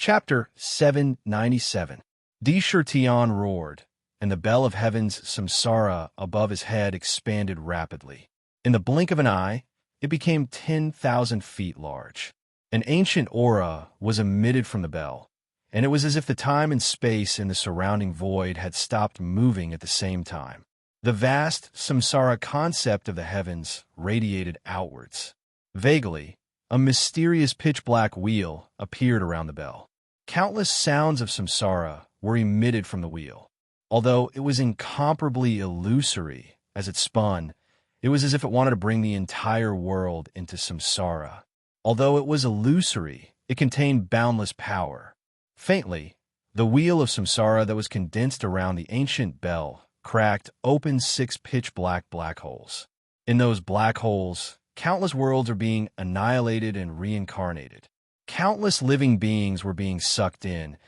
Chapter 797. Tion roared, and the bell of heaven's samsara above his head expanded rapidly. In the blink of an eye, it became 10,000 feet large. An ancient aura was emitted from the bell, and it was as if the time and space in the surrounding void had stopped moving at the same time. The vast samsara concept of the heavens radiated outwards. Vaguely, a mysterious pitch-black wheel appeared around the bell. Countless sounds of samsara were emitted from the wheel. Although it was incomparably illusory as it spun, it was as if it wanted to bring the entire world into samsara. Although it was illusory, it contained boundless power. Faintly, the wheel of samsara that was condensed around the ancient bell cracked open 6 pitch-black black holes. In those black holes, countless worlds are being annihilated and reincarnated. Countless living beings were being sucked in,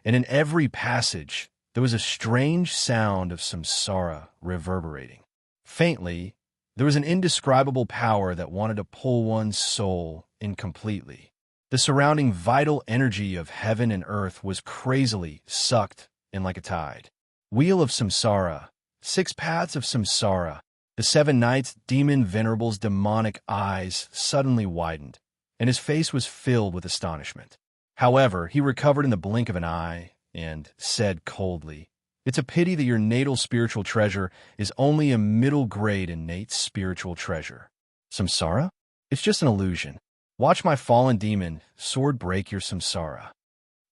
and in every passage, there was a strange sound of samsara reverberating. Faintly, there was an indescribable power that wanted to pull one's soul in completely. The surrounding vital energy of heaven and earth was crazily sucked in like a tide. Wheel of samsara, 6 paths of samsara. The 7 Knights' demon venerable's demonic eyes suddenly widened, and his face was filled with astonishment. However, he recovered in the blink of an eye and said coldly, "It's a pity that your natal spiritual treasure is only a middle-grade innate spiritual treasure. Samsara? It's just an illusion. Watch my fallen demon sword break your samsara."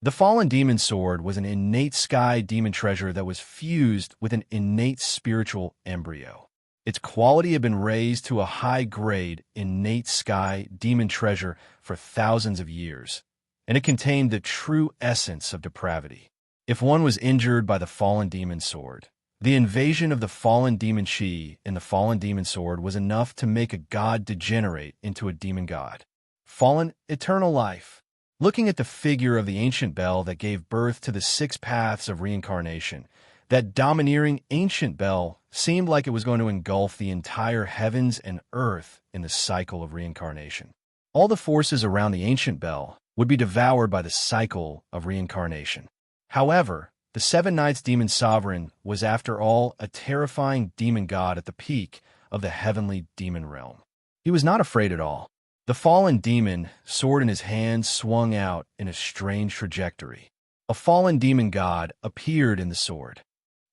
The fallen demon sword was an innate sky demon treasure that was fused with an innate spiritual embryo. Its quality had been raised to a high-grade, innate sky demon treasure for thousands of years, and it contained the true essence of depravity. If one was injured by the fallen demon sword, the invasion of the fallen demon chi in the fallen demon sword was enough to make a god degenerate into a demon god. Fallen eternal life. Looking at the figure of the ancient bell that gave birth to the 6 paths of reincarnation, that domineering ancient bell seemed like it was going to engulf the entire heavens and earth in the cycle of reincarnation. All the forces around the ancient bell would be devoured by the cycle of reincarnation. However, the 7 Knights' demon sovereign was after all a terrifying demon god at the peak of the heavenly demon realm. He was not afraid at all. The fallen demon, sword in his hand, swung out in a strange trajectory. A fallen demon god appeared in the sword.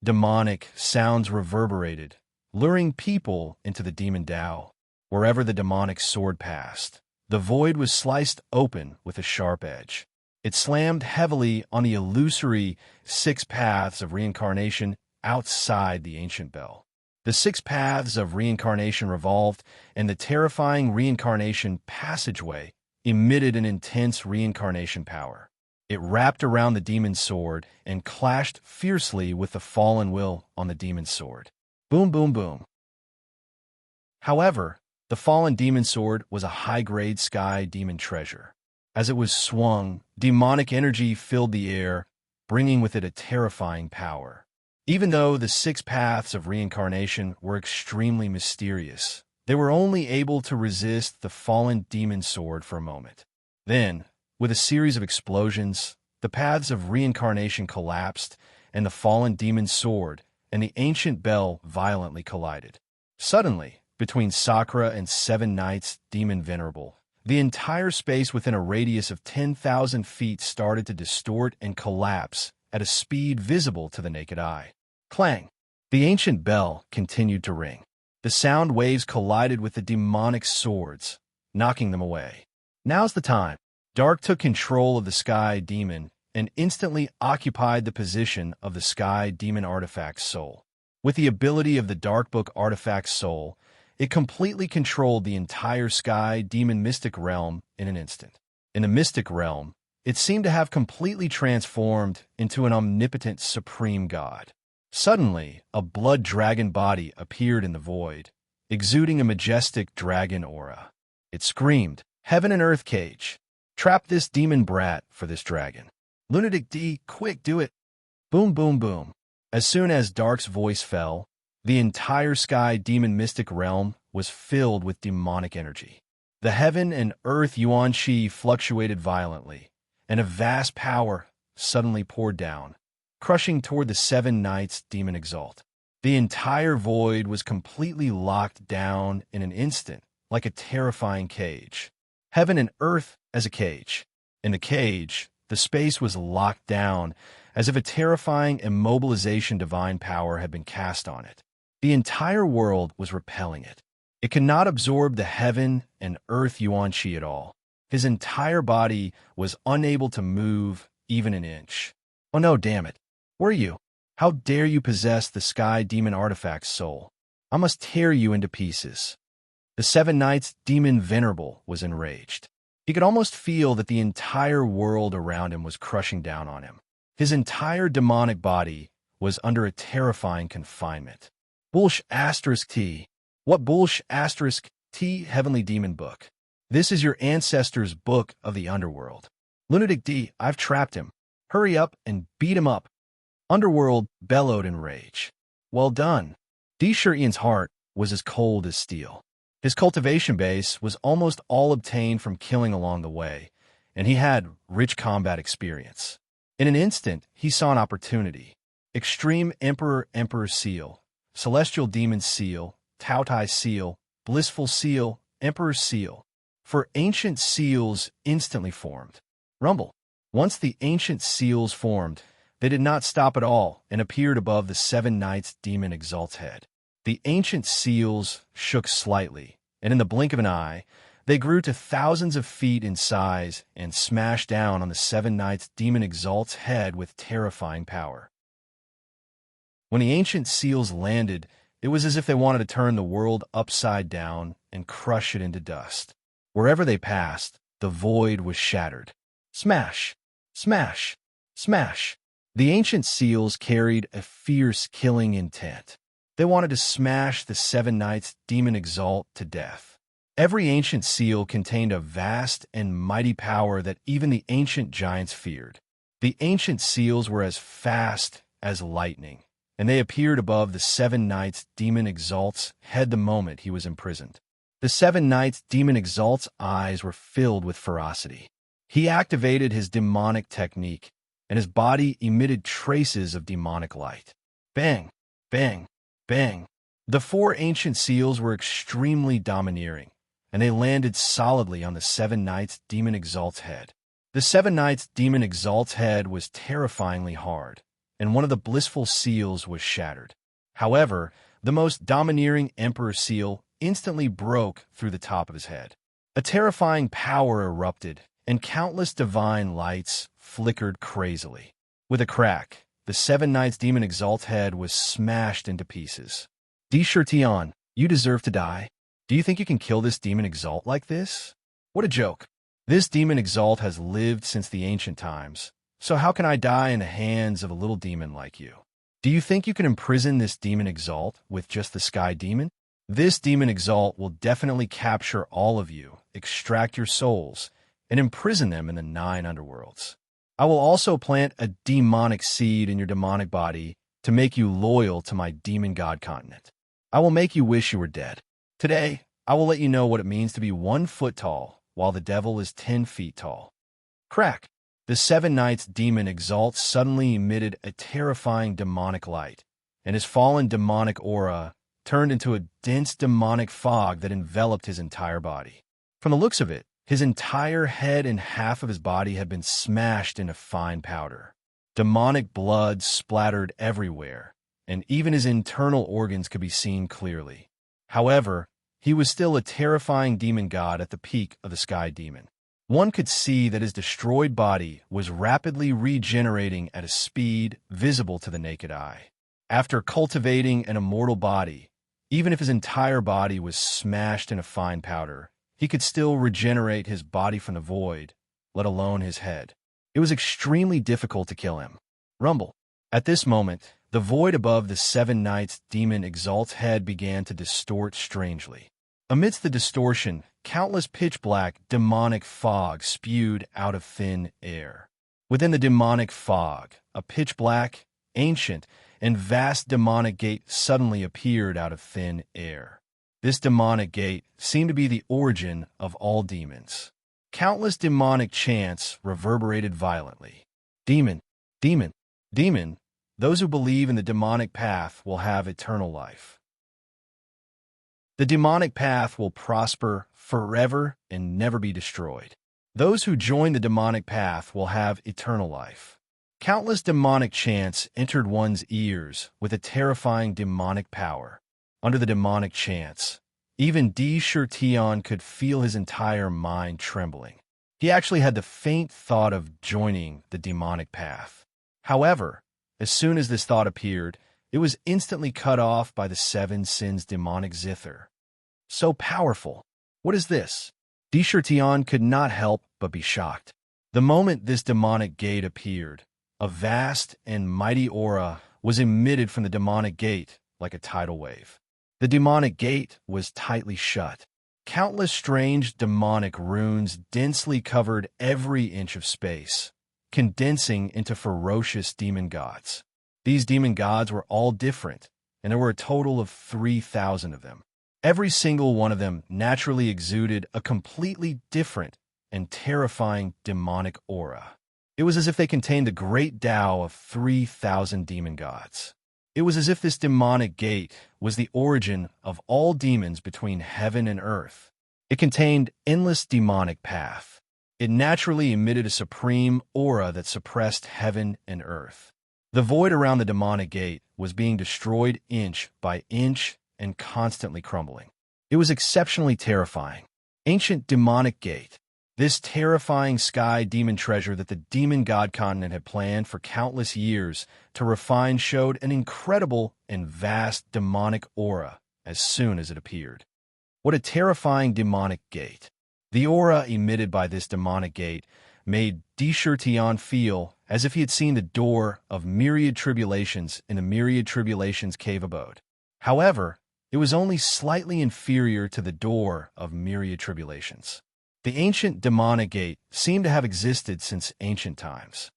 Demonic sounds reverberated, luring people into the demon Tao. Wherever the demonic sword passed, the void was sliced open with a sharp edge. It slammed heavily on the illusory 6 paths of reincarnation outside the ancient bell. The 6 paths of reincarnation revolved, and the terrifying reincarnation passageway emitted an intense reincarnation power. It wrapped around the demon's sword and clashed fiercely with the fallen will on the demon's sword. Boom, boom, boom. However, the fallen demon's sword was a high-grade sky demon treasure. As it was swung, demonic energy filled the air, bringing with it a terrifying power. Even though the 6 paths of reincarnation were extremely mysterious, they were only able to resist the fallen demon sword for a moment. Then, with a series of explosions, the paths of reincarnation collapsed, and the fallen demon's sword and the ancient bell violently collided. Suddenly, between Sakura and 7 Knights' demon venerable, the entire space within a radius of 10,000 feet started to distort and collapse at a speed visible to the naked eye. Clang! The ancient bell continued to ring. The sound waves collided with the demonic swords, knocking them away. Now's the time. Dark took control of the Sky Demon and instantly occupied the position of the Sky Demon Artifact's soul. With the ability of the Dark Book Artifact's soul, it completely controlled the entire Sky Demon Mystic Realm in an instant. In the Mystic Realm, it seemed to have completely transformed into an omnipotent supreme god. Suddenly, a blood dragon body appeared in the void, exuding a majestic dragon aura. It screamed, "Heaven and Earth Cage! Trap this demon brat for this dragon. Lunatic D, quick, do it!" Boom, boom, boom. As soon as Dark's voice fell, the entire Sky Demon Mystic Realm was filled with demonic energy. The heaven and earth yuan chi fluctuated violently, and a vast power suddenly poured down, crushing toward the seven knights demon exalt. The entire void was completely locked down in an instant, like a terrifying cage. Heaven and earth as a cage. In the cage, the space was locked down, as if a terrifying immobilization divine power had been cast on it. The entire world was repelling it. It could not absorb the heaven and earth Yuan Qi at all. His entire body was unable to move even an inch. Oh no, damn it. Were you? How dare you possess the sky demon artifact's soul? I must tear you into pieces. The seven knights demon venerable was enraged. He could almost feel that the entire world around him was crushing down on him. His entire demonic body was under a terrifying confinement. Bullsh asterisk T. What Bullsh asterisk T heavenly demon book? This is your ancestor's book of the underworld. Lunatic D, I've trapped him. Hurry up and beat him up. Underworld bellowed in rage. Well done. D. Shurian's heart was as cold as steel. His cultivation base was almost all obtained from killing along the way, and he had rich combat experience. In an instant, he saw an opportunity. Extreme Emperor Seal, Celestial Demon Seal, Tautai Seal, Blissful Seal, Emperor Seal. For ancient seals instantly formed. Rumble. Once the ancient seals formed, they did not stop at all and appeared above the seven knights demon exalt's head. The ancient seals shook slightly, and in the blink of an eye, they grew to thousands of feet in size and smashed down on the seven knights demon exalt's head with terrifying power. When the ancient seals landed, it was as if they wanted to turn the world upside down and crush it into dust. Wherever they passed, the void was shattered. Smash! Smash! Smash! The ancient seals carried a fierce killing intent. They wanted to smash the seven knights demon exalt to death. Every ancient seal contained a vast and mighty power that even the ancient giants feared. The ancient seals were as fast as lightning, and they appeared above the seven knights demon exalt's head the moment he was imprisoned. The seven knights demon exalt's eyes were filled with ferocity. He activated his demonic technique, and his body emitted traces of demonic light. Bang! Bang! Bang! The four ancient seals were extremely domineering, and they landed solidly on the seven knights demon exalt's head. The seven knights demon exalt's head was terrifyingly hard, and one of the blissful seals was shattered. However, the most domineering emperor seal instantly broke through the top of his head. A terrifying power erupted, and countless divine lights flickered crazily. With a crack, the seven knights demon exalt's head was smashed into pieces. D. Shurtion, you deserve to die. Do you think you can kill this demon exalt like this? What a joke. This demon exalt has lived since the ancient times, so how can I die in the hands of a little demon like you? Do you think you can imprison this demon exalt with just the sky demon? This demon exalt will definitely capture all of you, extract your souls, and imprison them in the 9 underworlds. I will also plant a demonic seed in your demonic body to make you loyal to my demon god continent. I will make you wish you were dead. Today, I will let you know what it means to be 1 foot tall, while the devil is 10 feet tall. Crack! The seven knights demon exalt suddenly emitted a terrifying demonic light, and his fallen demonic aura turned into a dense demonic fog that enveloped his entire body. From the looks of it, his entire head and half of his body had been smashed into fine powder. Demonic blood splattered everywhere, and even his internal organs could be seen clearly. However, he was still a terrifying demon god at the peak of the sky demon. One could see that his destroyed body was rapidly regenerating at a speed visible to the naked eye. After cultivating an immortal body, even if his entire body was smashed into fine powder, he could still regenerate his body from the void, let alone his head. It was extremely difficult to kill him. Rumble. At this moment, the void above the seven knights demon exalt's head began to distort strangely. Amidst the distortion, countless pitch-black demonic fog spewed out of thin air. Within the demonic fog, a pitch-black, ancient, and vast demonic gate suddenly appeared out of thin air. This demonic gate seemed to be the origin of all demons. Countless demonic chants reverberated violently. Demon, demon, demon, those who believe in the demonic path will have eternal life. The demonic path will prosper forever and never be destroyed. Those who join the demonic path will have eternal life. Countless demonic chants entered one's ears with a terrifying demonic power. Under the demonic chants, even D. Shurtion could feel his entire mind trembling. He actually had the faint thought of joining the demonic path. However, as soon as this thought appeared, it was instantly cut off by the 7 sins demonic zither. So powerful. What is this? D. Shurtion could not help but be shocked. The moment this demonic gate appeared, a vast and mighty aura was emitted from the demonic gate like a tidal wave. The demonic gate was tightly shut. Countless strange demonic runes densely covered every inch of space, condensing into ferocious demon gods. These demon gods were all different, and there were a total of 3,000 of them. Every single one of them naturally exuded a completely different and terrifying demonic aura. It was as if they contained the great Tao of 3,000 demon gods. It was as if this demonic gate was the origin of all demons between heaven and earth. It contained endless demonic path. It naturally emitted a supreme aura that suppressed heaven and earth. The void around the demonic gate was being destroyed inch by inch and constantly crumbling. It was exceptionally terrifying. Ancient demonic gate. This terrifying sky demon treasure that the demon god continent had planned for countless years to refine showed an incredible and vast demonic aura as soon as it appeared. What a terrifying demonic gate. The aura emitted by this demonic gate made D. Shurtion feel as if he had seen the door of myriad tribulations in the myriad tribulations cave abode. However, it was only slightly inferior to the door of myriad tribulations. The ancient demonic gate seemed to have existed since ancient times.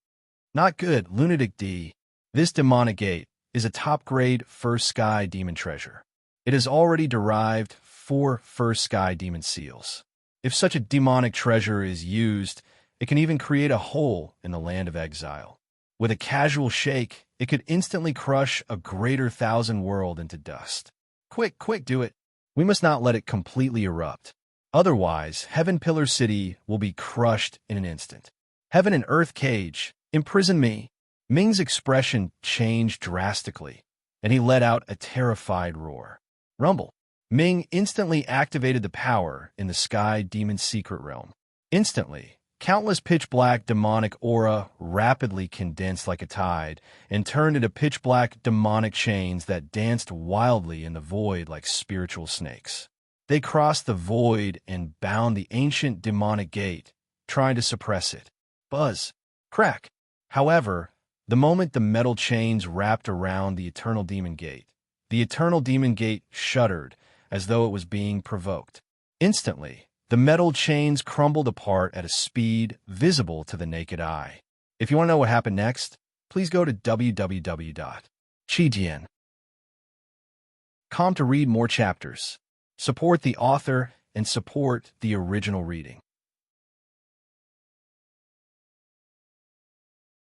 Not good, lunatic D. This demonic gate is a top-grade first sky demon treasure. It has already derived 4 first sky demon seals. If such a demonic treasure is used, it can even create a hole in the land of exile. With a casual shake, it could instantly crush a greater 1,000 world into dust. Quick, quick, do it. We must not let it completely erupt. Otherwise, Heaven Pillar City will be crushed in an instant. Heaven and Earth Cage, imprison me. Ming's expression changed drastically, and he let out a terrified roar. Rumble. Ming instantly activated the power in the Sky Demon's secret realm. Instantly, countless pitch-black demonic aura rapidly condensed like a tide and turned into pitch-black demonic chains that danced wildly in the void like spiritual snakes. They crossed the void and bound the ancient demonic gate, trying to suppress it. Buzz. Crack. However, the moment the metal chains wrapped around the eternal demon gate, the eternal demon gate shuddered as though it was being provoked. Instantly, the metal chains crumbled apart at a speed visible to the naked eye. If you want to know what happened next, please go to www.chijian.com to read more chapters. Support the author and support the original reading.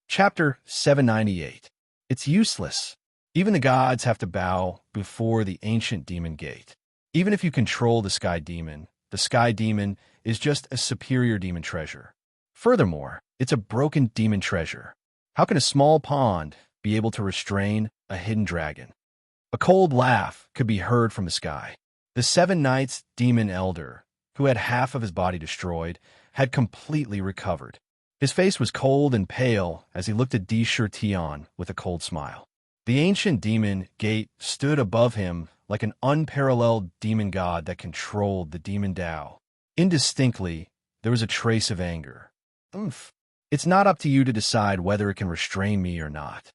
Chapter 798. It's useless. Even the gods have to bow before the ancient demon gate. Even if you control the sky demon is just a superior demon treasure. Furthermore, it's a broken demon treasure. How can a small pond be able to restrain a hidden dragon? A cold laugh could be heard from the sky. The 7 Knights demon elder, who had half of his body destroyed, had completely recovered. His face was cold and pale as he looked at D. Shurtion with a cold smile. The ancient demon gate stood above him like an unparalleled demon god that controlled the demon Tao. Indistinctly, there was a trace of anger. Oomph. It's not up to you to decide whether it can restrain me or not.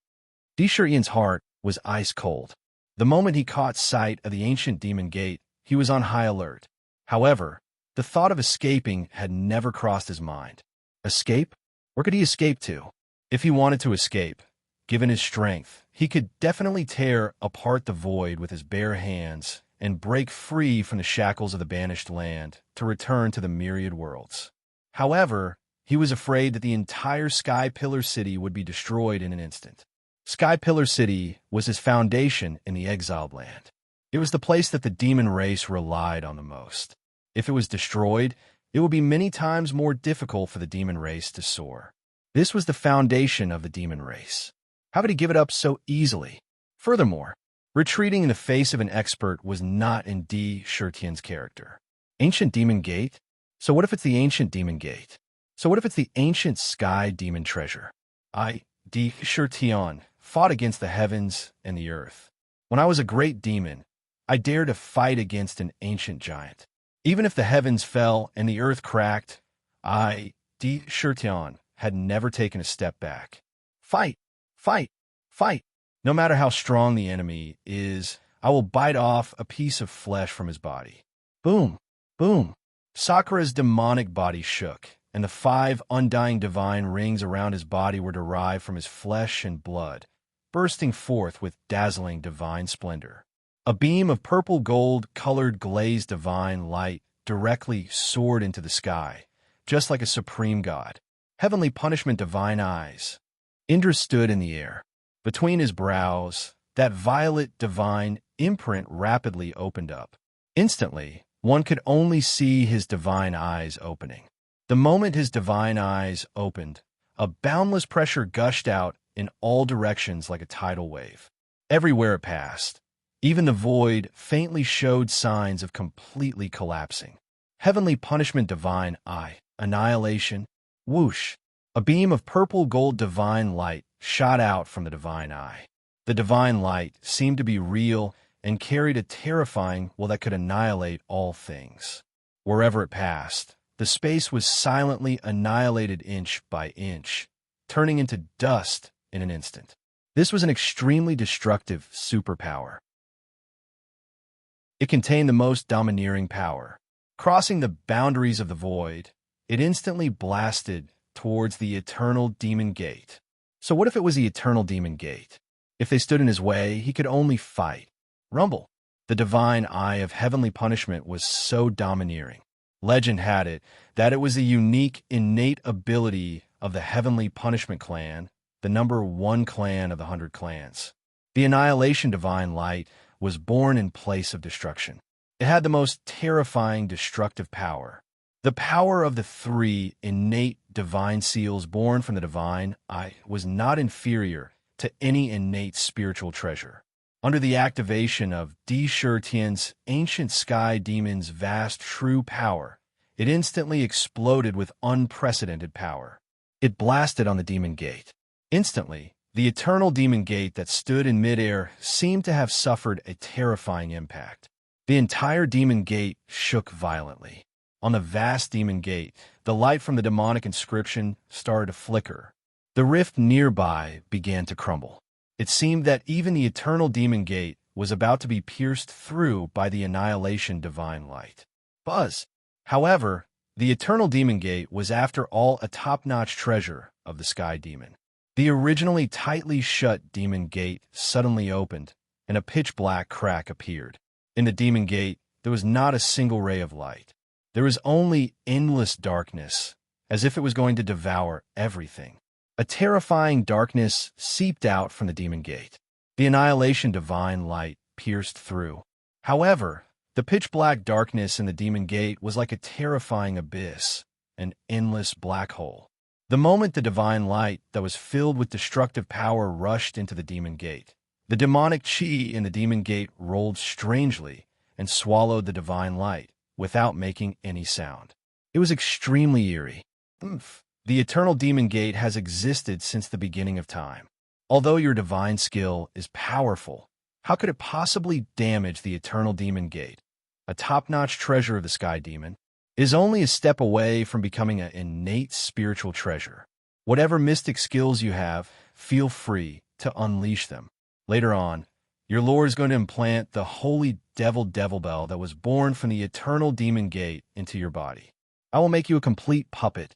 D. Shurtion's heart was ice cold. The moment he caught sight of the ancient demon gate, he was on high alert. However, the thought of escaping had never crossed his mind. Escape? Where could he escape to? If he wanted to escape, given his strength, he could definitely tear apart the void with his bare hands and break free from the shackles of the banished land to return to the myriad worlds. However, he was afraid that the entire Sky Pillar City would be destroyed in an instant. Sky Pillar City was his foundation in the exiled land. It was the place that the demon race relied on the most. If it was destroyed, it would be many times more difficult for the demon race to soar. This was the foundation of the demon race. How could he give it up so easily? Furthermore, retreating in the face of an expert was not in D. Shurtian's character. Ancient Demon Gate? So what if it's the Ancient Demon Gate? So what if it's the Ancient Sky Demon Treasure? D. Shurtian fought against the heavens and the earth. When I was a great demon, I dared to fight against an ancient giant. Even if the heavens fell and the earth cracked, I, D. Shurtian, had never taken a step back. Fight! Fight! Fight! No matter how strong the enemy is, I will bite off a piece of flesh from his body. Boom! Boom! Sakura's demonic body shook, and the 5 undying divine rings around his body were derived from his flesh and blood, bursting forth with dazzling divine splendor. A beam of purple gold-colored glazed divine light directly soared into the sky, just like a supreme god. Heavenly punishment divine eyes. Indra stood in the air. Between his brows, that violet divine imprint rapidly opened up. Instantly, one could only see his divine eyes opening. The moment his divine eyes opened, a boundless pressure gushed out in all directions like a tidal wave. Everywhere it passed, even the void faintly showed signs of completely collapsing. Heavenly punishment divine eye, annihilation, whoosh. A beam of purple gold divine light shot out from the divine eye. The divine light seemed to be real and carried a terrifying will that could annihilate all things. Wherever it passed, the space was silently annihilated inch by inch, turning into dust in an instant. This was an extremely destructive superpower. It contained the most domineering power. Crossing the boundaries of the void, it instantly blasted towards the Eternal Demon Gate. So what if it was the Eternal Demon Gate? If they stood in his way, he could only fight. Rumble. The divine eye of heavenly punishment was so domineering. Legend had it that it was a unique, innate ability of the Heavenly Punishment Clan, the #1 clan of the 100 clans. The Annihilation Divine Light was born in place of destruction. It had the most terrifying destructive power. The power of the 3 innate divine seals born from the divine eye was not inferior to any innate spiritual treasure. Under the activation of D. Shurtian's ancient sky demon's vast true power, it instantly exploded with unprecedented power. It blasted on the demon gate. Instantly, the eternal demon gate that stood in midair seemed to have suffered a terrifying impact. The entire demon gate shook violently. On the vast demon gate, the light from the demonic inscription started to flicker. The rift nearby began to crumble. It seemed that even the eternal demon gate was about to be pierced through by the annihilation divine light. Buzz! However, the eternal demon gate was after all a top-notch treasure of the sky demon. The originally tightly shut demon gate suddenly opened, and a pitch-black crack appeared. In the demon gate, there was not a single ray of light. There was only endless darkness, as if it was going to devour everything. A terrifying darkness seeped out from the demon gate. The annihilation divine light pierced through. However, the pitch-black darkness in the demon gate was like a terrifying abyss, an endless black hole. The moment the divine light that was filled with destructive power rushed into the demon gate, the demonic chi in the demon gate rolled strangely and swallowed the divine light without making any sound. It was extremely eerie. The eternal demon gate has existed since the beginning of time. Although your divine skill is powerful, how could it possibly damage the eternal demon gate? A top-notch treasure of the sky demon is only a step away from becoming an innate spiritual treasure. Whatever mystic skills you have, feel free to unleash them. Later on, your lord is going to implant the holy devil bell that was born from the eternal demon gate into your body. I will make you a complete puppet.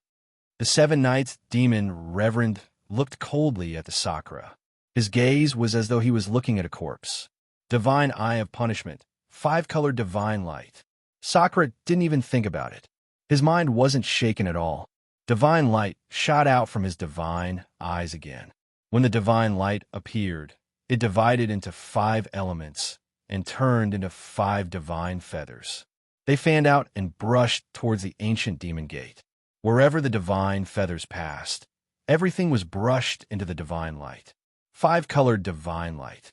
The 7 Knights demon reverend looked coldly at the Sakura. His gaze was as though he was looking at a corpse. Divine eye of punishment, 5-colored divine light. Sakura didn't even think about it. His mind wasn't shaken at all. Divine light shot out from his divine eyes again. When the divine light appeared, it divided into 5 elements and turned into 5 divine feathers. They fanned out and brushed towards the ancient demon gate. Wherever the divine feathers passed, everything was brushed into the divine light. 5-colored divine light.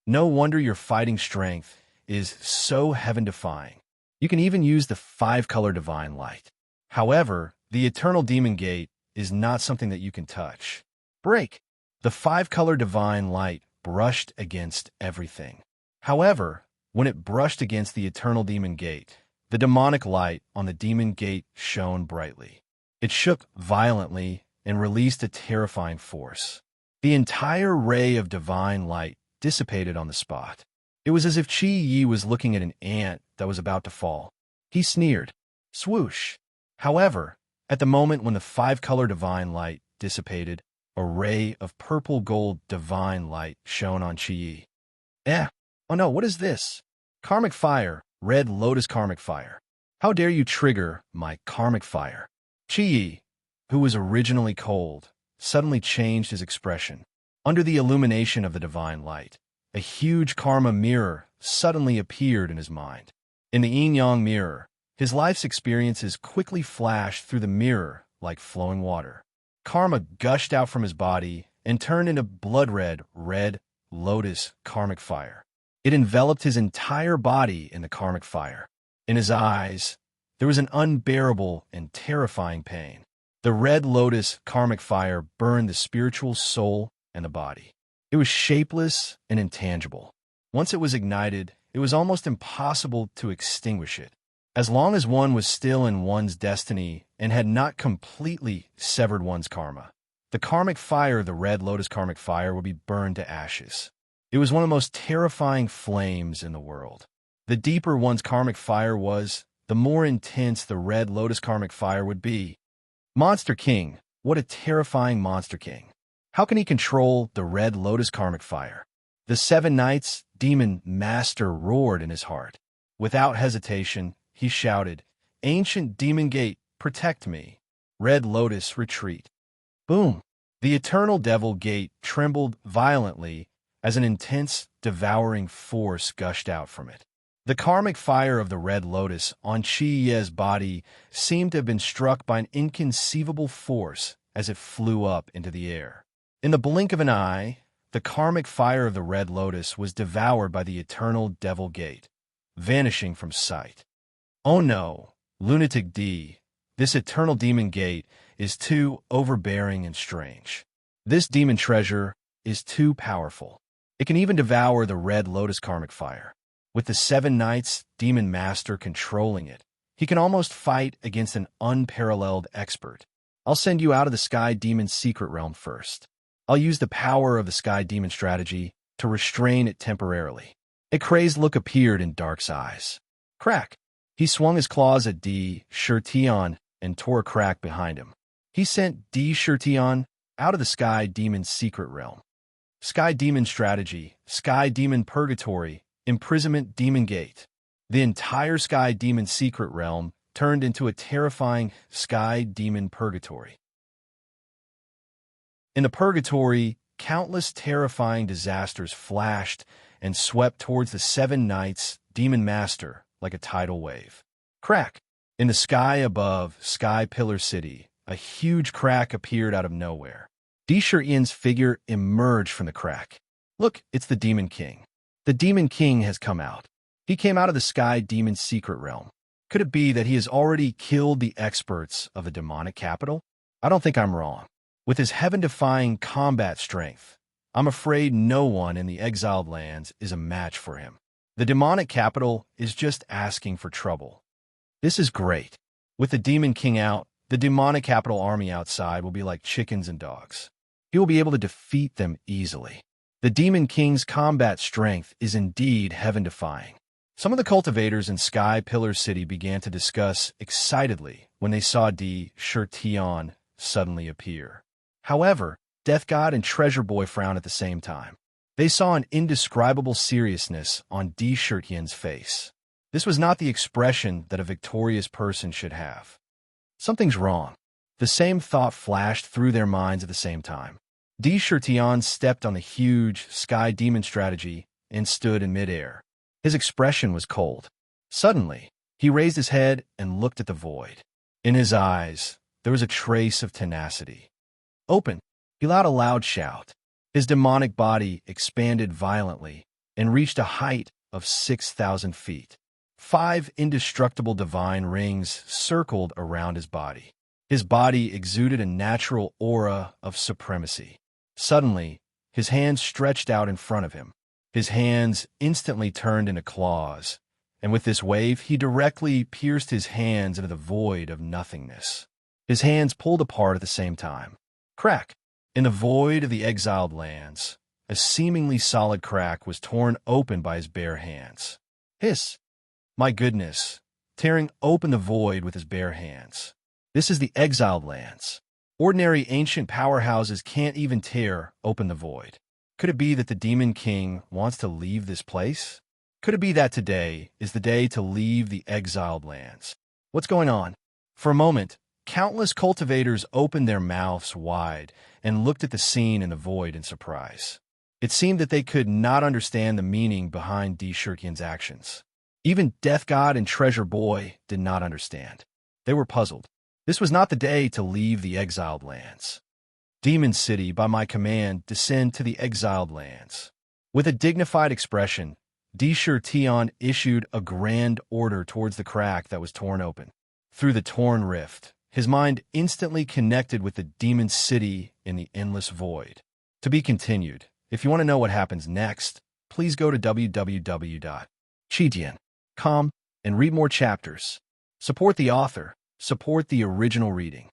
No wonder your fighting strength is so heaven-defying. You can even use the 5-color divine light. However, the eternal demon gate is not something that you can touch. Break. The 5-color divine light brushed against everything. However, when it brushed against the eternal demon gate, the demonic light on the demon gate shone brightly. It shook violently and released a terrifying force. The entire ray of divine light dissipated on the spot. It was as if Chi Yi was looking at an ant that was about to fall. He sneered. Swoosh! However, at the moment when the 5-color divine light dissipated, a ray of purple-gold divine light shone on Chi Yi. Oh no, what is this? Karmic fire, red lotus karmic fire. How dare you trigger my karmic fire? Chi Yi, who was originally cold, suddenly changed his expression. Under the illumination of the divine light, a huge karma mirror suddenly appeared in his mind. In the yin-yang mirror, his life's experiences quickly flashed through the mirror like flowing water. Karma gushed out from his body and turned into blood-red, red lotus karmic fire. It enveloped his entire body in the karmic fire. In his eyes, there was an unbearable and terrifying pain. The red lotus karmic fire burned the spiritual soul and the body. It was shapeless and intangible. Once it was ignited, it was almost impossible to extinguish it. As long as one was still in one's destiny and had not completely severed one's karma, the karmic fire, the red lotus karmic fire, would be burned to ashes. It was one of the most terrifying flames in the world. The deeper one's karmic fire was, the more intense the red lotus karmic fire would be. Monster King, what a terrifying Monster King. How can he control the red lotus karmic fire? The 7 Knights demon master roared in his heart. Without hesitation, he shouted, Ancient demon gate, protect me. Red lotus, retreat. Boom! The eternal devil gate trembled violently as an intense, devouring force gushed out from it. The karmic fire of the red lotus on Chi Ye's body seemed to have been struck by an inconceivable force as it flew up into the air. In the blink of an eye, the karmic fire of the red lotus was devoured by the eternal devil gate, vanishing from sight. Oh no, lunatic D, this eternal demon gate is too overbearing and strange. This demon treasure is too powerful. It can even devour the red lotus karmic fire. With the 7 Knights demon master controlling it, he can almost fight against an unparalleled expert. I'll send you out of the Sky Demon's secret realm first. I'll use the power of the Sky Demon strategy to restrain it temporarily. A crazed look appeared in Dark's eyes. Crack! He swung his claws at D. Shirtion and tore a crack behind him. He sent D. Shirtion out of the Sky Demon's secret realm. Sky Demon strategy, Sky Demon purgatory, imprisonment demon gate. The entire Sky Demon secret realm turned into a terrifying Sky Demon purgatory. In the purgatory, countless terrifying disasters flashed and swept towards the 7 Knights demon master like a tidal wave. Crack! In the sky above Sky Pillar City, a huge crack appeared out of nowhere. D. Shiryan's figure emerged from the crack. Look, it's the Demon King. The Demon King has come out. He came out of the Sky Demon secret realm. Could it be that he has already killed the experts of the demonic capital? I don't think I'm wrong. With his heaven-defying combat strength, I'm afraid no one in the exiled lands is a match for him. The demonic capital is just asking for trouble. This is great. With the Demon King out, the demonic capital army outside will be like chickens and dogs. He will be able to defeat them easily. The Demon King's combat strength is indeed heaven-defying. Some of the cultivators in Sky Pillar City began to discuss excitedly when they saw D. Shirtion suddenly appear. However, Death God and Treasure Boy frowned at the same time. They saw an indescribable seriousness on D. Shirtion's face. This was not the expression that a victorious person should have. Something's wrong. The same thought flashed through their minds at the same time. Tirtian stepped on the huge sky demon strategy and stood in midair. His expression was cold. Suddenly, he raised his head and looked at the void. In his eyes, there was a trace of tenacity. "Open!" He let out a loud shout. His demonic body expanded violently and reached a height of 6,000 feet. 5 indestructible divine rings circled around his body. His body exuded a natural aura of supremacy. Suddenly, his hands stretched out in front of him. His hands instantly turned into claws, and with this wave, he directly pierced his hands into the void of nothingness. His hands pulled apart at the same time. Crack! In the void of the exiled lands, a seemingly solid crack was torn open by his bare hands. Hiss! My goodness! Tearing open the void with his bare hands. This is the exiled lands. Ordinary ancient powerhouses can't even tear open the void. Could it be that the Demon King wants to leave this place? Could it be that today is the day to leave the exiled lands? What's going on? For a moment, countless cultivators opened their mouths wide and looked at the scene in the void in surprise. It seemed that they could not understand the meaning behind Tirtian's actions. Even Death God and Treasure Boy did not understand. They were puzzled. This was not the day to leave the exiled lands. Demon City, by my command, descend to the exiled lands. With a dignified expression, Tirtian issued a grand order towards the crack that was torn open. Through the torn rift, his mind instantly connected with the Demon City in the endless void. To be continued. If you want to know what happens next, please go to www.chidian.com and read more chapters. Support the author. Support the original reading.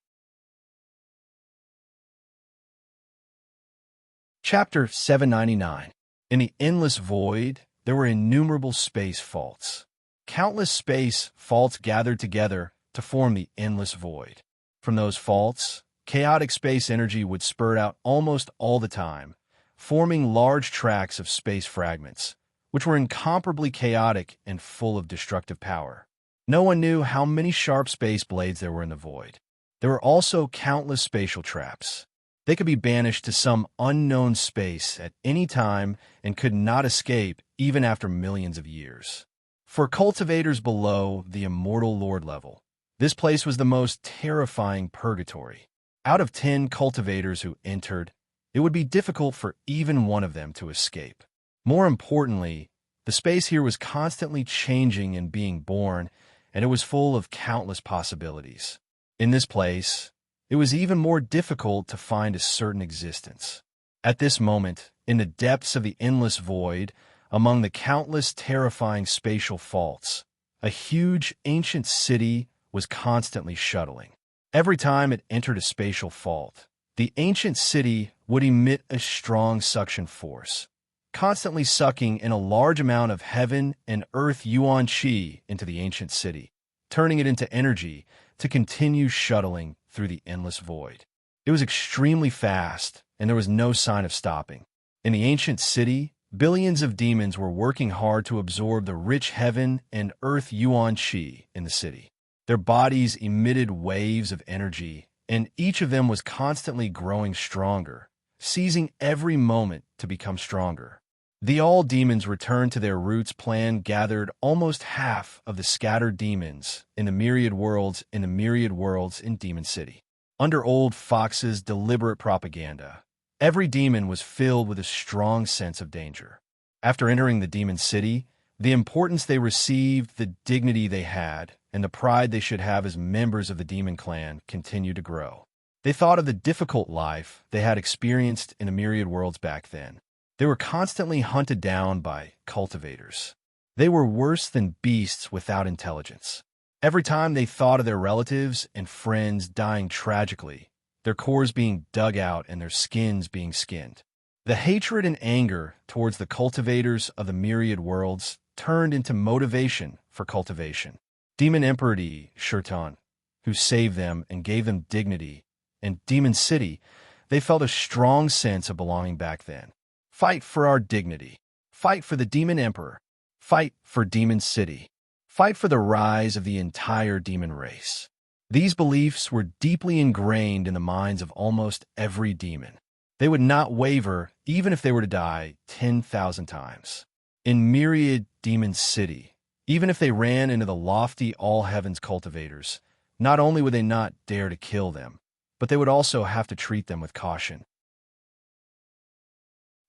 Chapter 799. In the endless void, there were innumerable space faults. Countless space faults gathered together to form the endless void. From those faults, chaotic space energy would spurt out almost all the time, forming large tracts of space fragments, which were incomparably chaotic and full of destructive power. No one knew how many sharp space blades there were in the void. There were also countless spatial traps. They could be banished to some unknown space at any time and could not escape even after millions of years. For cultivators below the immortal lord level, this place was the most terrifying purgatory. Out of 10 cultivators who entered, it would be difficult for even one of them to escape. More importantly, the space here was constantly changing and being born, and it was full of countless possibilities. In this place, it was even more difficult to find a certain existence. At this moment, in the depths of the endless void, among the countless terrifying spatial faults, a huge ancient city was constantly shuttling. Every time it entered a spatial fault, the ancient city would emit a strong suction force, constantly sucking in a large amount of heaven and earth yuan qi into the ancient city, turning it into energy to continue shuttling through the endless void. It was extremely fast, and there was no sign of stopping. In the ancient city, billions of demons were working hard to absorb the rich heaven and earth yuan qi in the city. Their bodies emitted waves of energy, and each of them was constantly growing stronger, seizing every moment to become stronger. The all-demons returned to their roots plan gathered almost half of the scattered demons in the myriad worlds in Demon City. Under Old Fox's deliberate propaganda, every demon was filled with a strong sense of danger. After entering the Demon City, the importance they received, the dignity they had, and the pride they should have as members of the demon clan continued to grow. They thought of the difficult life they had experienced in the myriad worlds back then. They were constantly hunted down by cultivators. They were worse than beasts without intelligence. Every time they thought of their relatives and friends dying tragically, their cores being dug out and their skins being skinned, the hatred and anger towards the cultivators of the myriad worlds turned into motivation for cultivation. Demon Emperor Tirtian, who saved them and gave them dignity, and Demon City, they felt a strong sense of belonging back then. Fight for our dignity. Fight for the Demon Emperor. Fight for Demon City. fight for the rise of the entire demon race. These beliefs were deeply ingrained in the minds of almost every demon. They would not waver even if they were to die 10,000 times. In Myriad Demon City, even if they ran into the lofty all-heavens cultivators, not only would they not dare to kill them, but they would also have to treat them with caution.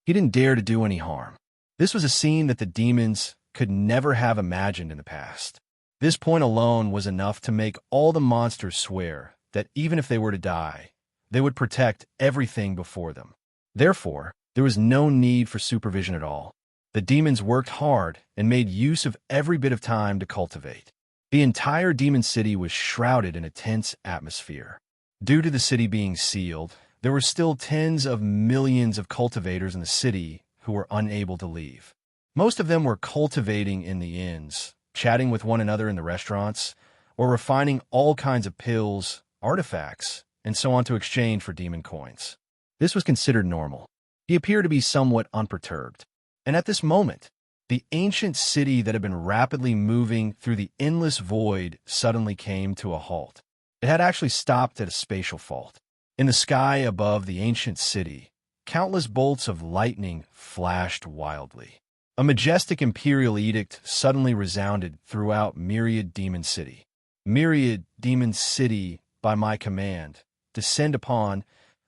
He didn't dare to do any harm. This was a scene that the demons could never have imagined in the past. This point alone was enough to make all the monsters swear that even if they were to die, they would protect everything before them. Therefore, there was no need for supervision at all. The demons worked hard and made use of every bit of time to cultivate. The entire demon city was shrouded in a tense atmosphere. Due to the city being sealed, there were still tens of millions of cultivators in the city who were unable to leave. Most of them were cultivating in the inns, chatting with one another in the restaurants, or refining all kinds of pills, artifacts, and so on to exchange for demon coins. This was considered normal. He appeared to be somewhat unperturbed. And at this moment, the ancient city that had been rapidly moving through the endless void suddenly came to a halt. It had actually stopped at a spatial fault. In the sky above the ancient city, countless bolts of lightning flashed wildly. A majestic imperial edict suddenly resounded throughout Myriad Demon City. Myriad Demon City, by my command, descend upon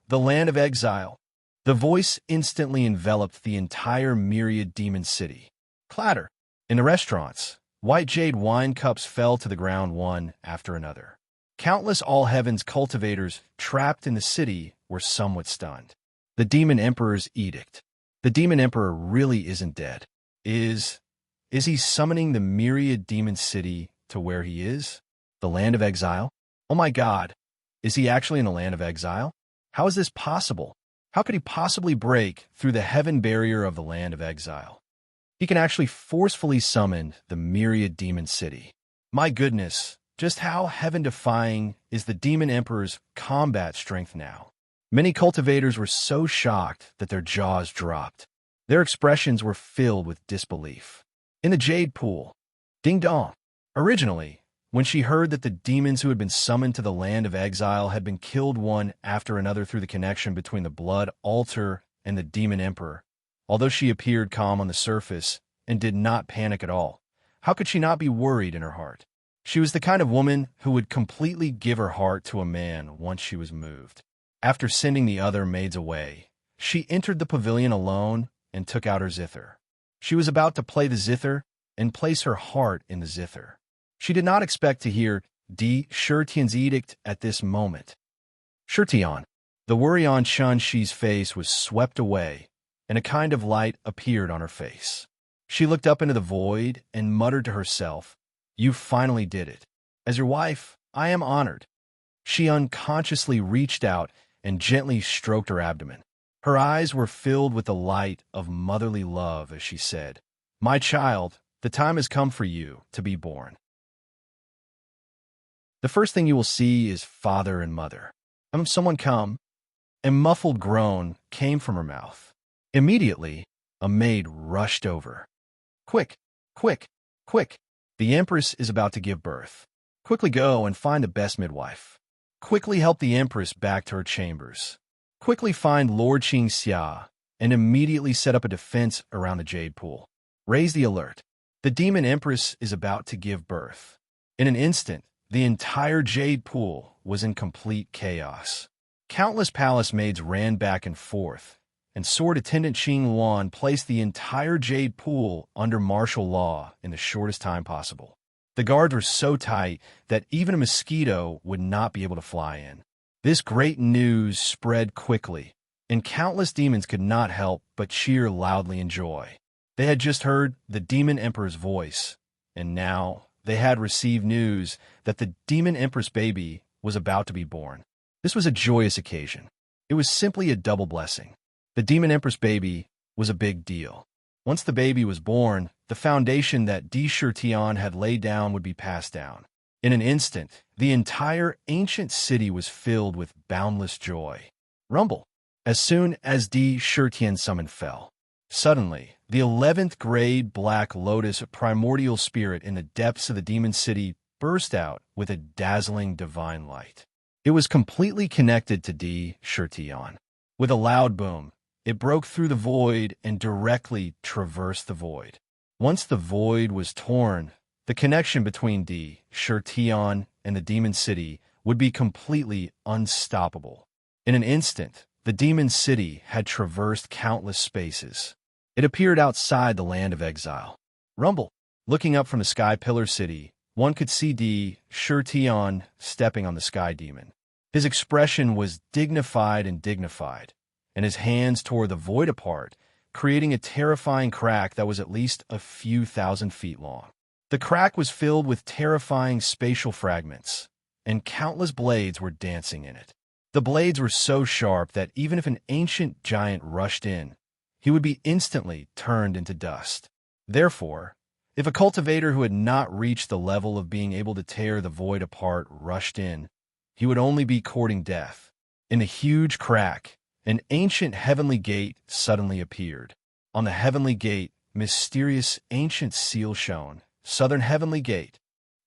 the land of exile. The voice instantly enveloped the entire Myriad Demon City. Clatter! In the restaurants, white jade wine cups fell to the ground one after another. Countless all-heavens cultivators trapped in the city were somewhat stunned. The Demon Emperor's edict. The Demon Emperor really isn't dead. Is he summoning the Myriad Demon City to where he is? The land of exile? Oh my God! Is he actually in the land of exile? How is this possible? How could he possibly break through the heaven barrier of the land of exile? He can actually forcefully summon the Myriad Demon City. My goodness, just how heaven-defying is the Demon Emperor's combat strength now? Many cultivators were so shocked that their jaws dropped. Their expressions were filled with disbelief. In the Jade Pool, Ding Dong. Originally, when she heard that the demons who had been summoned to the land of exile had been killed one after another through the connection between the blood altar and the Demon Emperor, although she appeared calm on the surface and did not panic at all, how could she not be worried in her heart? She was the kind of woman who would completely give her heart to a man once she was moved. After sending the other maids away, she entered the pavilion alone and took out her zither. She was about to play the zither and place her heart in the zither. She did not expect to hear Di Shirtian's edict at this moment. Shirtian. The worry on Shan-Shi's face was swept away, and a kind of light appeared on her face. She looked up into the void and muttered to herself, "You finally did it. As your wife, I am honored." She unconsciously reached out and gently stroked her abdomen. Her eyes were filled with the light of motherly love as she said, "My child, the time has come for you to be born." The first thing you will see is father and mother. Someone come." A muffled groan came from her mouth. Immediately, a maid rushed over. "Quick, quick, quick! The Empress is about to give birth. Quickly go and find the best midwife. Quickly help the Empress back to her chambers. Quickly find Lord Qingxia and immediately set up a defense around the Jade Pool. Raise the alert. The Demon Empress is about to give birth." In an instant, the entire Jade Pool was in complete chaos. Countless palace maids ran back and forth, and sword attendant Qing Luan placed the entire Jade Pool under martial law in the shortest time possible. The guards were so tight that even a mosquito would not be able to fly in. This great news spread quickly, and countless demons could not help but cheer loudly in joy. They had just heard the Demon Emperor's voice, and now they had received news that the Demon Empress baby was about to be born. This was a joyous occasion. It was simply a double blessing. The Demon Empress baby was a big deal. Once the baby was born, the foundation that Di Shirtian had laid down would be passed down. In an instant, the entire ancient city was filled with boundless joy. Rumble. As soon as Di Shirtian's summon fell, suddenly, The 11th grade Black Lotus primordial spirit in the depths of the demon city burst out with a dazzling divine light. It was completely connected to D. Shirtion. With a loud boom, it broke through the void and directly traversed the void. Once the void was torn, the connection between D. Shirtion and the demon city would be completely unstoppable. In an instant, the demon city had traversed countless spaces. It appeared outside the land of exile. Rumble. Looking up from the Sky Pillar City, one could see D. Shirtion stepping on the Sky Demon. His expression was dignified, and his hands tore the void apart, creating a terrifying crack that was at least a few thousand feet long. The crack was filled with terrifying spatial fragments, and countless blades were dancing in it. The blades were so sharp that even if an ancient giant rushed in, he would be instantly turned into dust. Therefore, if a cultivator who had not reached the level of being able to tear the void apart rushed in, he would only be courting death. In the huge crack, an ancient heavenly gate suddenly appeared. On the heavenly gate, mysterious ancient seal shone. Southern heavenly gate.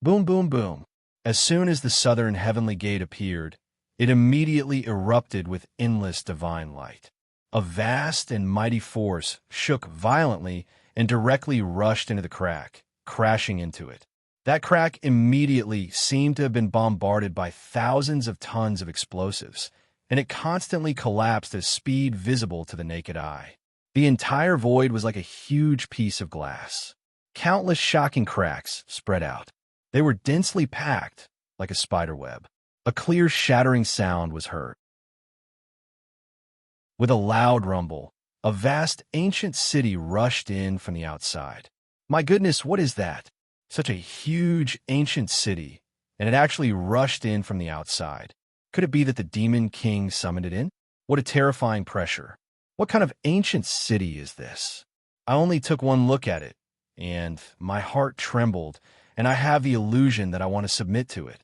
Boom, boom, boom. As soon as the southern heavenly gate appeared, it immediately erupted with endless divine light. A vast and mighty force shook violently and directly rushed into the crack, crashing into it. That crack immediately seemed to have been bombarded by thousands of tons of explosives, and it constantly collapsed at speed visible to the naked eye. The entire void was like a huge piece of glass. Countless shocking cracks spread out. They were densely packed, like a spider web. A clear shattering sound was heard. With a loud rumble, a vast ancient city rushed in from the outside. My goodness, what is that? Such a huge ancient city, and it actually rushed in from the outside. Could it be that the Demon King summoned it in? What a terrifying pressure. What kind of ancient city is this? I only took one look at it, and my heart trembled, and I have the illusion that I want to submit to it.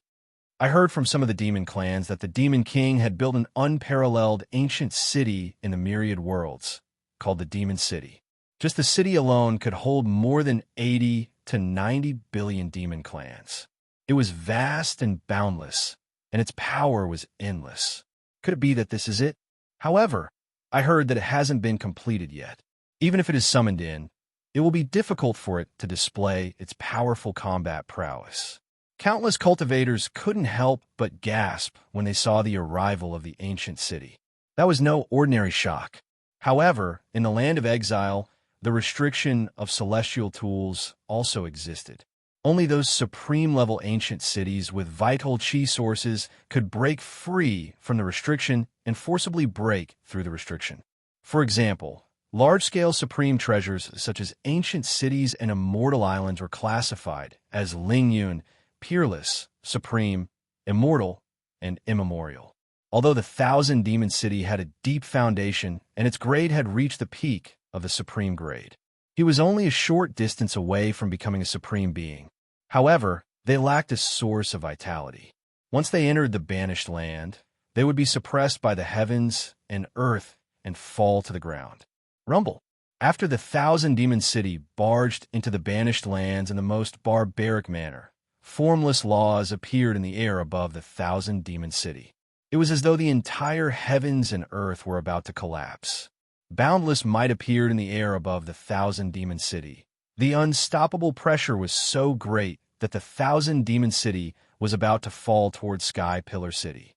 I heard from some of the demon clans that the Demon King had built an unparalleled ancient city in the myriad worlds, called the Demon City. Just the city alone could hold more than 80 to 90 billion demon clans. It was vast and boundless, and its power was endless. Could it be that this is it? However, I heard that it hasn't been completed yet. Even if it is summoned in, it will be difficult for it to display its powerful combat prowess. Countless cultivators couldn't help but gasp when they saw the arrival of the ancient city. That was no ordinary shock. However, in the land of exile, the restriction of celestial tools also existed. Only those supreme-level ancient cities with vital chi sources could break free from the restriction and forcibly break through the restriction. For example, large-scale supreme treasures such as ancient cities and immortal islands were classified as Lingyun, peerless, supreme, immortal, and immemorial. Although the Thousand Demon City had a deep foundation and its grade had reached the peak of the supreme grade, he was only a short distance away from becoming a supreme being. However, they lacked a source of vitality. Once they entered the banished land, they would be suppressed by the heavens and earth and fall to the ground. Rumble. After the Thousand Demon City barged into the banished lands in the most barbaric manner, formless laws appeared in the air above the Thousand Demon City. It was as though the entire heavens and earth were about to collapse. Boundless might appeared in the air above the Thousand Demon City. The unstoppable pressure was so great that the Thousand Demon City was about to fall towards Sky Pillar City.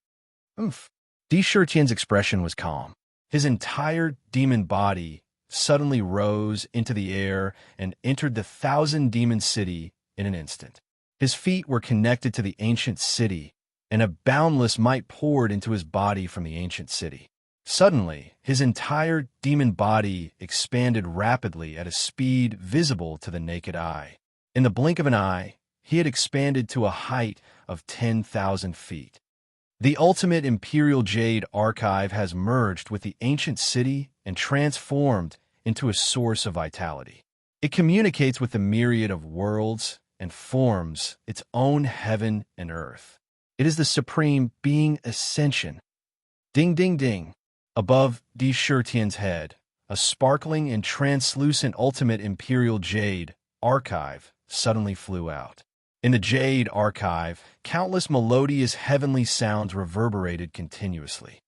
D. Shirtian's expression was calm. His entire demon body suddenly rose into the air and entered the Thousand Demon City in an instant. His feet were connected to the ancient city, and a boundless might poured into his body from the ancient city. Suddenly, his entire demon body expanded rapidly at a speed visible to the naked eye. In the blink of an eye, he had expanded to a height of 10,000 feet. The ultimate Imperial Jade Archive has merged with the ancient city and transformed into a source of vitality. It communicates with the myriad of worlds and forms its own heaven and earth. It is the supreme being ascension. Ding, ding, ding. Above D. Shirtian's head, a sparkling and translucent ultimate imperial jade archive suddenly flew out. In the jade archive, countless melodious heavenly sounds reverberated continuously.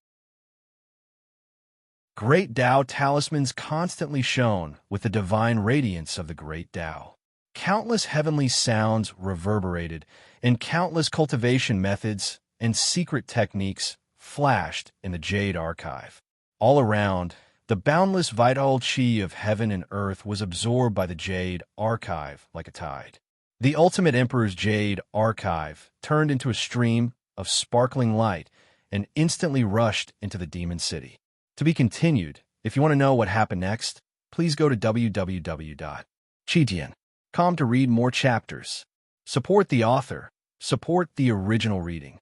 Great Tao talismans constantly shone with the divine radiance of the Great Tao. Countless heavenly sounds reverberated, and countless cultivation methods and secret techniques flashed in the Jade Archive. All around, the boundless vital chi of heaven and earth was absorbed by the Jade Archive like a tide. The Ultimate Emperor's Jade Archive turned into a stream of sparkling light and instantly rushed into the Demon City. To be continued. If you want to know what happened next, please go to www.chijian.com to read more chapters. Support the author. Support the original reading.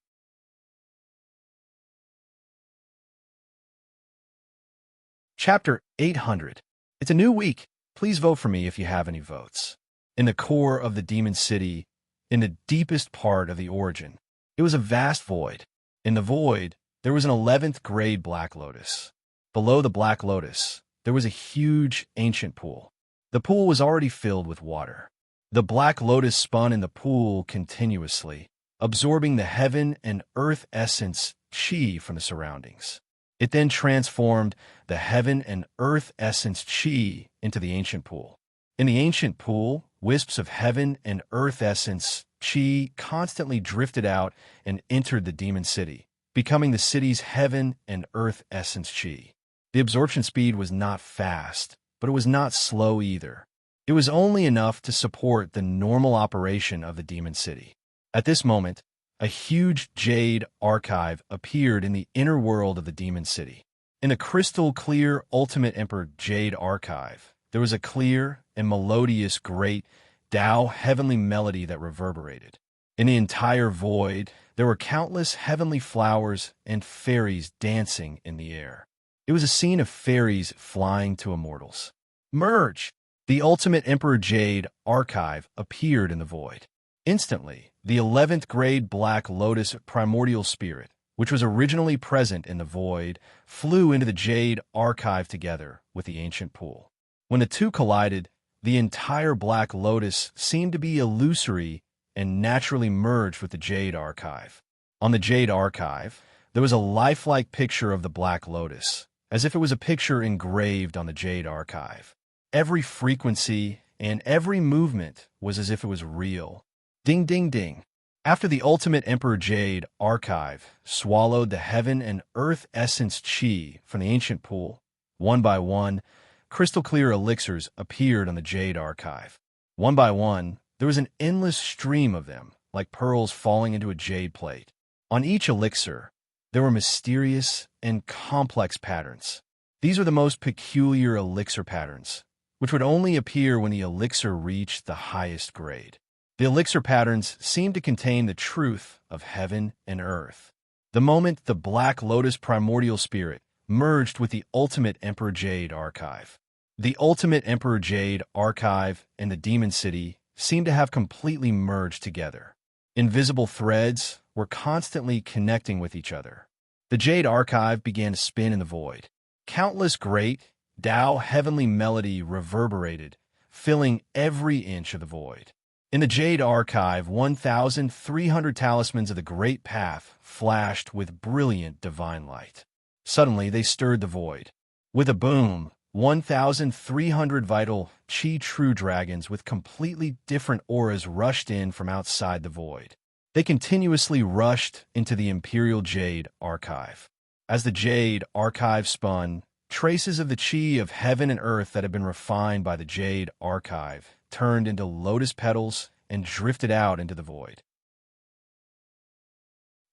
Chapter 800. It's a new week. Please vote for me if you have any votes. In the core of the Demon City, in the deepest part of the origin, it was a vast void. In the void, there was an 11th grade Black Lotus. Below the Black Lotus, there was a huge ancient pool. The pool was already filled with water. The Black Lotus spun in the pool continuously, absorbing the heaven and earth essence chi from the surroundings. It then transformed the heaven and earth essence chi into the ancient pool. In the ancient pool, wisps of heaven and earth essence chi constantly drifted out and entered the Demon City, becoming the city's heaven and earth essence chi. The absorption speed was not fast, but it was not slow either. It was only enough to support the normal operation of the Demon City. At this moment, a huge jade archive appeared in the inner world of the Demon City. In the crystal-clear Ultimate Emperor Jade Archive, there was a clear and melodious great Tao heavenly melody that reverberated. In the entire void, there were countless heavenly flowers and fairies dancing in the air. It was a scene of fairies flying to immortals. Merge! The Ultimate Emperor Jade Archive appeared in the void. Instantly, the 11th grade Black Lotus primordial spirit, which was originally present in the void, flew into the Jade Archive together with the ancient pool. When the two collided, the entire Black Lotus seemed to be illusory and naturally merged with the Jade Archive. On the Jade Archive, there was a lifelike picture of the Black Lotus, as if it was a picture engraved on the Jade Archive. Every frequency and every movement was as if it was real. Ding, ding, ding. After the Ultimate Emperor Jade Archive swallowed the heaven and earth essence chi from the ancient pool, one by one, crystal-clear elixirs appeared on the Jade Archive. One by one, there was an endless stream of them, like pearls falling into a jade plate. On each elixir, there were mysterious and complex patterns. These were the most peculiar elixir patterns, which would only appear when the elixir reached the highest grade. The elixir patterns seemed to contain the truth of heaven and earth. The moment the Black Lotus primordial spirit merged with the Ultimate Emperor Jade Archive. The Ultimate Emperor Jade Archive and the Demon City seemed to have completely merged together. Invisible threads were constantly connecting with each other. The Jade Archive began to spin in the void. Countless great Tao heavenly melody reverberated, filling every inch of the void. In the Jade Archive, 1,300 talismans of the Great Path flashed with brilliant divine light. Suddenly, they stirred the void. With a boom, 1,300 vital Chi True Dragons with completely different auras rushed in from outside the void. They continuously rushed into the Imperial Jade Archive. As the Jade Archive spun, traces of the Chi of heaven and earth that had been refined by the Jade Archive turned into lotus petals and drifted out into the void.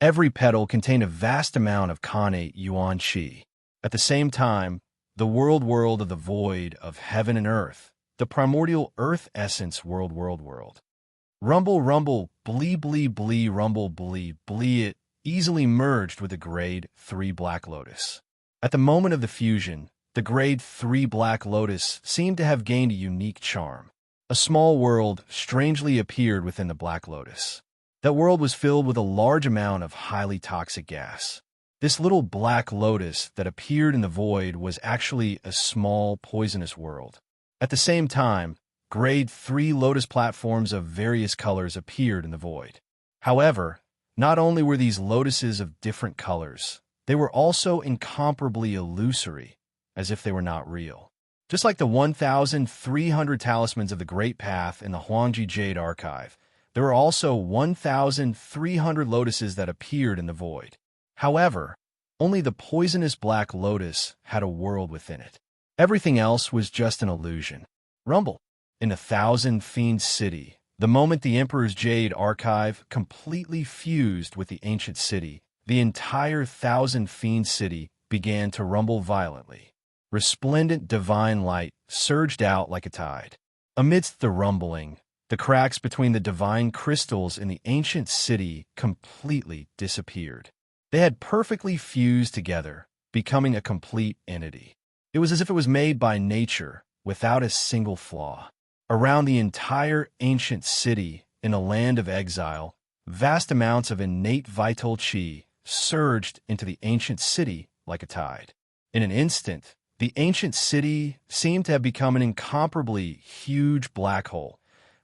Every petal contained a vast amount of Kane Yuan Chi. At the same time, the world of the void of heaven and earth, the primordial earth essence world. Rumble, rumble, blee, blee, blee, rumble, blee, blee, it easily merged with the grade 3 Black Lotus. At the moment of the fusion, the grade 3 Black Lotus seemed to have gained a unique charm. A small world strangely appeared within the Black Lotus. That world was filled with a large amount of highly toxic gas. This little black lotus that appeared in the void was actually a small, poisonous world. At the same time, grade 3 lotus platforms of various colors appeared in the void. However, not only were these lotuses of different colors, they were also incomparably illusory, as if they were not real. Just like the 1,300 talismans of the Great Path in the Huangji Jade Archive, there were also 1,300 lotuses that appeared in the void. However, only the poisonous black lotus had a world within it. Everything else was just an illusion. Rumble. In the Thousand Fiends City, the moment the Emperor's Jade Archive completely fused with the ancient city, the entire Thousand Fiends City began to rumble violently. Resplendent divine light surged out like a tide. Amidst the rumbling, the cracks between the divine crystals in the ancient city completely disappeared. They had perfectly fused together, becoming a complete entity. It was as if it was made by nature, without a single flaw. Around the entire ancient city, in a land of exile, vast amounts of innate vital qi surged into the ancient city like a tide. In an instant, the ancient city seemed to have become an incomparably huge black hole,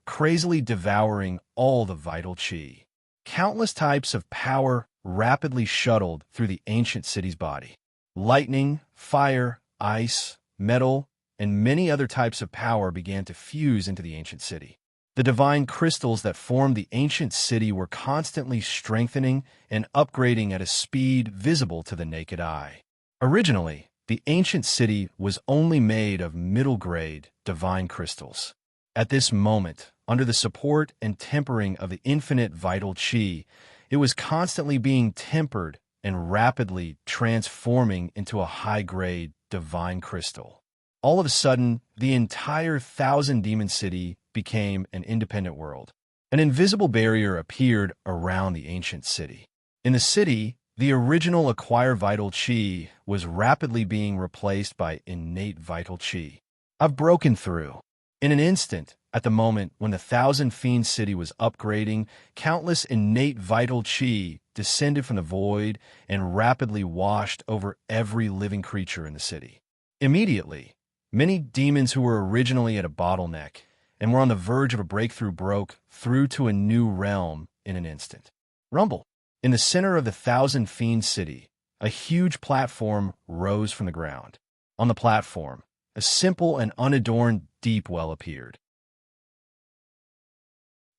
crazily devouring all the vital qi. Countless types of power rapidly shuttled through the ancient city's body. Lightning, fire, ice, metal, and many other types of power began to fuse into the ancient city. The divine crystals that formed the ancient city were constantly strengthening and upgrading at a speed visible to the naked eye. Originally, the ancient city was only made of middle-grade divine crystals. At this moment, under the support and tempering of the infinite vital qi, it was constantly being tempered and rapidly transforming into a high-grade divine crystal. All of a sudden, the entire Thousand Demon City became an independent world. An invisible barrier appeared around the ancient city. In the city, the original acquire vital qi was rapidly being replaced by innate vital qi. I've broken through. In an instant, at the moment when the Thousand Fiends City was upgrading, countless innate vital qi descended from the void and rapidly washed over every living creature in the city. Immediately, many demons who were originally at a bottleneck and were on the verge of a breakthrough broke through to a new realm in an instant. Rumble. In the center of the Thousand Fiends City, a huge platform rose from the ground. On the platform, a simple and unadorned deep well appeared.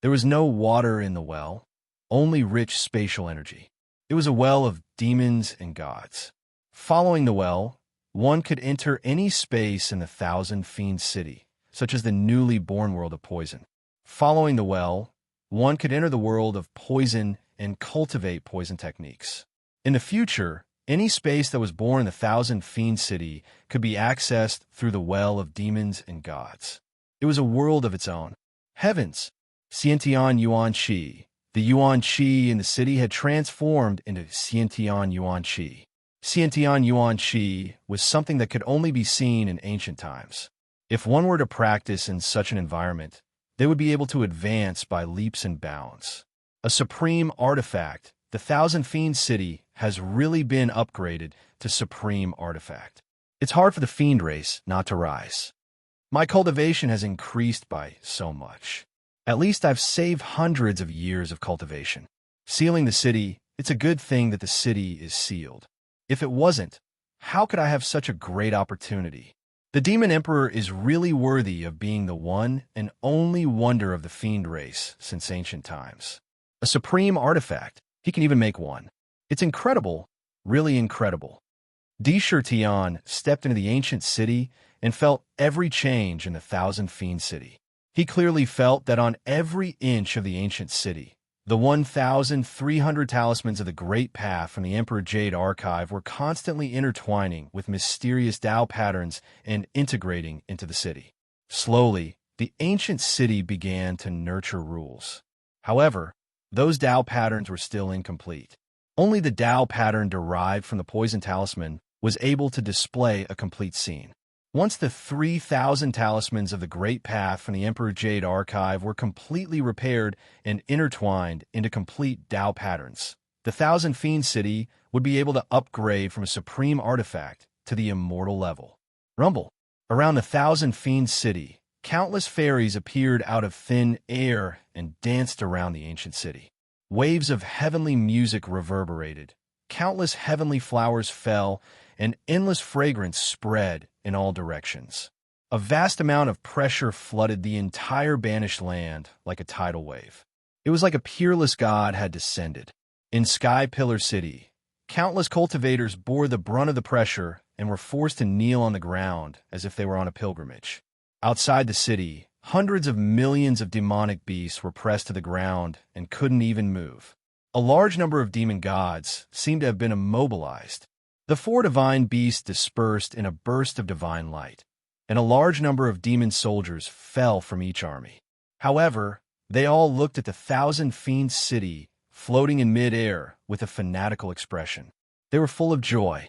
There was no water in the well, only rich spatial energy. It was a well of demons and gods. Following the well, one could enter any space in the Thousand Fiends City, such as the newly born world of poison. Following the well, one could enter the world of poison and cultivate poison techniques. In the future, any space that was born in the Thousand Fiends City could be accessed through the well of demons and gods. It was a world of its own. Heavens! Xiantian Yuan Qi. The Yuan Qi in the city had transformed into Xiantian Yuan Qi. Xiantian Yuan Qi was something that could only be seen in ancient times. If one were to practice in such an environment, they would be able to advance by leaps and bounds. A supreme artifact, the Thousand Fiends City has really been upgraded to supreme artifact. It's hard for the fiend race not to rise. My cultivation has increased by so much. At least I've saved hundreds of years of cultivation. Sealing the city, it's a good thing that the city is sealed. If it wasn't, how could I have such a great opportunity? The Demon Emperor is really worthy of being the one and only wonder of the fiend race since ancient times. A supreme artifact, he can even make one. It's incredible, really incredible. Di Shirtian stepped into the ancient city and felt every change in the Thousand Fiends City. He clearly felt that on every inch of the ancient city, the 1,300 talismans of the Great Path from the Emperor Jade Archive were constantly intertwining with mysterious Tao patterns and integrating into the city. Slowly, the ancient city began to nurture rules. However, those Tao patterns were still incomplete. Only the Tao pattern derived from the poison talisman was able to display a complete scene. Once the 3,000 talismans of the Great Path from the Emperor Jade Archive were completely repaired and intertwined into complete Tao patterns, the Thousand Fiend City would be able to upgrade from a supreme artifact to the immortal level. Rumble. Around the Thousand Fiend City, countless fairies appeared out of thin air and danced around the ancient city. Waves of heavenly music reverberated, countless heavenly flowers fell, and endless fragrance spread in all directions. A vast amount of pressure flooded the entire banished land like a tidal wave. It was like a peerless god had descended. In Sky Pillar City, countless cultivators bore the brunt of the pressure and were forced to kneel on the ground as if they were on a pilgrimage. Outside the city, hundreds of millions of demonic beasts were pressed to the ground and couldn't even move. A large number of demon gods seemed to have been immobilized. The four divine beasts dispersed in a burst of divine light, and a large number of demon soldiers fell from each army. However, they all looked at the Thousand Fiend City floating in mid-air with a fanatical expression. They were full of joy.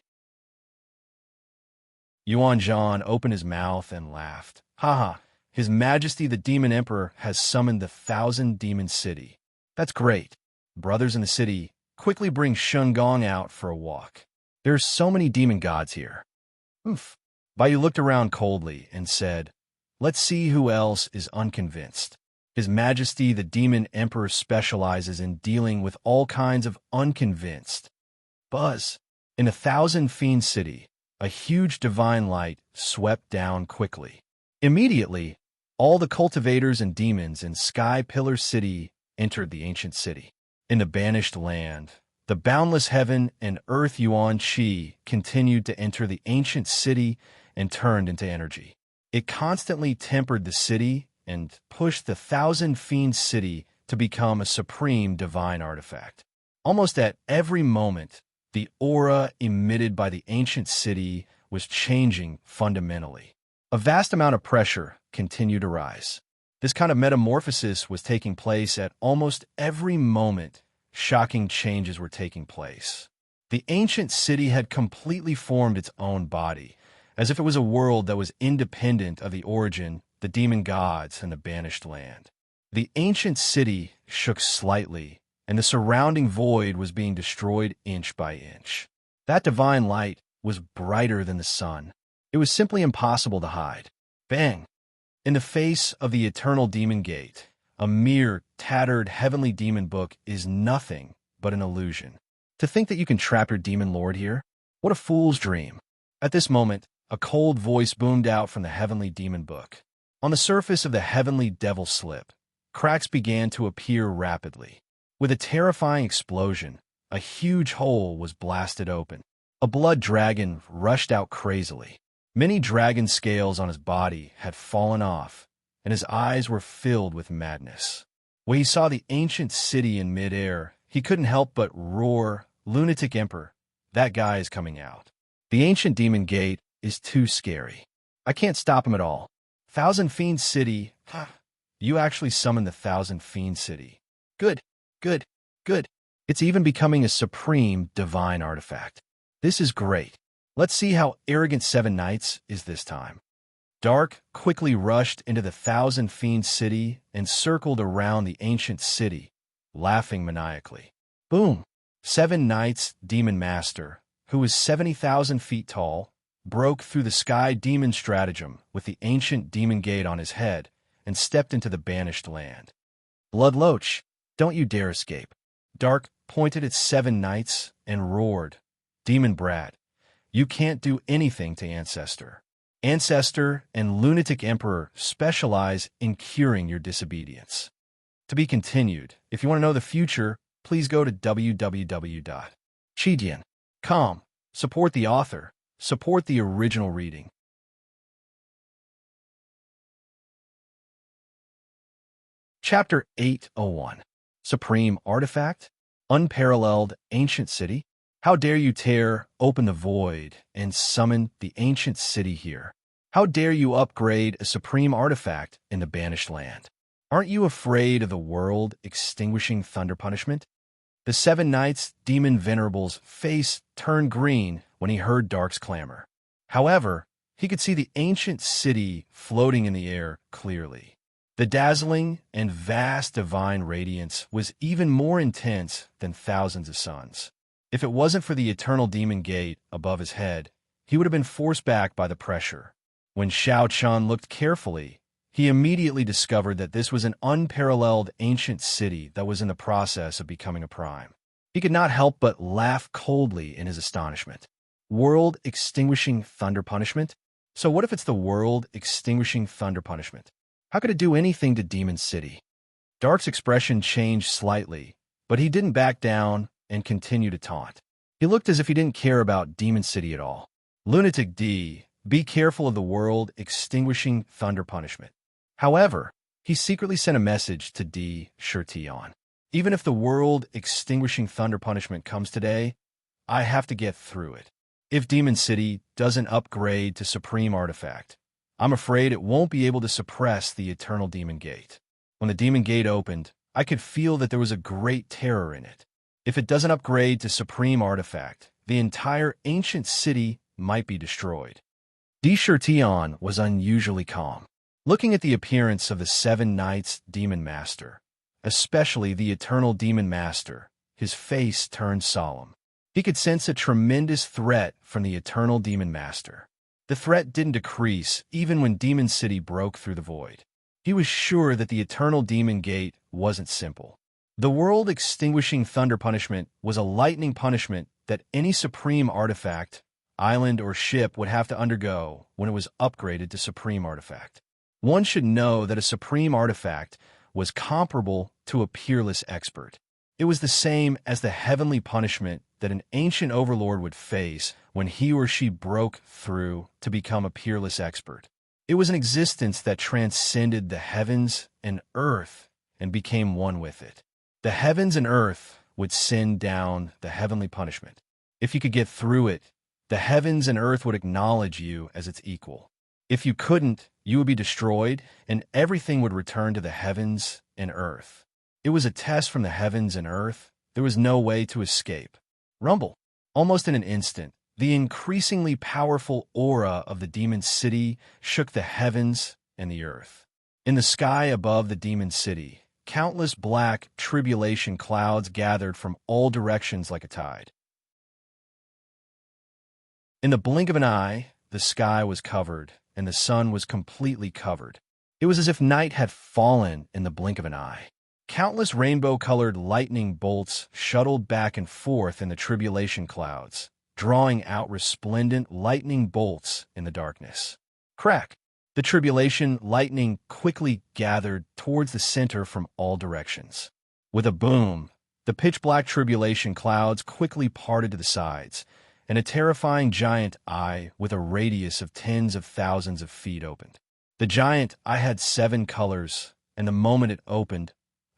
Yuan Zhan opened his mouth and laughed. Haha, His Majesty the Demon Emperor has summoned the Thousand Demon City. That's great. Brothers in the city, quickly bring Shun Gong out for a walk. There's so many demon gods here. Oof. Baiyu looked around coldly and said, Let's see who else is unconvinced. His Majesty the Demon Emperor specializes in dealing with all kinds of unconvinced. Buzz. In the Thousand Fiend City, a huge divine light swept down quickly. Immediately, all the cultivators and demons in Sky Pillar City entered the ancient city. In the banished land, the boundless heaven and earth Yuan Qi continued to enter the ancient city and turned into energy. It constantly tempered the city and pushed the Thousand Fiend City to become a supreme divine artifact. Almost at every moment, the aura emitted by the ancient city was changing fundamentally. A vast amount of pressure continued to rise. This kind of metamorphosis was taking place at almost every moment. Shocking changes were taking place. The ancient city had completely formed its own body, as if it was a world that was independent of the origin, the demon gods, and the banished land. The ancient city shook slightly, and the surrounding void was being destroyed inch by inch. That divine light was brighter than the sun. It was simply impossible to hide. Bang! In the face of the eternal demon gate, a mere tattered heavenly demon book is nothing but an illusion. To think that you can trap your demon lord here? What a fool's dream. At this moment, a cold voice boomed out from the heavenly demon book. On the surface of the heavenly devil slip, cracks began to appear rapidly. With a terrifying explosion, a huge hole was blasted open. A blood dragon rushed out crazily. Many dragon scales on his body had fallen off, and his eyes were filled with madness. When he saw the ancient city in midair, he couldn't help but roar, Lunatic Emperor, that guy is coming out. The ancient demon gate is too scary. I can't stop him at all. Thousand Fiend City, you actually summoned the Thousand Fiend City. Good, good, good. It's even becoming a supreme divine artifact. This is great. Let's see how arrogant Seven Knights is this time. Dark quickly rushed into the Thousand Fiend City and circled around the ancient city, laughing maniacally. Boom! Seven Knights Demon Master, who was 70,000 feet tall, broke through the sky demon stratagem with the ancient demon gate on his head and stepped into the banished land. Blood Loach, don't you dare escape. Dark pointed at Seven Knights and roared, Demon Brat, you can't do anything to Ancestor. Ancestor and Lunatic Emperor specialize in curing your disobedience. To be continued. If you want to know the future, please go to www.chidian.com. Support the author. Support the original reading. Chapter 801. Supreme Artifact. Unparalleled Ancient City. How dare you tear open the void and summon the ancient city here? How dare you upgrade a supreme artifact in the banished land? Aren't you afraid of the world extinguishing thunder punishment? The Seven Knights Demon Venerable's face turned green when he heard Dark's clamor. However, he could see the ancient city floating in the air clearly. The dazzling and vast divine radiance was even more intense than thousands of suns. If it wasn't for the eternal demon gate above his head, he would have been forced back by the pressure. When Xiao Chun looked carefully, he immediately discovered that this was an unparalleled ancient city that was in the process of becoming a prime. He could not help but laugh coldly in his astonishment. World-extinguishing thunder punishment? So what if it's the world-extinguishing thunder punishment? How could it do anything to Demon City? Dark's expression changed slightly, but he didn't back down and continued to taunt. He looked as if he didn't care about Demon City at all. Lunatic D, be careful of the world-extinguishing thunder punishment. However, he secretly sent a message to D. Shirtion. Even if the world-extinguishing thunder punishment comes today, I have to get through it. If Demon City doesn't upgrade to Supreme Artifact, I'm afraid it won't be able to suppress the Eternal Demon Gate. When the Demon Gate opened, I could feel that there was a great terror in it. If it doesn't upgrade to Supreme Artifact, the entire ancient city might be destroyed. D. Shirtion was unusually calm. Looking at the appearance of the 7 Knights Demon Master, especially the Eternal Demon Master, his face turned solemn. He could sense a tremendous threat from the Eternal Demon Master. The threat didn't decrease even when Demon City broke through the void. He was sure that the Eternal Demon Gate wasn't simple. The world-extinguishing thunder punishment was a lightning punishment that any supreme artifact, island, or ship would have to undergo when it was upgraded to Supreme Artifact. One should know that a Supreme Artifact was comparable to a peerless expert. It was the same as the heavenly punishment that an ancient overlord would face when he or she broke through to become a peerless expert. It was an existence that transcended the heavens and earth and became one with it. The heavens and earth would send down the heavenly punishment. If you could get through it, the heavens and earth would acknowledge you as its equal. If you couldn't, you would be destroyed, and everything would return to the heavens and earth. It was a test from the heavens and earth. There was no way to escape. Rumble. Almost in an instant, the increasingly powerful aura of the demon city shook the heavens and the earth. In the sky above the demon city, countless black tribulation clouds gathered from all directions like a tide. In the blink of an eye, the sky was covered, and the sun was completely covered. It was as if night had fallen in the blink of an eye. Countless rainbow-colored lightning bolts shuttled back and forth in the tribulation clouds, drawing out resplendent lightning bolts in the darkness. Crack! The tribulation lightning quickly gathered towards the center from all directions. With a boom, the pitch-black tribulation clouds quickly parted to the sides, and a terrifying giant eye with a radius of tens of thousands of feet opened. The giant eye had 7 colors, and the moment it opened,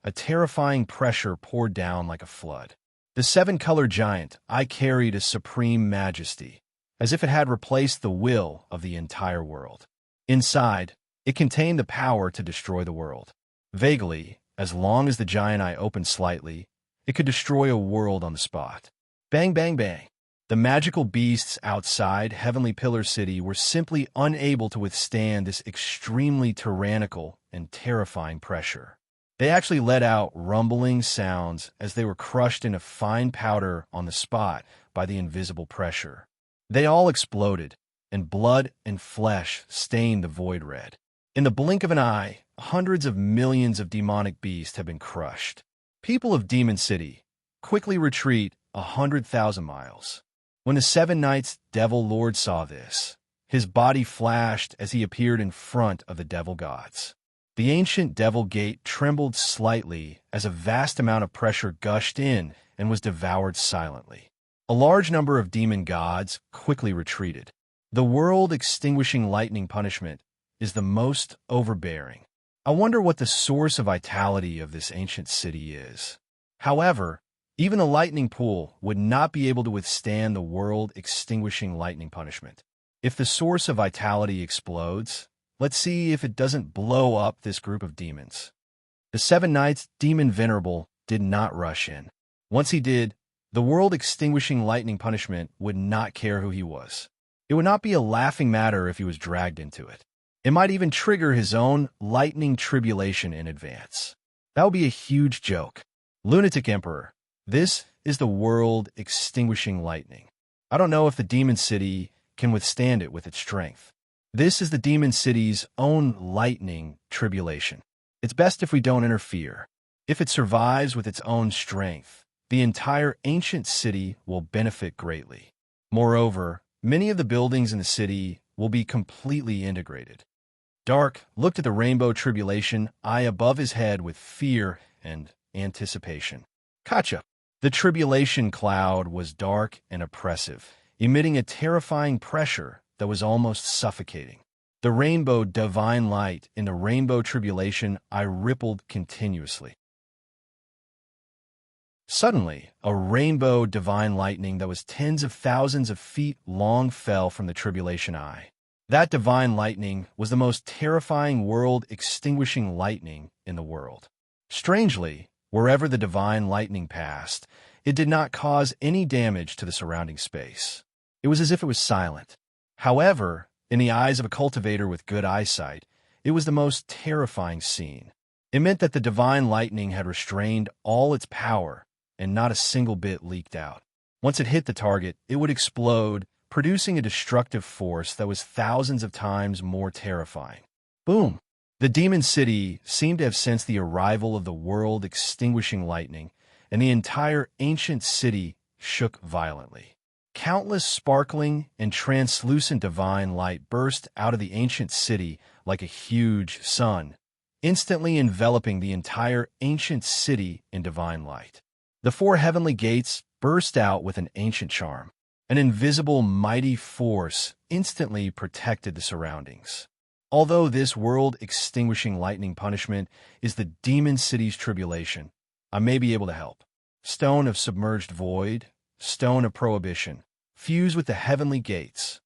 a terrifying pressure poured down like a flood. The 7-color giant eye carried a supreme majesty, as if it had replaced the will of the entire world. Inside, it contained the power to destroy the world. Vaguely, as long as the giant eye opened slightly, it could destroy a world on the spot. Bang, bang, bang. The magical beasts outside Heavenly Pillar City were simply unable to withstand this extremely tyrannical and terrifying pressure. They actually let out rumbling sounds as they were crushed into fine powder on the spot by the invisible pressure. They all exploded, and blood and flesh stained the void red. In the blink of an eye, hundreds of millions of demonic beasts have been crushed. People of Demon City, quickly retreat 100,000 miles. When the 7 Knights Devil Lord saw this, his body flashed as he appeared in front of the devil gods. The ancient devil gate trembled slightly as a vast amount of pressure gushed in and was devoured silently. A large number of demon gods quickly retreated. The world-extinguishing lightning punishment is the most overbearing. I wonder what the source of vitality of this ancient city is. However, even the lightning pool would not be able to withstand the world-extinguishing lightning punishment. If the source of vitality explodes, let's see if it doesn't blow up this group of demons. The 7 Knights Demon Venerable did not rush in. Once he did, the world-extinguishing lightning punishment would not care who he was. It would not be a laughing matter if he was dragged into it. It might even trigger his own lightning tribulation in advance. That would be a huge joke. Lunatic Emperor. This is the world-extinguishing lightning. I don't know if the Demon City can withstand it with its strength. This is the Demon City's own lightning tribulation. It's best if we don't interfere. If it survives with its own strength, the entire ancient city will benefit greatly. Moreover, many of the buildings in the city will be completely integrated. Dark looked at the rainbow tribulation eye above his head with fear and anticipation. Gotcha. The tribulation cloud was dark and oppressive, emitting a terrifying pressure that was almost suffocating. The rainbow divine light in the rainbow tribulation eye rippled continuously. Suddenly, a rainbow divine lightning that was tens of thousands of feet long fell from the tribulation eye. That divine lightning was the most terrifying world-extinguishing lightning in the world. Strangely, wherever the divine lightning passed, it did not cause any damage to the surrounding space. It was as if it was silent. However, in the eyes of a cultivator with good eyesight, it was the most terrifying scene. It meant that the divine lightning had restrained all its power, and not a single bit leaked out. Once it hit the target, it would explode, producing a destructive force that was thousands of times more terrifying. Boom! The Demon City seemed to have sensed the arrival of the world-extinguishing lightning, and the entire ancient city shook violently. Countless sparkling and translucent divine light burst out of the ancient city like a huge sun, instantly enveloping the entire ancient city in divine light. The four heavenly gates burst out with an ancient charm. An invisible, mighty force instantly protected the surroundings. Although this world-extinguishing lightning punishment is the Demon City's tribulation, I may be able to help. Stone of submerged void, stone of prohibition, fuse with the heavenly gates.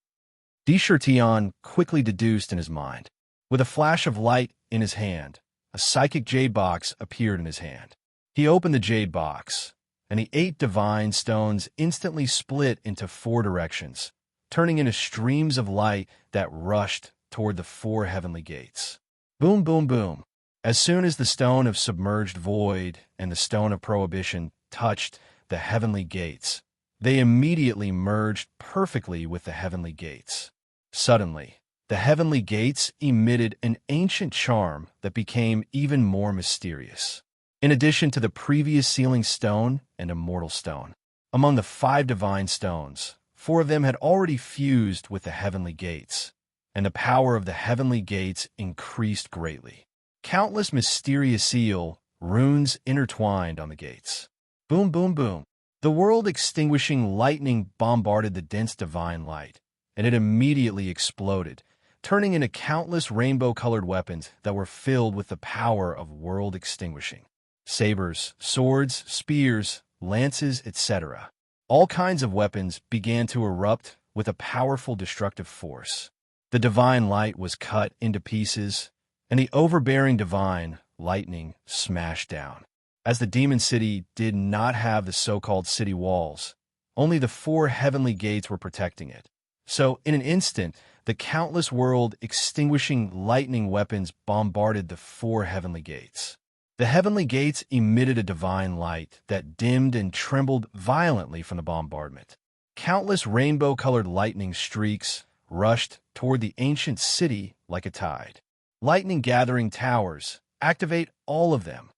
Tion quickly deduced in his mind. With a flash of light in his hand, a psychic jade box appeared in his hand. He opened the jade box, and the 8 divine stones instantly split into 4 directions, turning into streams of light that rushed toward the 4 heavenly gates. Boom, boom, boom. As soon as the stone of submerged void and the stone of prohibition touched the heavenly gates, they immediately merged perfectly with the heavenly gates. Suddenly, the heavenly gates emitted an ancient charm that became even more mysterious. In addition to the previous sealing stone and immortal stone, among the 5 divine stones, 4 of them had already fused with the heavenly gates, and the power of the heavenly gates increased greatly. Countless mysterious seal runes intertwined on the gates. Boom, boom, boom. The world-extinguishing lightning bombarded the dense divine light, and it immediately exploded, turning into countless rainbow-colored weapons that were filled with the power of world-extinguishing. Sabers, swords, spears, lances, etc. All kinds of weapons began to erupt with a powerful destructive force. The divine light was cut into pieces, and the overbearing divine lightning smashed down. As the Demon City did not have the so-called city walls, only the 4 heavenly gates were protecting it. So, in an instant, the countless world-extinguishing lightning weapons bombarded the 4 heavenly gates. The heavenly gates emitted a divine light that dimmed and trembled violently from the bombardment. Countless rainbow-colored lightning streaks rushed toward the ancient city like a tide. Lightning-gathering towers, activate all of them.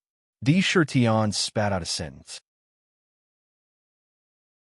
Tion spat out a sentence.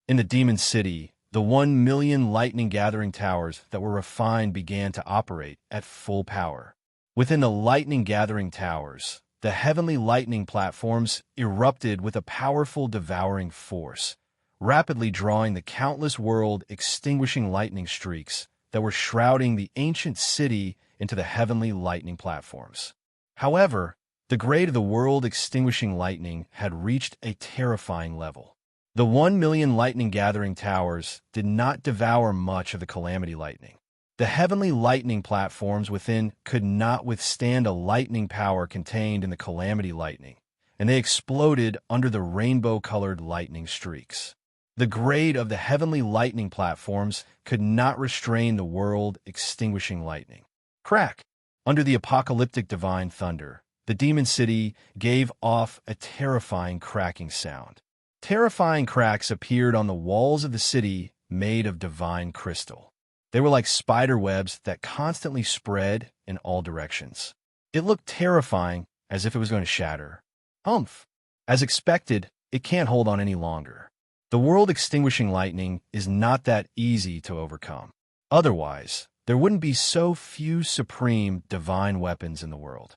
In the Demon City, the 1 million lightning-gathering towers that were refined began to operate at full power. Within the lightning-gathering towers, the heavenly lightning platforms erupted with a powerful devouring force, rapidly drawing the countless world-extinguishing lightning streaks that were shrouding the ancient city into the heavenly lightning platforms. However, the grade of the world-extinguishing lightning had reached a terrifying level. The 1 million lightning-gathering towers did not devour much of the calamity lightning. The heavenly lightning platforms within could not withstand a lightning power contained in the calamity lightning, and they exploded under the rainbow-colored lightning streaks. The grade of the heavenly lightning platforms could not restrain the world-extinguishing lightning. Crack! Under the apocalyptic divine thunder, the demon city gave off a terrifying cracking sound. Terrifying cracks appeared on the walls of the city made of divine crystal. They were like spider webs that constantly spread in all directions. It looked terrifying, as if it was going to shatter. Humph! As expected, it can't hold on any longer. The world-extinguishing lightning is not that easy to overcome. Otherwise, there wouldn't be so few supreme divine weapons in the world.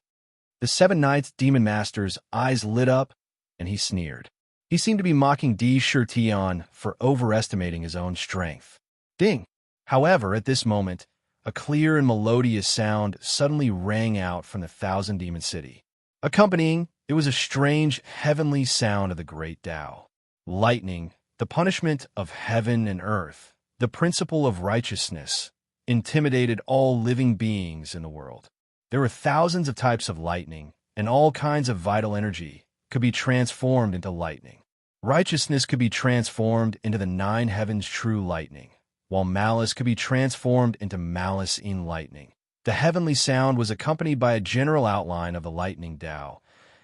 The 7 Knights Demon Master's eyes lit up, and he sneered. He seemed to be mocking D. Shirtion for overestimating his own strength. Ding! However, at this moment, a clear and melodious sound suddenly rang out from the Thousand Demon City. Accompanying, it was a strange, heavenly sound of the great Tao. Lightning, the punishment of heaven and earth, the principle of righteousness, intimidated all living beings in the world. There were thousands of types of lightning, and all kinds of vital energy could be transformed into lightning. Righteousness could be transformed into the 9 heavens true lightning, while malice could be transformed into malice in lightning. The heavenly sound was accompanied by a general outline of the lightning Tao,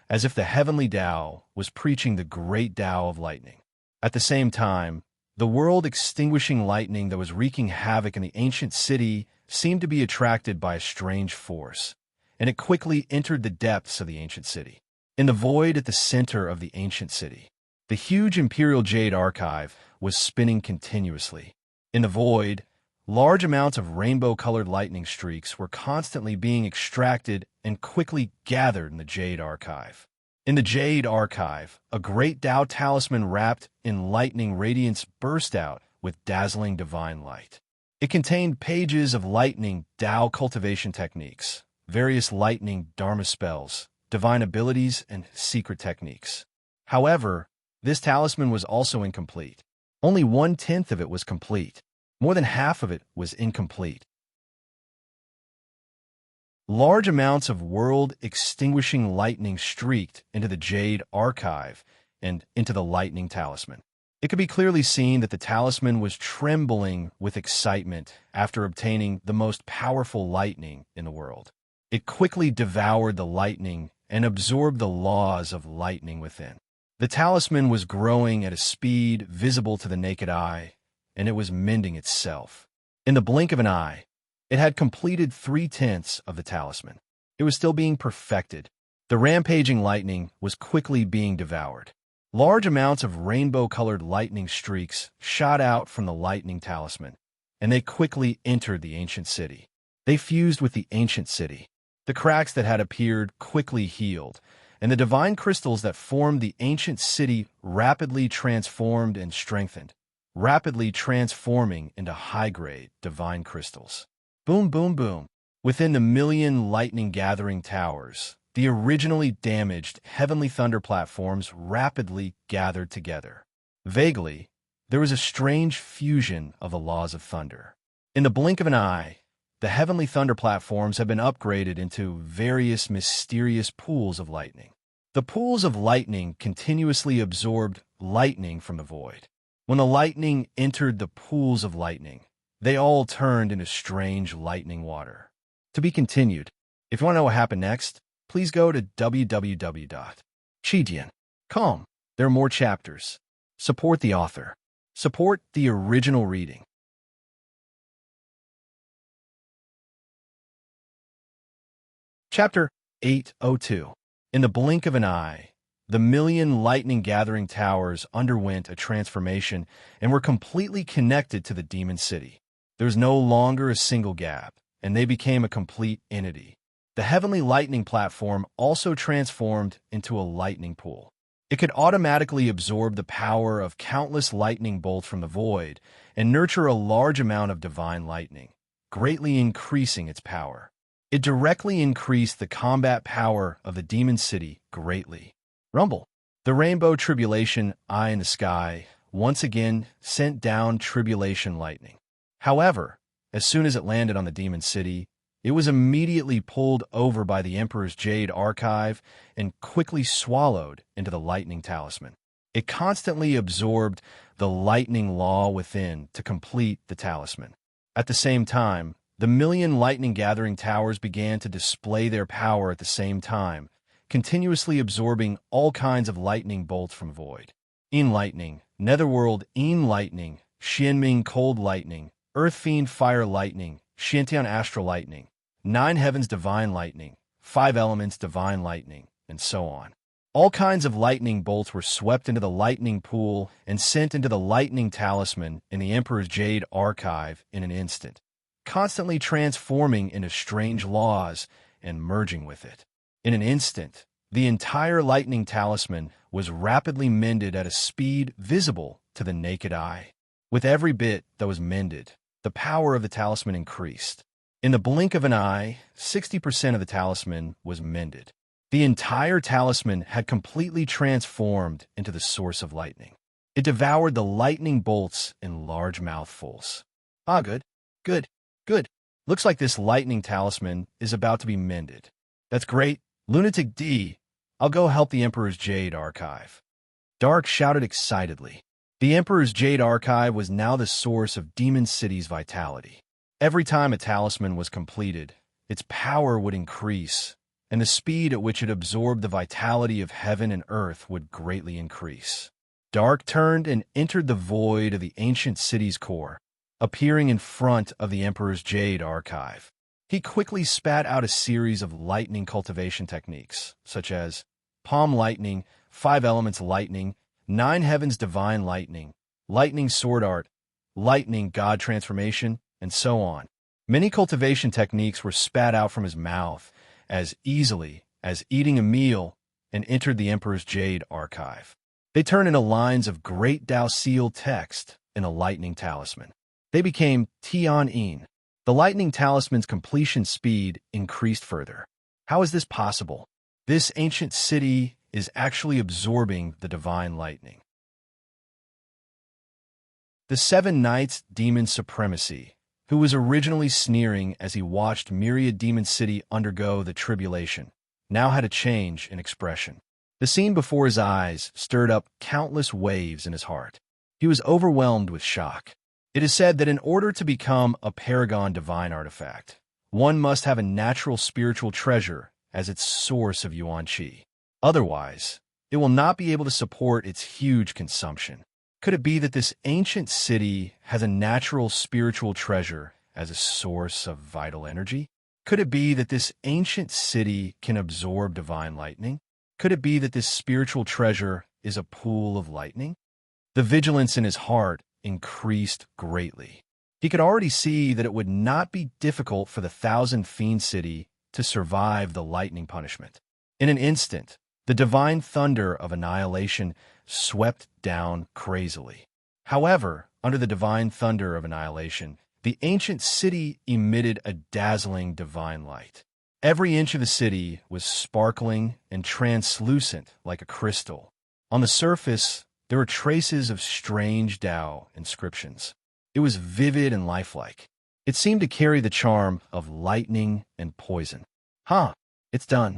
as if the heavenly Tao was preaching the great Tao of lightning. At the same time, the world-extinguishing lightning that was wreaking havoc in the ancient city seemed to be attracted by a strange force, and it quickly entered the depths of the ancient city. In the void at the center of the ancient city, the huge Imperial Jade Archive was spinning continuously. In the void, large amounts of rainbow-colored lightning streaks were constantly being extracted and quickly gathered in the Jade Archive. In the Jade Archive, a great Tao talisman wrapped in lightning radiance burst out with dazzling divine light. It contained pages of lightning Tao cultivation techniques, various lightning Dharma spells, divine abilities, and secret techniques. However, this talisman was also incomplete. Only 1/10 of it was complete. More than half of it was incomplete. Large amounts of world-extinguishing lightning streaked into the Jade Archive and into the lightning talisman. It could be clearly seen that the talisman was trembling with excitement after obtaining the most powerful lightning in the world. It quickly devoured the lightning and absorbed the laws of lightning within. The talisman was growing at a speed visible to the naked eye, and it was mending itself. In the blink of an eye, it had completed 3/10 of the talisman. It was still being perfected. The rampaging lightning was quickly being devoured. Large amounts of rainbow-colored lightning streaks shot out from the lightning talisman, and they quickly entered the ancient city. They fused with the ancient city. The cracks that had appeared quickly healed, and the divine crystals that formed the ancient city rapidly transformed and strengthened, rapidly transforming into high-grade divine crystals. Boom, boom, boom. Within the million lightning-gathering towers, the originally damaged heavenly thunder platforms rapidly gathered together. Vaguely, there was a strange fusion of the laws of thunder. In the blink of an eye, the heavenly thunder platforms have been upgraded into various mysterious pools of lightning. The pools of lightning continuously absorbed lightning from the void. When the lightning entered the pools of lightning, they all turned into strange lightning water. To be continued. If you want to know what happened next, please go to www.chidian.com. There are more chapters. Support the author. Support the original reading. Chapter 802. In the blink of an eye, the million lightning-gathering towers underwent a transformation and were completely connected to the demon city. There was no longer a single gap, and they became a complete entity. The heavenly lightning platform also transformed into a lightning pool. It could automatically absorb the power of countless lightning bolts from the void and nurture a large amount of divine lightning, greatly increasing its power. It directly increased the combat power of the demon city greatly. Rumble. The rainbow tribulation eye in the sky once again sent down tribulation lightning. However, as soon as it landed on the demon city, it was immediately pulled over by the Emperor's Jade Archive and quickly swallowed into the lightning talisman. It constantly absorbed the lightning law within to complete the talisman. At the same time, The million lightning-gathering towers began to display their power at the same time, continuously absorbing all kinds of lightning bolts from void. Een lightning, netherworld een lightning, Xianming cold lightning, earth fiend fire lightning, Xiantian astral lightning, 9 heavens divine lightning, 5 elements divine lightning, and so on. All kinds of lightning bolts were swept into the lightning pool and sent into the lightning talisman in the Emperor's Jade archive in an instant, constantly transforming into strange laws and merging with it. In an instant, the entire lightning talisman was rapidly mended at a speed visible to the naked eye. With every bit that was mended, the power of the talisman increased. In the blink of an eye, 60% of the talisman was mended. The entire talisman had completely transformed into the source of lightning. It devoured the lightning bolts in large mouthfuls. Ah, good, good, good. Looks like this lightning talisman is about to be mended. That's great. Lunatic D, I'll go help the Emperor's Jade archive. Dark shouted excitedly. The Emperor's Jade archive was now the source of Demon City's vitality. Every time a talisman was completed, its power would increase, and the speed at which it absorbed the vitality of heaven and earth would greatly increase. Dark turned and entered the void of the ancient city's core, appearing in front of the Emperor's Jade archive. He quickly spat out a series of lightning cultivation techniques, such as palm lightning, 5 elements lightning, 9 heavens divine lightning, lightning sword art, lightning god transformation, and so on. Many cultivation techniques were spat out from his mouth as easily as eating a meal and entered the Emperor's Jade archive. They turned into lines of great Tao sealed text in a lightning talisman. They became Tian-in. The lightning talisman's completion speed increased further. How is this possible? This ancient city is actually absorbing the divine lightning. The 7 Knights' demon supremacy, who was originally sneering as he watched myriad demon city undergo the tribulation, now had a change in expression. The scene before his eyes stirred up countless waves in his heart. He was overwhelmed with shock. It is said that in order to become a paragon divine artifact, one must have a natural spiritual treasure as its source of yuan qi. Otherwise, it will not be able to support its huge consumption. Could it be that this ancient city has a natural spiritual treasure as a source of vital energy? Could it be that this ancient city can absorb divine lightning? Could it be that this spiritual treasure is a pool of lightning? The vigilance in his heart increased greatly. He could already see that it would not be difficult for the 1,000 Fiend City to survive the lightning punishment. In an instant, the divine thunder of annihilation swept down crazily. However, under the divine thunder of annihilation, the ancient city emitted a dazzling divine light. Every inch of the city was sparkling and translucent like a crystal. On the surface, there were traces of strange Tao inscriptions. It was vivid and lifelike. It seemed to carry the charm of lightning and poison. Huh, it's done.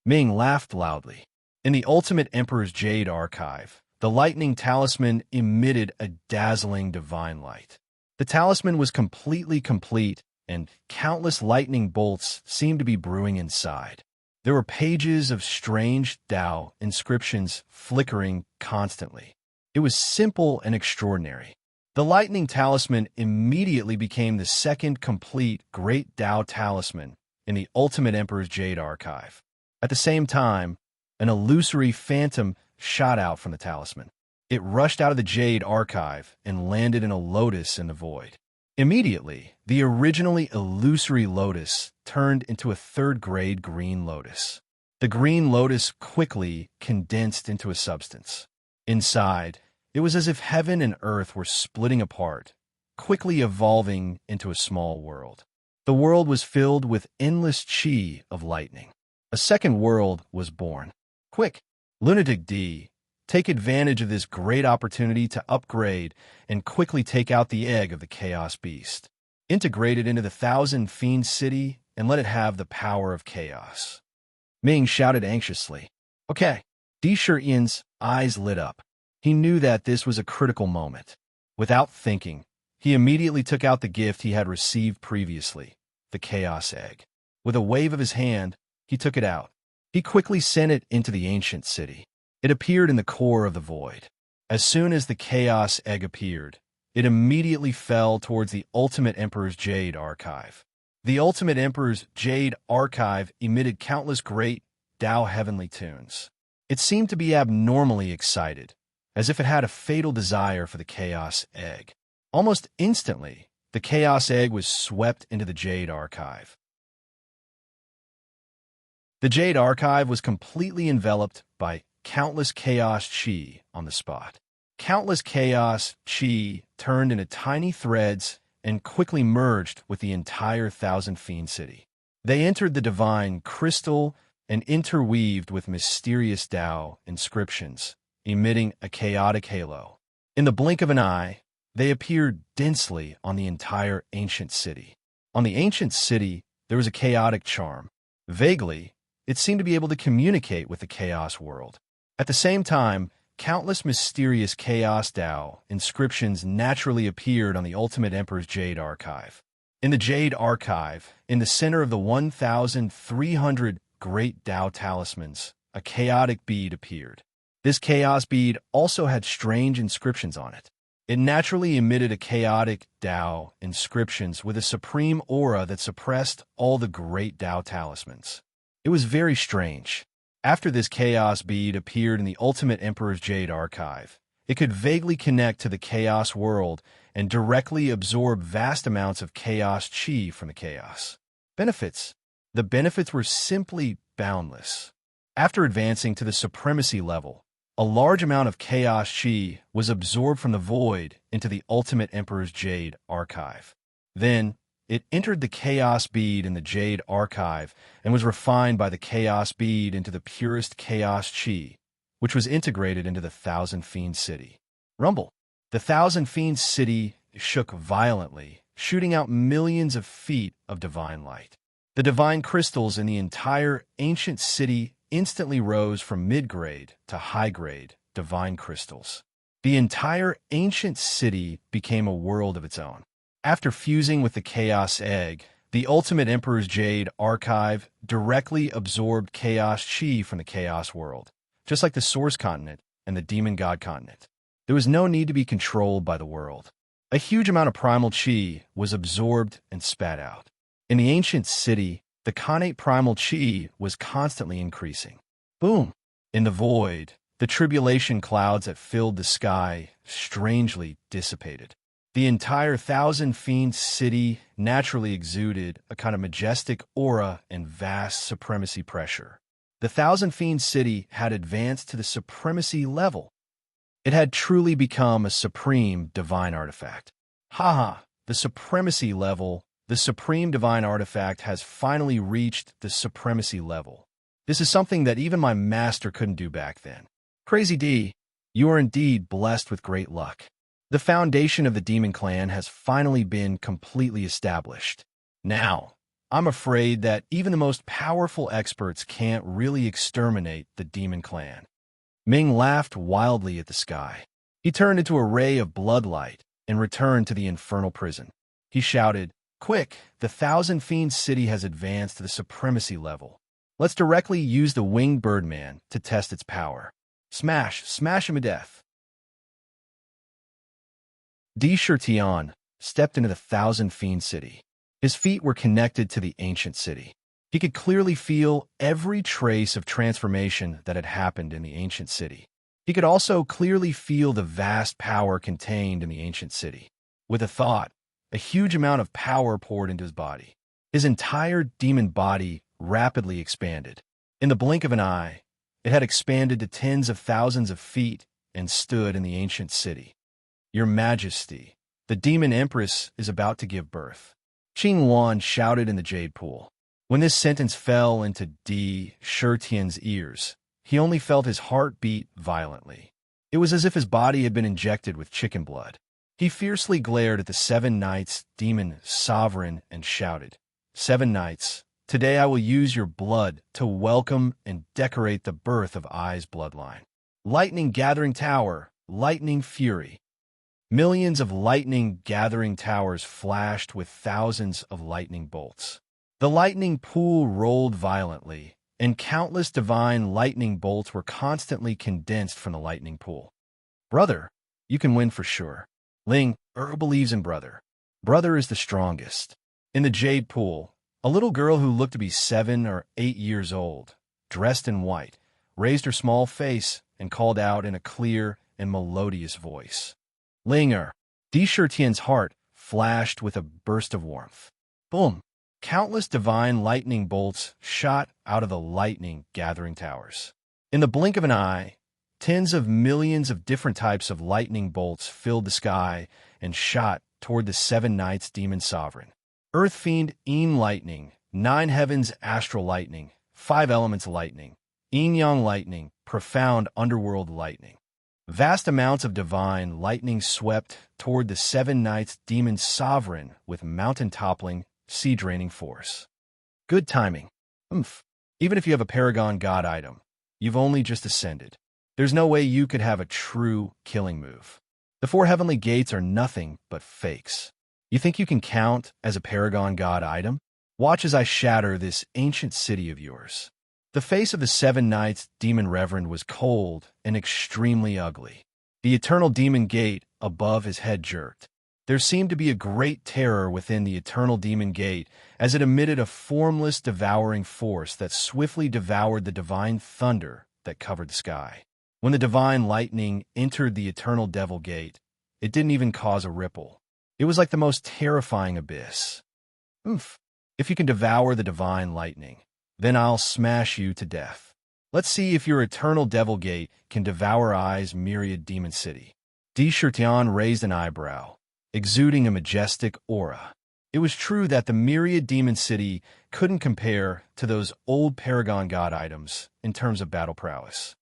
Ming laughed loudly. In the Ultimate Emperor's Jade archive, the lightning talisman emitted a dazzling divine light. The talisman was completely complete, and countless lightning bolts seemed to be brewing inside. There were pages of strange Tao inscriptions flickering constantly. It was simple and extraordinary. The lightning talisman immediately became the second complete Great Tao talisman in the Ultimate Emperor's Jade archive. At the same time, an illusory phantom shot out from the talisman. It rushed out of the Jade archive and landed in a lotus in the void. Immediately, the originally illusory lotus turned into a third-grade green lotus. The green lotus quickly condensed into a substance. Inside, it was as if heaven and earth were splitting apart, quickly evolving into a small world. The world was filled with endless chi of lightning. A second world was born. Quick, Lunatic D, take advantage of this great opportunity to upgrade and quickly take out the egg of the Chaos Beast. Integrate it into the 1,000 Fiend City and let it have the power of chaos. Ming shouted anxiously. Okay. D. Shurian's eyes lit up. He knew that this was a critical moment. Without thinking, He immediately took out the gift he had received previously, the Chaos Egg. With a wave of his hand, he took it out. He quickly sent it into the ancient city. It appeared in the core of the void. As soon as the Chaos Egg appeared, it immediately fell towards the Ultimate Emperor's Jade Archive. The Ultimate Emperor's Jade Archive emitted countless great Tao heavenly tunes. It seemed to be abnormally excited, as if it had a fatal desire for the Chaos Egg. Almost instantly, the Chaos Egg was swept into the Jade Archive. The Jade Archive was completely enveloped by countless Chaos Chi on the spot. Countless Chaos Chi turned into tiny threads and quickly merged with the entire Thousand Fiend City. They entered the divine crystal and interweaved with mysterious Tao inscriptions, emitting a chaotic halo. In the blink of an eye, they appeared densely on the entire ancient city. On the ancient city, there was a chaotic charm. Vaguely, it seemed to be able to communicate with the chaos world. At the same time, countless mysterious chaos Tao inscriptions naturally appeared on the Ultimate Emperor's Jade Archive. In the Jade Archive, in the center of the 1,300 great Tao talismans, a chaotic bead appeared. This chaos bead also had strange inscriptions on it. It naturally emitted a chaotic Tao inscriptions with a supreme aura that suppressed all the great Tao talismans. It was very strange. After this chaos bead appeared in the Ultimate Emperor's Jade Archive, it could vaguely connect to the chaos world and directly absorb vast amounts of chaos chi from the chaos. Benefits. The benefits were simply boundless. After advancing to the supremacy level, a large amount of chaos chi was absorbed from the void into the Ultimate Emperor's Jade Archive. Then, it entered the chaos bead in the Jade Archive and was refined by the chaos bead into the purest chaos chi, which was integrated into the Thousand Fiend City. Rumble. The Thousand Fiend City shook violently, shooting out millions of feet of divine light. The divine crystals in the entire ancient city instantly rose from mid-grade to high-grade divine crystals. The entire ancient city became a world of its own. After fusing with the Chaos Egg, the Ultimate Emperor's Jade Archive directly absorbed chaos chi from the chaos world, just like the Source Continent and the Demon God Continent. There was no need to be controlled by the world. A huge amount of primal chi was absorbed and spat out. In the ancient city, the connate primal chi was constantly increasing. Boom! In the void, the tribulation clouds that filled the sky strangely dissipated. The entire Thousand Fiend City naturally exuded a kind of majestic aura and vast supremacy pressure. The Thousand Fiend City had advanced to the supremacy level. It had truly become a supreme divine artifact. Haha, the supremacy level. The supreme divine artifact has finally reached the supremacy level. This is something that even my master couldn't do back then. Crazy D, you are indeed blessed with great luck. The foundation of the Demon Clan has finally been completely established. Now, I'm afraid that even the most powerful experts can't really exterminate the Demon Clan. Ming laughed wildly at the sky. He turned into a ray of bloodlight and returned to the infernal prison. He shouted, "Quick, the Thousand Fiend City has advanced to the supremacy level. Let's directly use the Winged Birdman to test its power. Smash him to death." Di Shirtian stepped into the Thousand Fiend City. His feet were connected to the ancient city. He could clearly feel every trace of transformation that had happened in the ancient city. He could also clearly feel the vast power contained in the ancient city. With a thought, a huge amount of power poured into his body. His entire demon body rapidly expanded. In the blink of an eye, it had expanded to tens of thousands of feet and stood in the ancient city. "Your Majesty, the Demon Empress is about to give birth," Qing Wan shouted in the Jade Pool. When this sentence fell into Di Shirtian's ears, he only felt his heart beat violently. It was as if his body had been injected with chicken blood. He fiercely glared at the 7 Knights, Demon Sovereign, and shouted, "7 Knights, today I will use your blood to welcome and decorate the birth of Ai's bloodline. Lightning Gathering Tower, Lightning Fury." Millions of lightning-gathering towers flashed with thousands of lightning bolts. The lightning pool rolled violently, and countless divine lightning bolts were constantly condensed from the lightning pool. Brother, you can win for sure. Ling, believes in brother. Brother is the strongest. In the jade pool, a little girl who looked to be 7 or 8 years old, dressed in white, raised her small face and called out in a clear and melodious voice. Linger. Shirtian's heart flashed with a burst of warmth. Boom! Countless divine lightning bolts shot out of the lightning-gathering towers. In the blink of an eye, tens of millions of different types of lightning bolts filled the sky and shot toward the 7 Knights Demon Sovereign. Earth Fiend Een Lightning, 9 Heavens Astral Lightning, 5 Elements Lightning, Yin Yang Lightning, Profound Underworld Lightning. Vast amounts of divine lightning swept toward the 7 Knights Demon Sovereign with mountain-toppling, sea-draining force. Good timing. Even if you have a Paragon God item, you've only just ascended. There's no way you could have a true killing move. The 4 heavenly gates are nothing but fakes. You think you can count as a Paragon God item? Watch as I shatter this ancient city of yours. The face of the 7 Knights Demon Reverend was cold and extremely ugly. The eternal demon gate above his head jerked. There seemed to be a great terror within the eternal demon gate as it emitted a formless, devouring force that swiftly devoured the divine thunder that covered the sky. When the divine lightning entered the eternal devil gate, it didn't even cause a ripple. It was like the most terrifying abyss. If you can devour the divine lightning, then I'll smash you to death. Let's see if your eternal devil gate can devour I's myriad demon city. Shirtian raised an eyebrow, exuding a majestic aura. It was true that the myriad demon city couldn't compare to those old Paragon God items in terms of battle prowess.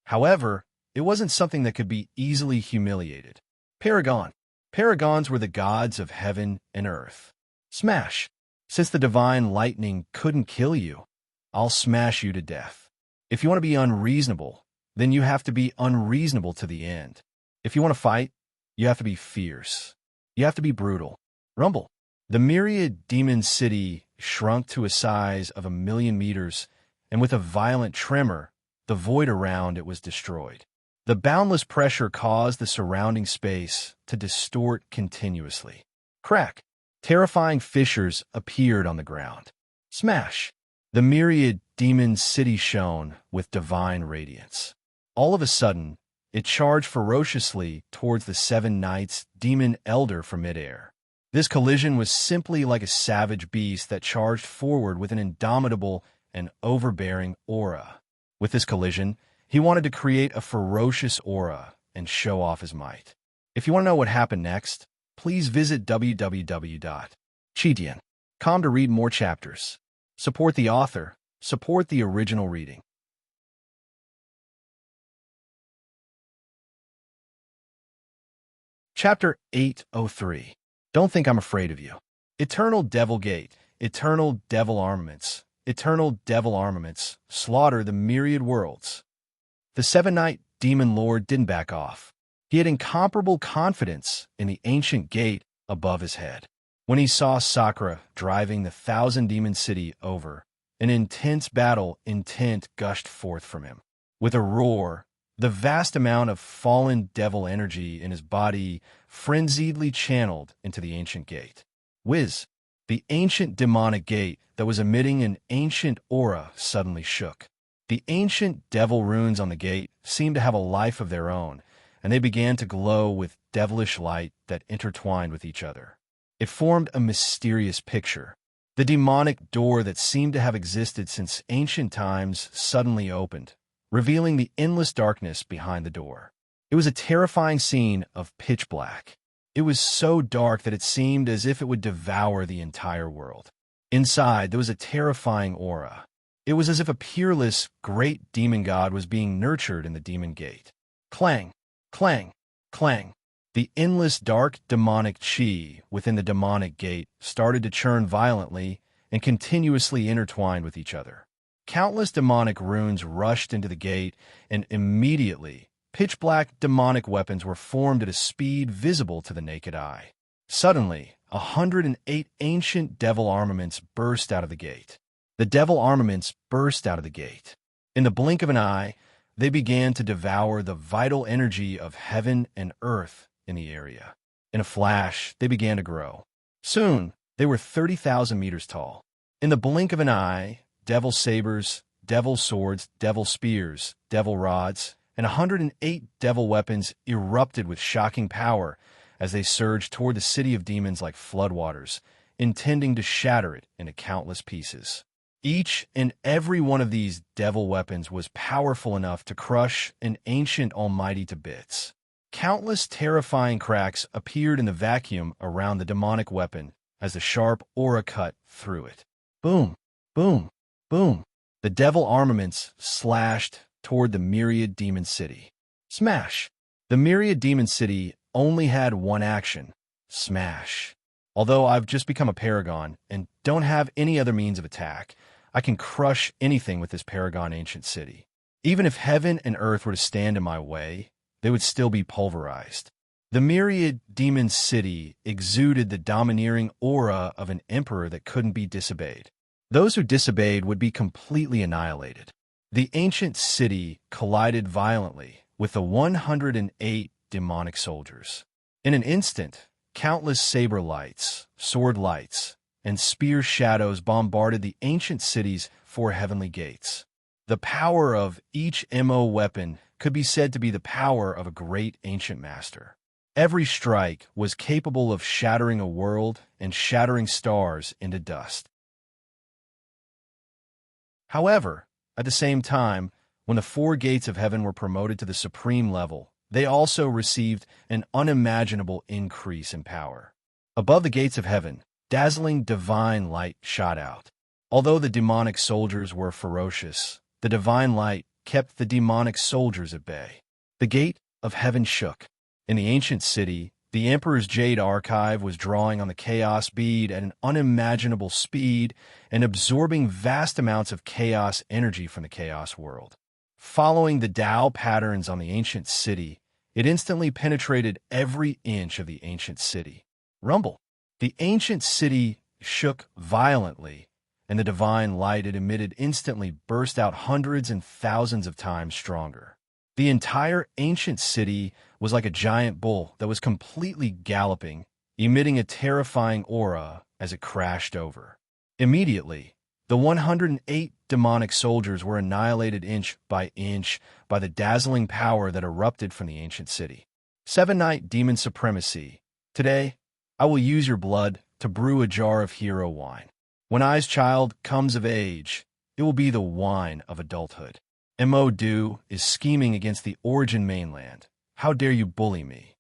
However, it wasn't something that could be easily humiliated. Paragons were the gods of heaven and earth. Smash! Since the divine lightning couldn't kill you, I'll smash you to death. If you want to be unreasonable, then you have to be unreasonable to the end. If you want to fight, you have to be fierce. You have to be brutal. Rumble. The myriad demon city shrunk to a size of 1,000,000 meters, and with a violent tremor, the void around it was destroyed. The boundless pressure caused the surrounding space to distort continuously. Crack! Terrifying fissures appeared on the ground. Smash! The myriad demon city shone with divine radiance. All of a sudden, it charged ferociously towards the 7 Knights Demon Elder from midair. This collision was simply like a savage beast that charged forward with an indomitable and overbearing aura. With this collision, he wanted to create a ferocious aura and show off his might. If you want to know what happened next, please visit www.chitian.com to read more chapters. Support the author. Support the original reading. Chapter 803. Don't think I'm afraid of you. Eternal Devil Gate, Eternal Devil Armaments, slaughter the myriad worlds. The 7-Knight Demon Lord didn't back off. He had incomparable confidence in the ancient gate above his head. When he saw Sakura driving the 1,000-demon city over, an intense battle intent gushed forth from him. With a roar, the vast amount of fallen devil energy in his body frenziedly channeled into the ancient gate. Whiz! The ancient demonic gate that was emitting an ancient aura suddenly shook. The ancient devil runes on the gate seemed to have a life of their own, and they began to glow with devilish light that intertwined with each other. It formed a mysterious picture. The demonic door that seemed to have existed since ancient times suddenly opened, revealing the endless darkness behind the door. It was a terrifying scene of pitch black. It was so dark that it seemed as if it would devour the entire world. Inside, there was a terrifying aura. It was as if a peerless, great demon god was being nurtured in the demon gate. Clang! Clang! Clang! The endless dark demonic chi within the demonic gate started to churn violently and continuously intertwined with each other. Countless demonic runes rushed into the gate and immediately Pitch-black demonic weapons were formed at a speed visible to the naked eye. Suddenly, 108 ancient devil armaments burst out of the gate. The devil armaments burst out of the gate. In the blink of an eye, they began to devour the vital energy of heaven and earth in the area. In a flash, they began to grow. Soon, they were 30,000 meters tall. In the blink of an eye, devil sabers, devil swords, devil spears, devil rods, and 108 devil weapons erupted with shocking power as they surged toward the city of demons like floodwaters, intending to shatter it into countless pieces. Each and every one of these devil weapons was powerful enough to crush an ancient almighty to bits. Countless terrifying cracks appeared in the vacuum around the demonic weapon as the sharp aura cut through it. Boom, boom, boom. The devil armaments slashed toward the myriad demon city. Smash! The myriad demon city only had one action: smash. Although I've just become a paragon and don't have any other means of attack, I can crush anything with this paragon ancient city. Even if heaven and earth were to stand in my way, they would still be pulverized. The myriad demon city exuded the domineering aura of an emperor that couldn't be disobeyed. Those who disobeyed would be completely annihilated. The ancient city collided violently with the 108 demonic soldiers. In an instant, countless saber lights, sword lights, and spear shadows bombarded the ancient city's four heavenly gates. The power of each MO weapon could be said to be the power of a great ancient master. Every strike was capable of shattering a world and shattering stars into dust. However, at the same time, when the four gates of heaven were promoted to the supreme level, they also received an unimaginable increase in power. Above the gates of heaven, dazzling divine light shot out. Although the demonic soldiers were ferocious, the divine light kept the demonic soldiers at bay. The gate of heaven shook. In the ancient city, the Emperor's Jade Archive was drawing on the chaos bead at an unimaginable speed and absorbing vast amounts of chaos energy from the chaos world. Following the Tao patterns on the ancient city, it instantly penetrated every inch of the ancient city. Rumble. The ancient city shook violently, and the divine light it emitted instantly burst out hundreds and thousands of times stronger. The entire ancient city was like a giant bull that was completely galloping, emitting a terrifying aura as it crashed over. Immediately, the 108 demonic soldiers were annihilated inch by the dazzling power that erupted from the ancient city. Seven-night demon supremacy. Today, I will use your blood to brew a jar of hero wine. When I's child comes of age, it will be the wine of adulthood. Mo is scheming against the origin mainland. How dare you bully me?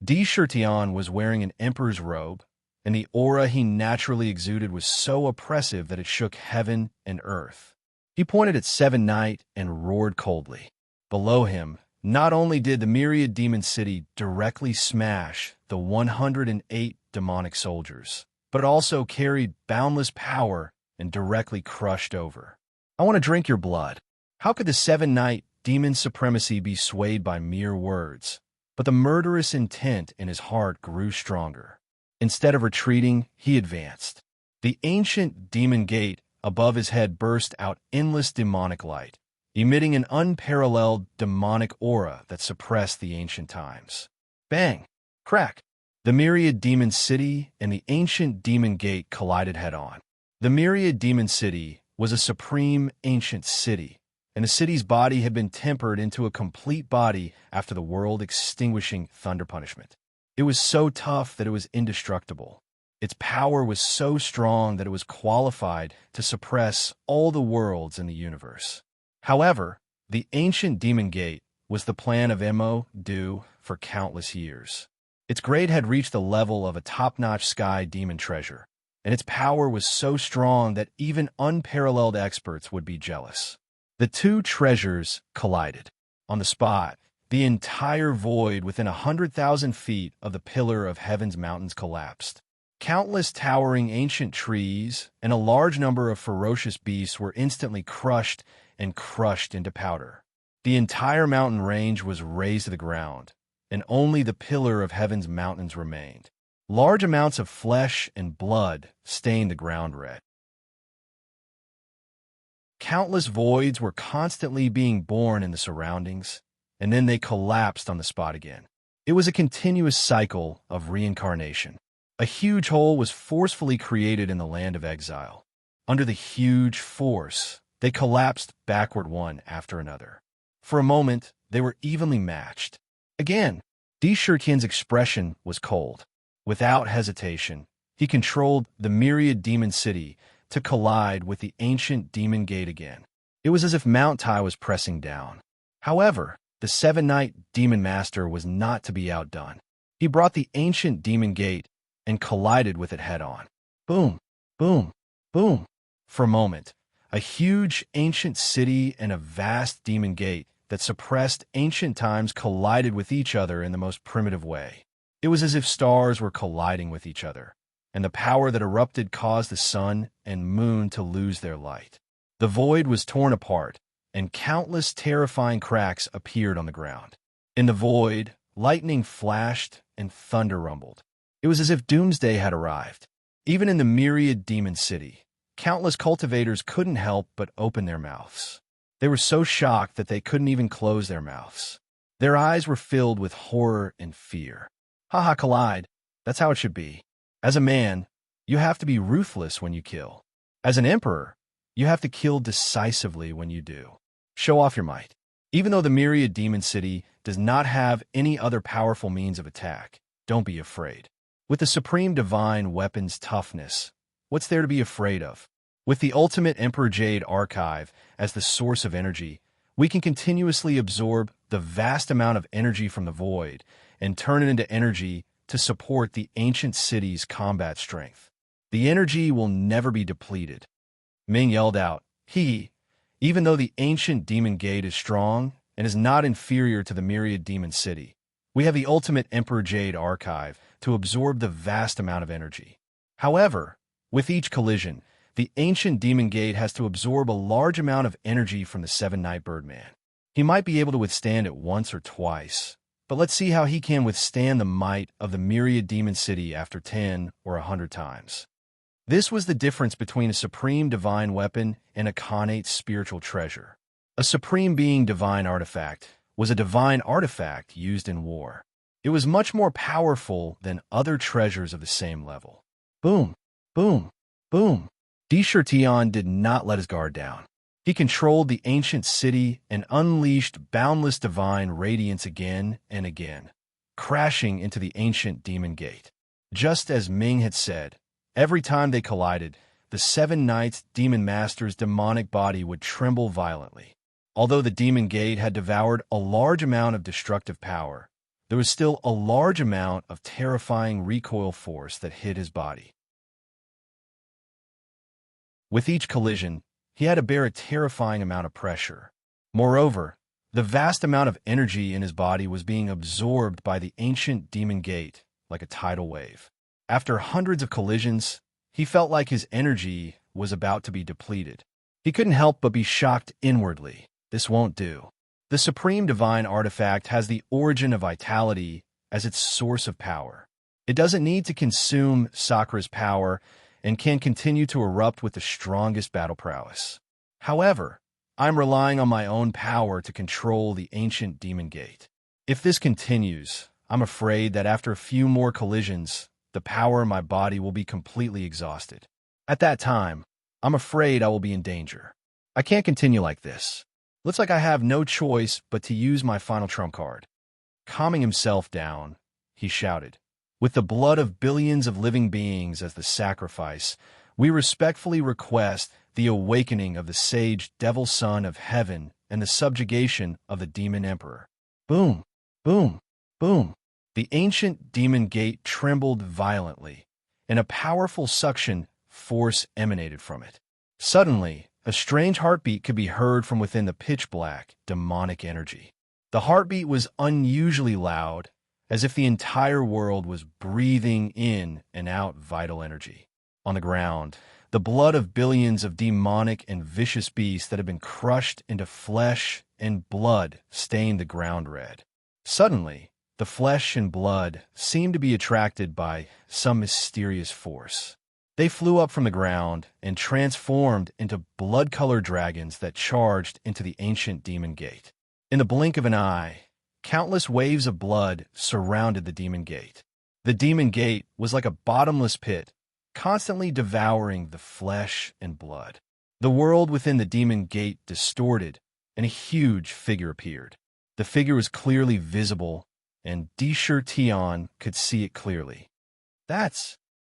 D. Shirtion was wearing an emperor's robe, and the aura he naturally exuded was so oppressive that it shook heaven and earth. He pointed at Seven Night and roared coldly. Below him, not only did the myriad demon city directly smash the 108 demonic soldiers, but it also carried boundless power and directly crushed over. I want to drink your blood. How could the Seven-Night demon supremacy be swayed by mere words? But the murderous intent in his heart grew stronger. Instead of retreating, he advanced. The ancient demon gate above his head burst out endless demonic light, emitting an unparalleled demonic aura that suppressed the ancient times. Bang! Crack! The myriad demon city and the ancient demon gate collided head-on. The myriad demon city was a supreme ancient city, and the city's body had been tempered into a complete body after the world-extinguishing thunder punishment. It was so tough that it was indestructible. Its power was so strong that it was qualified to suppress all the worlds in the universe. However, the ancient demon gate was the plan of Mo for countless years. Its grade had reached the level of a top-notch sky demon treasure, and its power was so strong that even unparalleled experts would be jealous. The two treasures collided. On the spot, the entire void within 100,000 feet of the pillar of heaven's mountains collapsed. Countless towering ancient trees and a large number of ferocious beasts were instantly crushed into powder. The entire mountain range was razed to the ground, and only the pillar of heaven's mountains remained. Large amounts of flesh and blood stained the ground red. Countless voids were constantly being born in the surroundings, and then they collapsed on the spot again. It was a continuous cycle of reincarnation. A huge hole was forcefully created in the land of exile. Under the huge force, they collapsed backward one after another. For a moment, they were evenly matched. Again, Shurtian's expression was cold. Without hesitation, he controlled the myriad demon city to collide with the ancient demon gate again. It was as if Mount Tai was pressing down. However, the seven-night demon master was not to be outdone. He brought the ancient demon gate and collided with it head-on. Boom, boom, boom. For a moment, a huge ancient city and a vast demon gate that suppressed ancient times collided with each other in the most primitive way. It was as if stars were colliding with each other, and the power that erupted caused the sun and moon to lose their light. The void was torn apart, and countless terrifying cracks appeared on the ground. In the void, lightning flashed and thunder rumbled. It was as if doomsday had arrived. Even in the myriad demon city, countless cultivators couldn't help but open their mouths. They were so shocked that they couldn't even close their mouths. Their eyes were filled with horror and fear. Haha, collide. That's how it should be. As a man, you have to be ruthless when you kill. As an emperor, you have to kill decisively when you do. Show off your might. Even though the myriad demon city does not have any other powerful means of attack, don't be afraid. With the supreme divine weapon's toughness, what's there to be afraid of? With the ultimate Emperor Jade archive as the source of energy, we can continuously absorb the vast amount of energy from the void and turn it into energy to support the ancient city's combat strength. The energy will never be depleted. Ming yelled out, even though the ancient demon gate is strong and is not inferior to the myriad demon city, we have the ultimate Emperor Jade archive to absorb the vast amount of energy. However, with each collision, the ancient demon gate has to absorb a large amount of energy from the seven-night birdman. He might be able to withstand it once or twice, but let's see how he can withstand the might of the myriad demon city after 10 or 100 times. This was the difference between a supreme divine weapon and a connate spiritual treasure. A supreme being divine artifact was a divine artifact used in war. It was much more powerful than other treasures of the same level. Boom, boom, boom. Shurtian did not let his guard down. He controlled the ancient city and unleashed boundless divine radiance again and again, crashing into the ancient demon gate. Just as Ming had said, every time they collided, the seven knights' demon master's demonic body would tremble violently. Although the demon gate had devoured a large amount of destructive power, there was still a large amount of terrifying recoil force that hit his body. With each collision, he had to bear a terrifying amount of pressure. Moreover, the vast amount of energy in his body was being absorbed by the ancient demon gate like a tidal wave. After hundreds of collisions, he felt like his energy was about to be depleted. He couldn't help but be shocked inwardly. This won't do. The supreme divine artifact has the origin of vitality as its source of power. It doesn't need to consume Sakra's power and can continue to erupt with the strongest battle prowess. However, I'm relying on my own power to control the ancient demon gate. If this continues, I'm afraid that after a few more collisions, the power in my body will be completely exhausted. At that time, I'm afraid I will be in danger. I can't continue like this. Looks like I have no choice but to use my final trump card. Calming himself down, he shouted, "With the blood of billions of living beings as the sacrifice, we respectfully request the awakening of the sage devil son of heaven and the subjugation of the demon emperor." Boom, boom, boom. The ancient demon gate trembled violently, and a powerful suction force emanated from it. Suddenly, a strange heartbeat could be heard from within the pitch-black, demonic energy. The heartbeat was unusually loud, as if the entire world was breathing in and out vital energy. On the ground, the blood of billions of demonic and vicious beasts that had been crushed into flesh and blood stained the ground red. Suddenly, the flesh and blood seemed to be attracted by some mysterious force. They flew up from the ground and transformed into blood-colored dragons that charged into the ancient demon gate. In the blink of an eye, countless waves of blood surrounded the demon gate. The demon gate was like a bottomless pit, constantly devouring the flesh and blood. The world within the demon gate distorted, and a huge figure appeared. The figure was clearly visible, and Tion could see it clearly.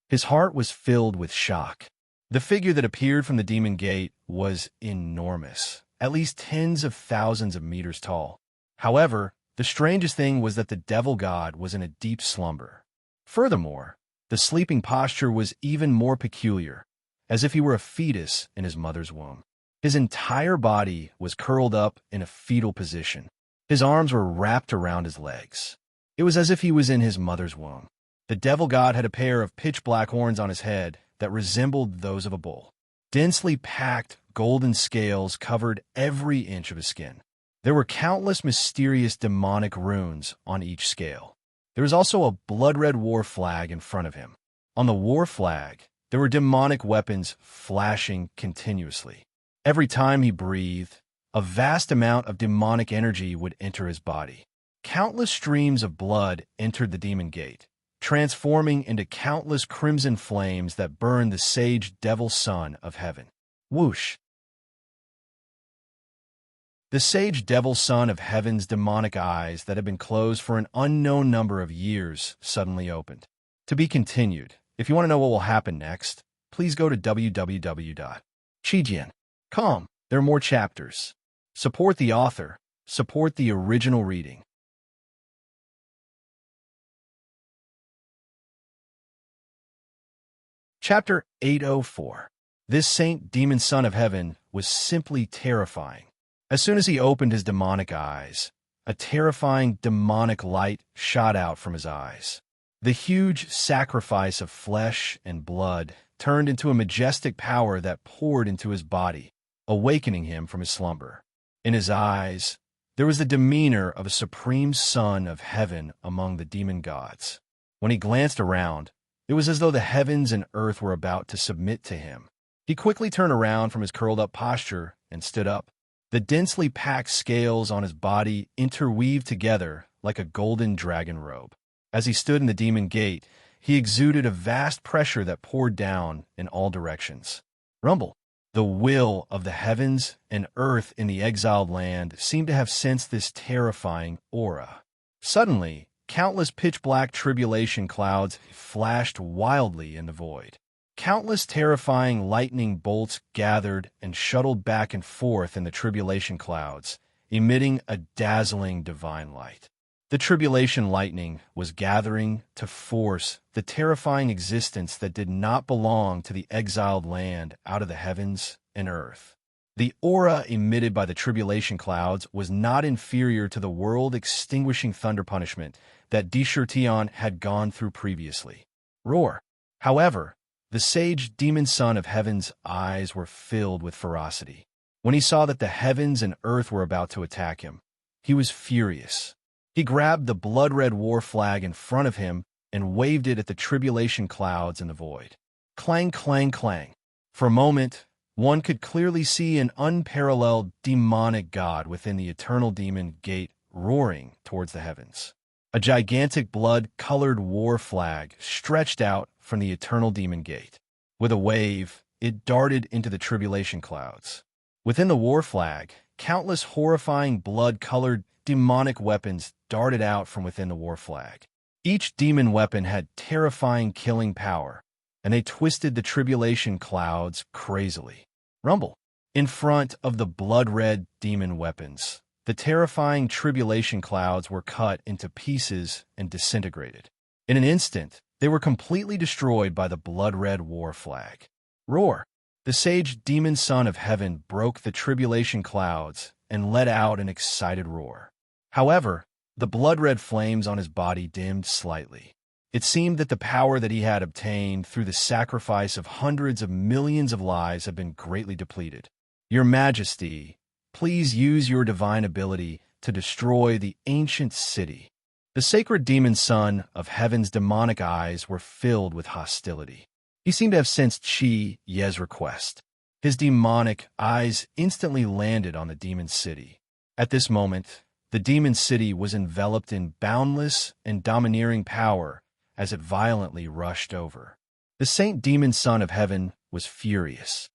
His heart was filled with shock. The figure that appeared from the demon gate was enormous, at least tens of thousands of meters tall. However, the strangest thing was that the devil god was in a deep slumber. Furthermore, the sleeping posture was even more peculiar, as if he were a fetus in his mother's womb. His entire body was curled up in a fetal position. His arms were wrapped around his legs. It was as if he was in his mother's womb. The devil god had a pair of pitch-black horns on his head that resembled those of a bull. Densely packed golden scales covered every inch of his skin. There were countless mysterious demonic runes on each scale. There was also a blood-red war flag in front of him. On the war flag, there were demonic weapons flashing continuously. Every time he breathed, a vast amount of demonic energy would enter his body. Countless streams of blood entered the demon gate, transforming into countless crimson flames that burned the sage devil son of heaven. Whoosh! The sage devil son of heaven's demonic eyes that had been closed for an unknown number of years suddenly opened. To be continued. If you want to know what will happen next, please go to www.chijian.com. There are more chapters. Support the author. Support the original reading. Chapter 804. This saint demon son of heaven was simply terrifying. As soon as he opened his demonic eyes, a terrifying demonic light shot out from his eyes. The huge sacrifice of flesh and blood turned into a majestic power that poured into his body, awakening him from his slumber. In his eyes, there was the demeanor of a supreme son of heaven among the demon gods. When he glanced around, it was as though the heavens and earth were about to submit to him. He quickly turned around from his curled-up posture and stood up. The densely packed scales on his body interweaved together like a golden dragon robe. As he stood in the demon gate, he exuded a vast pressure that poured down in all directions. Rumble! The will of the heavens and earth in the exiled land seemed to have sensed this terrifying aura. Suddenly, countless pitch-black tribulation clouds flashed wildly in the void. Countless terrifying lightning bolts gathered and shuttled back and forth in the tribulation clouds, emitting a dazzling divine light. The tribulation lightning was gathering to force the terrifying existence that did not belong to the exiled land out of the heavens and earth. The aura emitted by the tribulation clouds was not inferior to the world-extinguishing thunder punishment that Tion had gone through previously. Roar! However, the sage demon son of heaven's eyes were filled with ferocity. When he saw that the heavens and earth were about to attack him, he was furious. He grabbed the blood-red war flag in front of him and waved it at the tribulation clouds in the void. Clang, clang, clang. For a moment, one could clearly see an unparalleled demonic god within the eternal demon gate roaring towards the heavens. A gigantic blood-colored war flag stretched out from the eternal demon gate. With a wave, it darted into the tribulation clouds. Within the war flag, countless horrifying blood-colored demonic weapons darted out from within the war flag. Each demon weapon had terrifying killing power, and they twisted the tribulation clouds crazily. Rumble! In front of the blood-red demon weapons, the terrifying tribulation clouds were cut into pieces and disintegrated. In an instant, they were completely destroyed by the blood-red war flag. Roar! The sage demon son of heaven broke the tribulation clouds and let out an excited roar. However, the blood-red flames on his body dimmed slightly. It seemed that the power that he had obtained through the sacrifice of hundreds of millions of lives had been greatly depleted. Your Majesty, please use your divine ability to destroy the ancient city." The sacred demon son of heaven's demonic eyes were filled with hostility. He seemed to have sensed Chi Ye's request. His demonic eyes instantly landed on the demon city. At this moment, the demon city was enveloped in boundless and domineering power as it violently rushed over. The saint demon son of heaven was furious.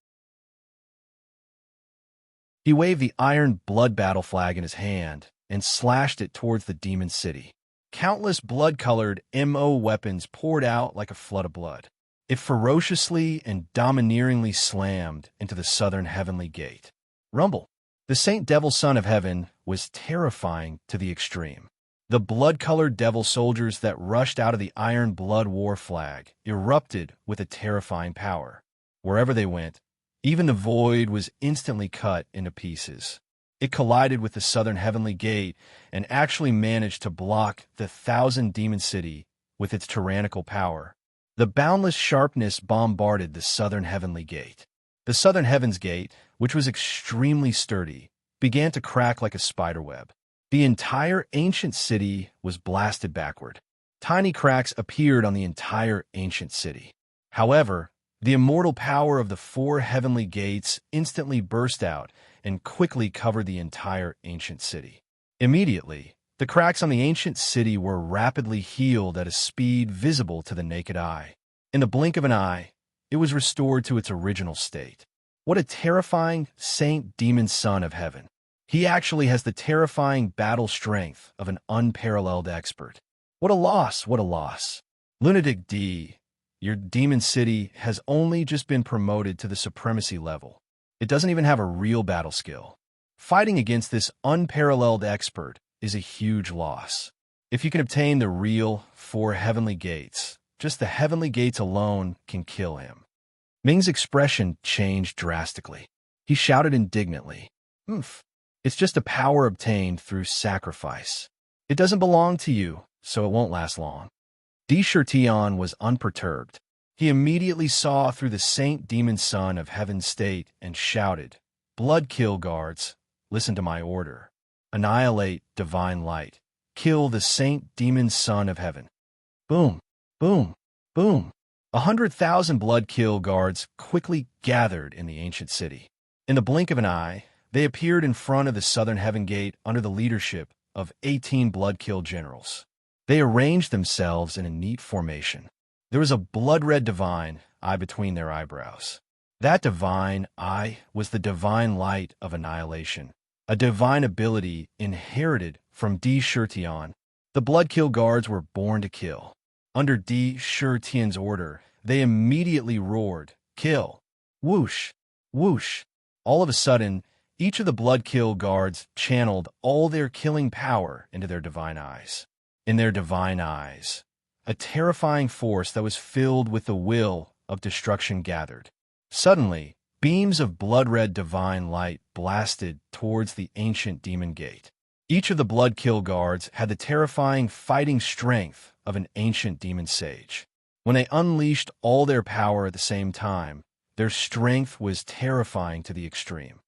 He waved the iron blood battle flag in his hand and slashed it towards the demon city. Countless blood-colored MO weapons poured out like a flood of blood. It ferociously and domineeringly slammed into the southern heavenly gate. Rumble! The Saint Devil Son of Heaven was terrifying to the extreme. The blood-colored devil soldiers that rushed out of the Iron Blood War flag erupted with a terrifying power. Wherever they went, even the void was instantly cut into pieces. It collided with the southern heavenly gate and actually managed to block the 1,000-demon city with its tyrannical power. The boundless sharpness bombarded the southern heavenly gate. The southern heavens gate, which was extremely sturdy, began to crack like a spiderweb. The entire ancient city was blasted backward. Tiny cracks appeared on the entire ancient city. However, the immortal power of the 4 heavenly gates instantly burst out and quickly covered the entire ancient city. Immediately, the cracks on the ancient city were rapidly healed at a speed visible to the naked eye. In the blink of an eye, it was restored to its original state. What a terrifying saint demon son of heaven. He actually has the terrifying battle strength of an unparalleled expert. What a loss, what a loss. Lunatic D, your demon city has only just been promoted to the supremacy level. It doesn't even have a real battle skill. Fighting against this unparalleled expert is a huge loss. If you can obtain the real 4 heavenly gates, just the heavenly gates alone can kill him. Ming's expression changed drastically. He shouted indignantly, "Oomph! It's just a power obtained through sacrifice. It doesn't belong to you, so it won't last long." Di Shirtion was unperturbed. He immediately saw through the saint demon son of heaven's state and shouted, "Blood kill guards, listen to my order. Annihilate divine light. Kill the saint demon son of heaven." Boom, boom, boom. 100,000 blood kill guards quickly gathered in the ancient city. In the blink of an eye, they appeared in front of the southern heaven gate under the leadership of 18 blood kill generals. They arranged themselves in a neat formation. There was a blood-red divine eye between their eyebrows. That divine eye was the divine light of annihilation, a divine ability inherited from Di Shirtion. The blood-kill guards were born to kill. Under Di Shirtion's order, they immediately roared, "Kill!" Whoosh! Whoosh! All of a sudden, each of the blood-kill guards channeled all their killing power into their divine eyes. In their divine eyes, a terrifying force that was filled with the will of destruction gathered. Suddenly, beams of blood-red divine light blasted towards the ancient demon gate. Each of the blood-kill guards had the terrifying fighting strength of an ancient demon sage. When they unleashed all their power at the same time, their strength was terrifying to the extreme.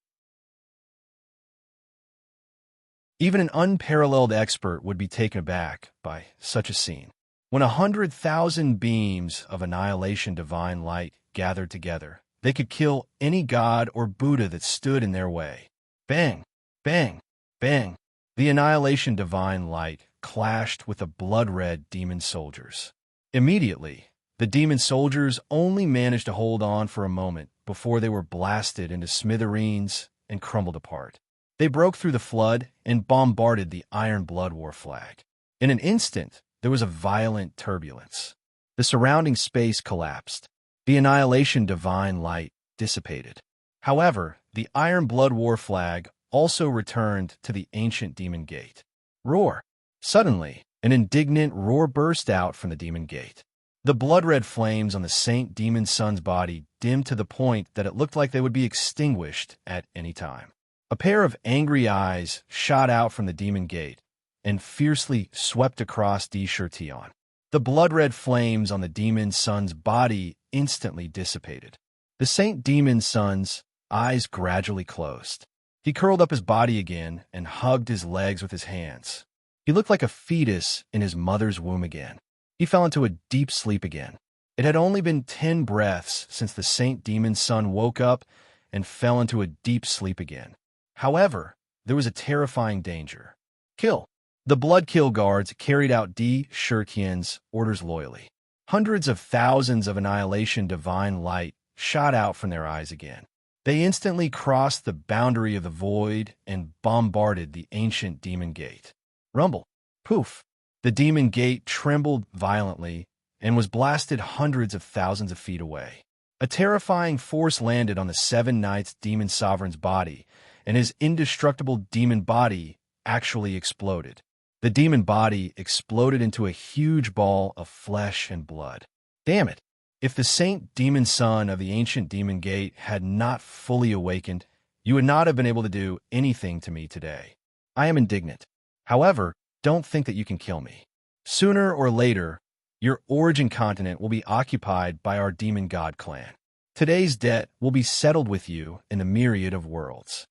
Even an unparalleled expert would be taken aback by such a scene. When 100,000 beams of annihilation divine light gathered together, they could kill any god or Buddha that stood in their way. Bang! Bang! Bang! The annihilation divine light clashed with the blood-red demon soldiers. Immediately, the demon soldiers only managed to hold on for a moment before they were blasted into smithereens and crumbled apart. They broke through the flood and bombarded the Iron Blood War flag. In an instant, there was a violent turbulence. The surrounding space collapsed. The annihilation divine light dissipated. However, the Iron Blood War flag also returned to the ancient demon gate. Roar! Suddenly, an indignant roar burst out from the demon gate. The blood-red flames on the Saint Demon Son's body dimmed to the point that it looked like they would be extinguished at any time. A pair of angry eyes shot out from the demon gate and fiercely swept across Di Shirtion. The blood-red flames on the demon son's body instantly dissipated. The Saint Demon Son's eyes gradually closed. He curled up his body again and hugged his legs with his hands. He looked like a fetus in his mother's womb again. He fell into a deep sleep again. It had only been 10 breaths since the Saint Demon's son woke up and fell into a deep sleep again. However, there was a terrifying danger. Kill. The blood kill guards carried out D. Shurtian's orders loyally. Hundreds of thousands of annihilation divine light shot out from their eyes again. They instantly crossed the boundary of the void and bombarded the ancient demon gate. Rumble. Poof. The demon gate trembled violently and was blasted hundreds of thousands of feet away. A terrifying force landed on the 7 Knights demon sovereign's body, and his indestructible demon body actually exploded. The demon body exploded into a huge ball of flesh and blood. Damn it! If the Saint Demon Son of the ancient demon gate had not fully awakened, you would not have been able to do anything to me today. I am indignant. However, don't think that you can kill me. Sooner or later, your origin continent will be occupied by our demon god clan. Today's debt will be settled with you in the myriad of worlds.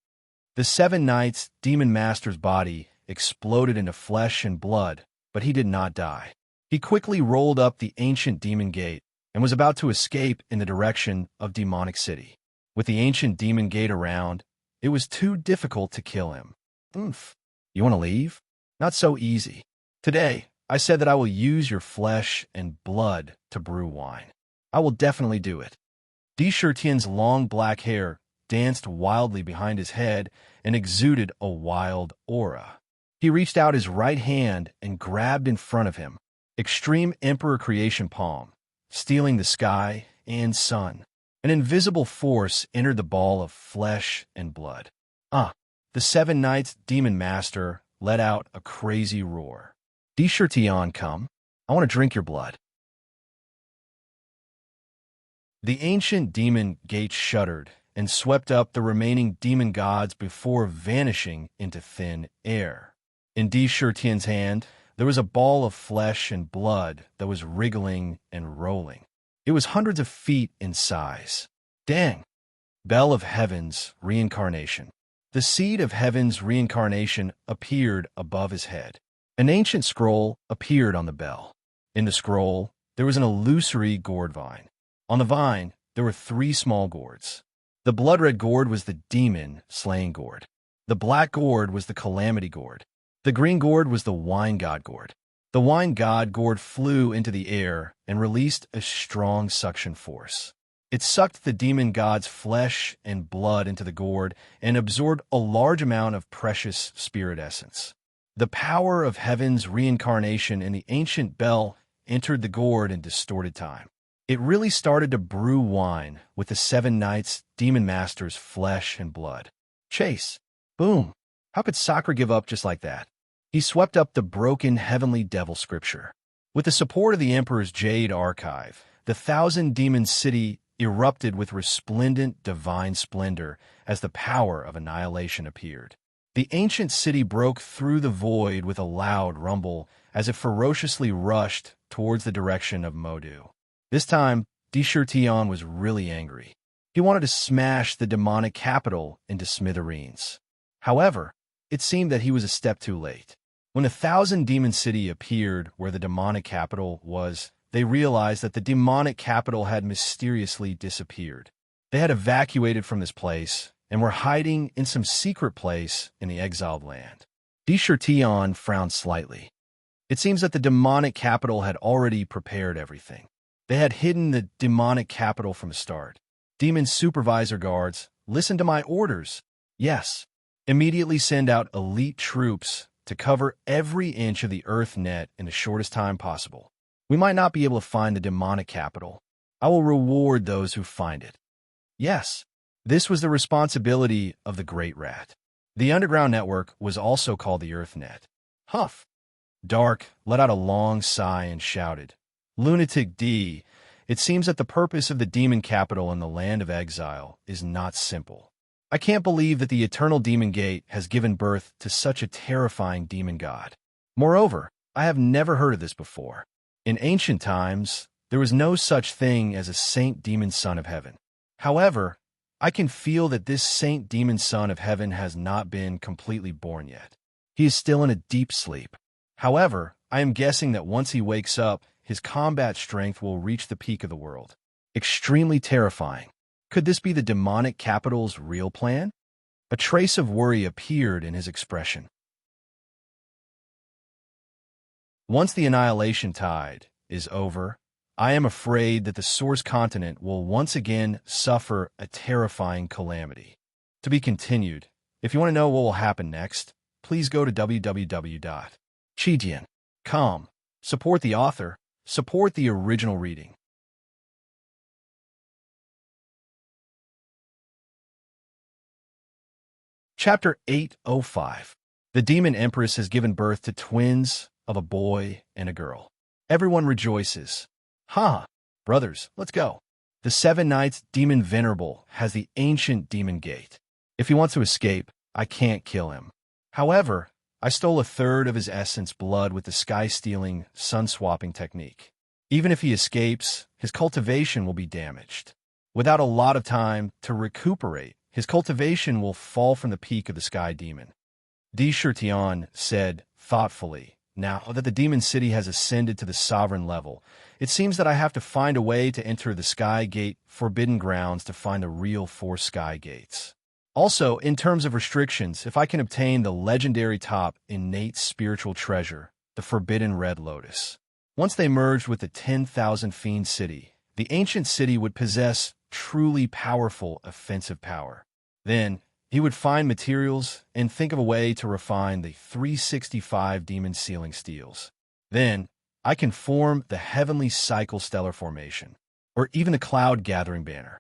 The 7 Knights demon master's body exploded into flesh and blood, but he did not die. He quickly rolled up the ancient demon gate and was about to escape in the direction of Demonic City. With the ancient demon gate around, it was too difficult to kill him. Oomph. You want to leave? Not so easy. Today, I said that I will use your flesh and blood to brew wine. I will definitely do it. D. Shurtian's long black hair danced wildly behind his head and exuded a wild aura. He reached out his right hand and grabbed in front of him, Extreme Emperor Creation Palm, stealing the sky and sun. An invisible force entered the ball of flesh and blood. The 7 Knights Demon Master let out a crazy roar. D. Shurtian, come. I want to drink your blood. The ancient demon gate shuddered and swept up the remaining demon gods before vanishing into thin air. In D. Shurtian's hand, there was a ball of flesh and blood that was wriggling and rolling. It was hundreds of feet in size. Dang! Bell of Heaven's reincarnation. The seed of Heaven's reincarnation appeared above his head. An ancient scroll appeared on the bell. In the scroll, there was an illusory gourd vine. On the vine, there were 3 small gourds. The blood-red gourd was the demon-slaying gourd. The black gourd was the calamity gourd. The green gourd was the wine god gourd. The wine god gourd flew into the air and released a strong suction force. It sucked the demon god's flesh and blood into the gourd and absorbed a large amount of precious spirit essence. The power of Heaven's reincarnation in the ancient bell entered the gourd in distorted time. It really started to brew wine with the 7 Knights Demon Master's flesh and blood. Chase. Boom. How could Sakura give up just like that? He swept up the broken heavenly devil scripture. With the support of the Emperor's Jade Archive, the 1,000 Demon City erupted with resplendent divine splendor as the power of annihilation appeared. The ancient city broke through the void with a loud rumble as it ferociously rushed towards the direction of Modu. This time, D. Shurtian was really angry. He wanted to smash the demonic capital into smithereens. However, it seemed that he was a step too late. When the 1,000 Demon City appeared where the demonic capital was, they realized that the demonic capital had mysteriously disappeared. They had evacuated from this place and were hiding in some secret place in the exiled land. D. Shurtian frowned slightly. It seems that the demonic capital had already prepared everything. They had hidden the demonic capital from the start. Demon supervisor guards, listen to my orders. Yes. Immediately send out elite troops to cover every inch of the Earth net in the shortest time possible. We might not be able to find the demonic capital. I will reward those who find it. Yes, this was the responsibility of the Great Rat. The underground network was also called the Earth Net. Huff. Dark let out a long sigh and shouted, Lunatic D, it seems that the purpose of the demon capital in the land of exile is not simple. I can't believe that the eternal demon gate has given birth to such a terrifying demon god. Moreover, I have never heard of this before. In ancient times, there was no such thing as a saint demon son of heaven. However, I can feel that this saint demon son of heaven has not been completely born yet. He is still in a deep sleep. However, I am guessing that once he wakes up, his combat strength will reach the peak of the world. Extremely terrifying. Could this be the demonic capital's real plan? A trace of worry appeared in his expression. Once the annihilation tide is over, I am afraid that the source continent will once again suffer a terrifying calamity. To be continued. If you want to know what will happen next, please go to www.chidian.com. Support the author. Support the original reading. Chapter 805. The Demon Empress has given birth to twins of a boy and a girl. Everyone rejoices. Ha! Brothers, let's go. The 7 Nights Demon Venerable has the ancient demon gate. If he wants to escape, I can't kill him. However, I stole a third of his essence blood with the sky-stealing, sun-swapping technique. Even if he escapes, his cultivation will be damaged. Without a lot of time to recuperate, his cultivation will fall from the peak of the sky demon. Di Shirtian said thoughtfully, now that the demon city has ascended to the sovereign level, it seems that I have to find a way to enter the Sky Gate Forbidden Grounds to find the real 4 Sky Gates. Also, in terms of restrictions, if I can obtain the legendary top innate spiritual treasure, the Forbidden Red Lotus. Once they merged with the 10,000 Fiend City, the ancient city would possess truly powerful offensive power. Then, he would find materials and think of a way to refine the 365 demon sealing steels. Then, I can form the heavenly cycle stellar formation, or even the cloud gathering banner.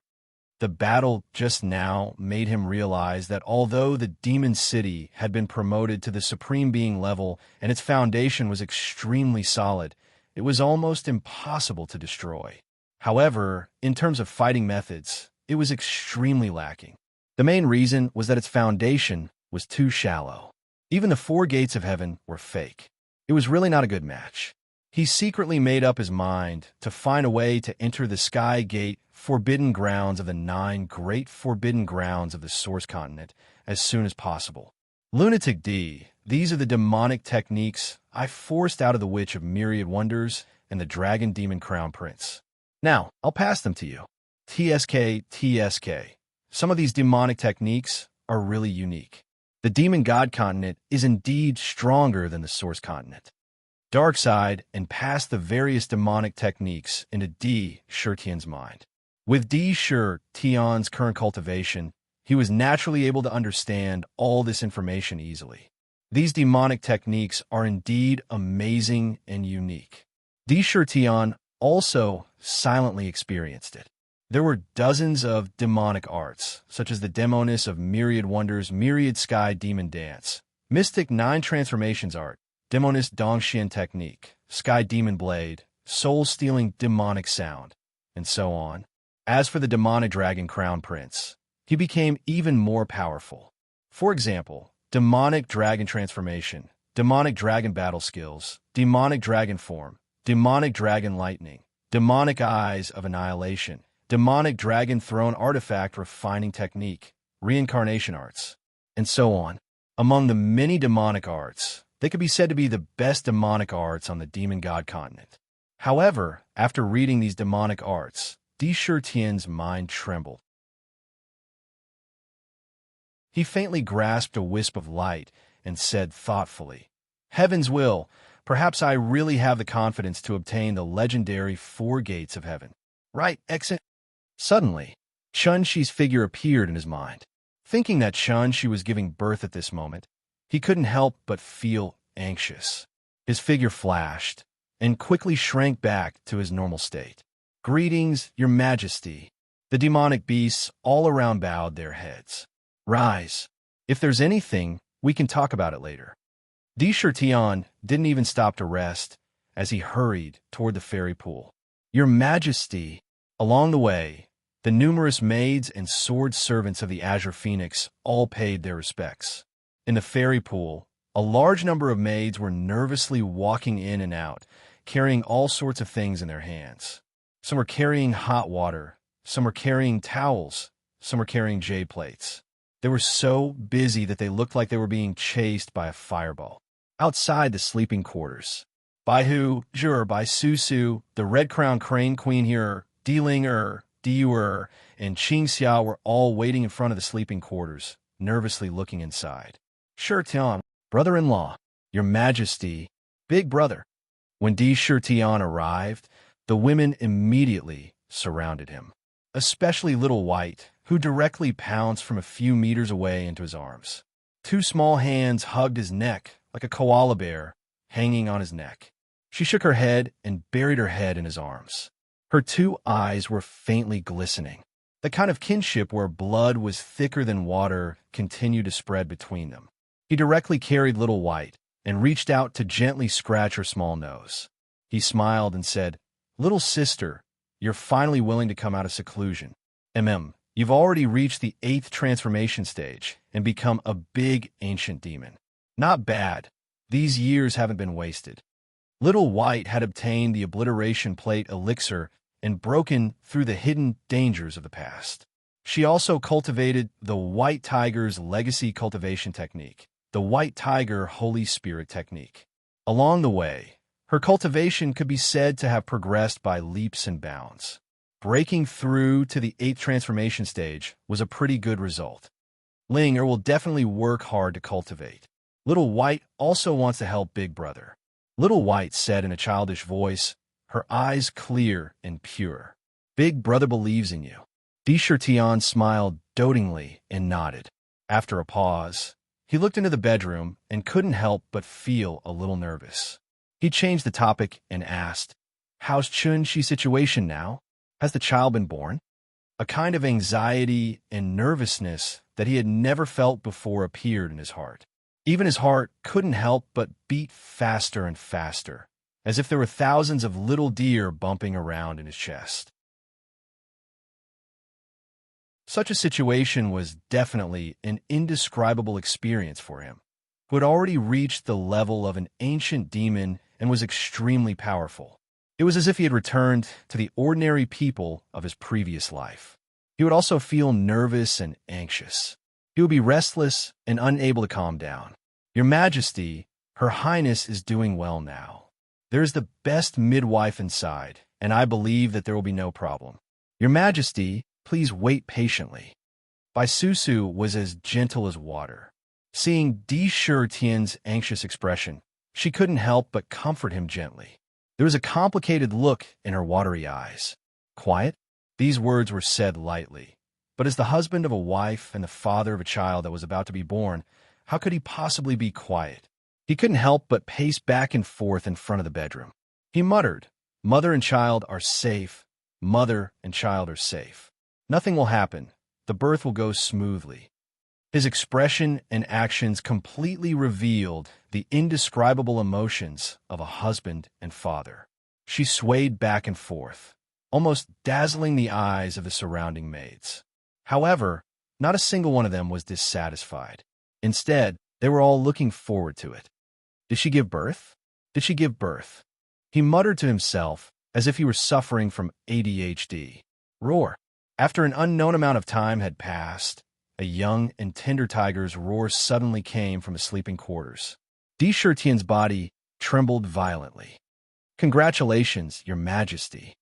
The battle just now made him realize that although the demon city had been promoted to the supreme being level and its foundation was extremely solid, it was almost impossible to destroy. However, in terms of fighting methods, it was extremely lacking. The main reason was that its foundation was too shallow. Even the 4 gates of heaven were fake. It was really not a good match. He secretly made up his mind to find a way to enter the Sky Gate Forbidden Grounds of the 9 great forbidden grounds of the Source Continent as soon as possible. Lunatic D, these are the demonic techniques I forced out of the Witch of Myriad Wonders and the Dragon Demon Crown Prince. Now, I'll pass them to you. TSK. Some of these demonic techniques are really unique. The Demon God Continent is indeed stronger than the Source Continent. Dark side and past the various demonic techniques into D. Shirtian's mind. With D. Shirtian's current cultivation, he was naturally able to understand all this information easily. These demonic techniques are indeed amazing and unique. D. Shirtian also silently experienced it. There were dozens of demonic arts, such as the Demoness of Myriad Wonders, Myriad Sky Demon Dance, Mystic 9 Transformations Art, Demoness Dongxian Technique, Sky Demon Blade, Soul-Stealing Demonic Sound, and so on. As for the Demonic Dragon Crown Prince, he became even more powerful. For example, Demonic Dragon Transformation, Demonic Dragon Battle Skills, Demonic Dragon Form, Demonic Dragon Lightning, Demonic Eyes of Annihilation, Demonic Dragon Throne Artifact Refining Technique, Reincarnation Arts, and so on. Among the many demonic arts, they could be said to be the best demonic arts on the Demon God Continent. However, after reading these demonic arts, Di Shirtian's mind trembled. He faintly grasped a wisp of light and said thoughtfully, Heaven's will, perhaps I really have the confidence to obtain the legendary 4 gates of heaven. Right, exit? Suddenly, Chun-Shi's figure appeared in his mind. Thinking that Chun-Shi was giving birth at this moment, he couldn't help but feel anxious. His figure flashed and quickly shrank back to his normal state. Greetings, Your Majesty. The demonic beasts all around bowed their heads. Rise. If there's anything, we can talk about it later. Di Shirtian didn't even stop to rest as he hurried toward the fairy pool. Your Majesty. Along the way, the numerous maids and sword servants of the Azure Phoenix all paid their respects. In the fairy pool, a large number of maids were nervously walking in and out, carrying all sorts of things in their hands. Some were carrying hot water, some were carrying towels, some were carrying jade plates. They were so busy that they looked like they were being chased by a fireball. Outside the sleeping quarters, Bai Hu, Jur, Bai Su, the red-crowned crane queen here, Di Ling Diu and Qing Xiao were all waiting in front of the sleeping quarters, nervously looking inside. Shi Tian, brother-in-law, your majesty, big brother. When Di Shi Tian arrived, the women immediately surrounded him, especially Little White, who directly pounced from a few meters away into his arms. Two small hands hugged his neck like a koala bear hanging on his neck. She shook her head and buried her head in his arms. Her two eyes were faintly glistening. The kind of kinship where blood was thicker than water continued to spread between them. He directly carried Little White and reached out to gently scratch her small nose. He smiled and said, "Little sister, you're finally willing to come out of seclusion. You've already reached the 8th transformation stage and become a big ancient demon. Not bad. These years haven't been wasted." Little White had obtained the obliteration plate elixir and broken through the hidden dangers of the past. She also cultivated the White Tiger's legacy cultivation technique, the White Tiger Holy Spirit technique. Along the way, her cultivation could be said to have progressed by leaps and bounds. Breaking through to the 8th transformation stage was a pretty good result. Linger will definitely work hard to cultivate. Little White also wants to help Big Brother. Little White said in a childish voice, her eyes clear and pure. Big Brother believes in you. Di Shi Tian smiled dotingly and nodded. After a pause, he looked into the bedroom and couldn't help but feel a little nervous. He changed the topic and asked, "How's Chun-Chi's situation now? Has the child been born?" A kind of anxiety and nervousness that he had never felt before appeared in his heart. Even his heart couldn't help but beat faster and faster, as if there were thousands of little deer bumping around in his chest. Such a situation was definitely an indescribable experience for him, who had already reached the level of an ancient demon and was extremely powerful. It was as if he had returned to the ordinary people of his previous life. He would also feel nervous and anxious. He would be restless and unable to calm down. "Your Majesty, Her Highness is doing well now. There is the best midwife inside, and I believe that there will be no problem. Your Majesty, please wait patiently." Bai Su was as gentle as water. Seeing Di Shi Tian's anxious expression, she couldn't help but comfort him gently. There was a complicated look in her watery eyes. Quiet? These words were said lightly. But as the husband of a wife and the father of a child that was about to be born, how could he possibly be quiet? He couldn't help but pace back and forth in front of the bedroom. He muttered, "Mother and child are safe. Mother and child are safe. Nothing will happen. The birth will go smoothly." His expression and actions completely revealed the indescribable emotions of a husband and father. She swayed back and forth, almost dazzling the eyes of the surrounding maids. However, not a single one of them was dissatisfied. Instead, they were all looking forward to it. Did she give birth? Did she give birth? He muttered to himself as if he were suffering from ADHD. Roar. After an unknown amount of time had passed, a young and tender tiger's roar suddenly came from his sleeping quarters. Di Shi Tian's body trembled violently. "Congratulations, Your Majesty."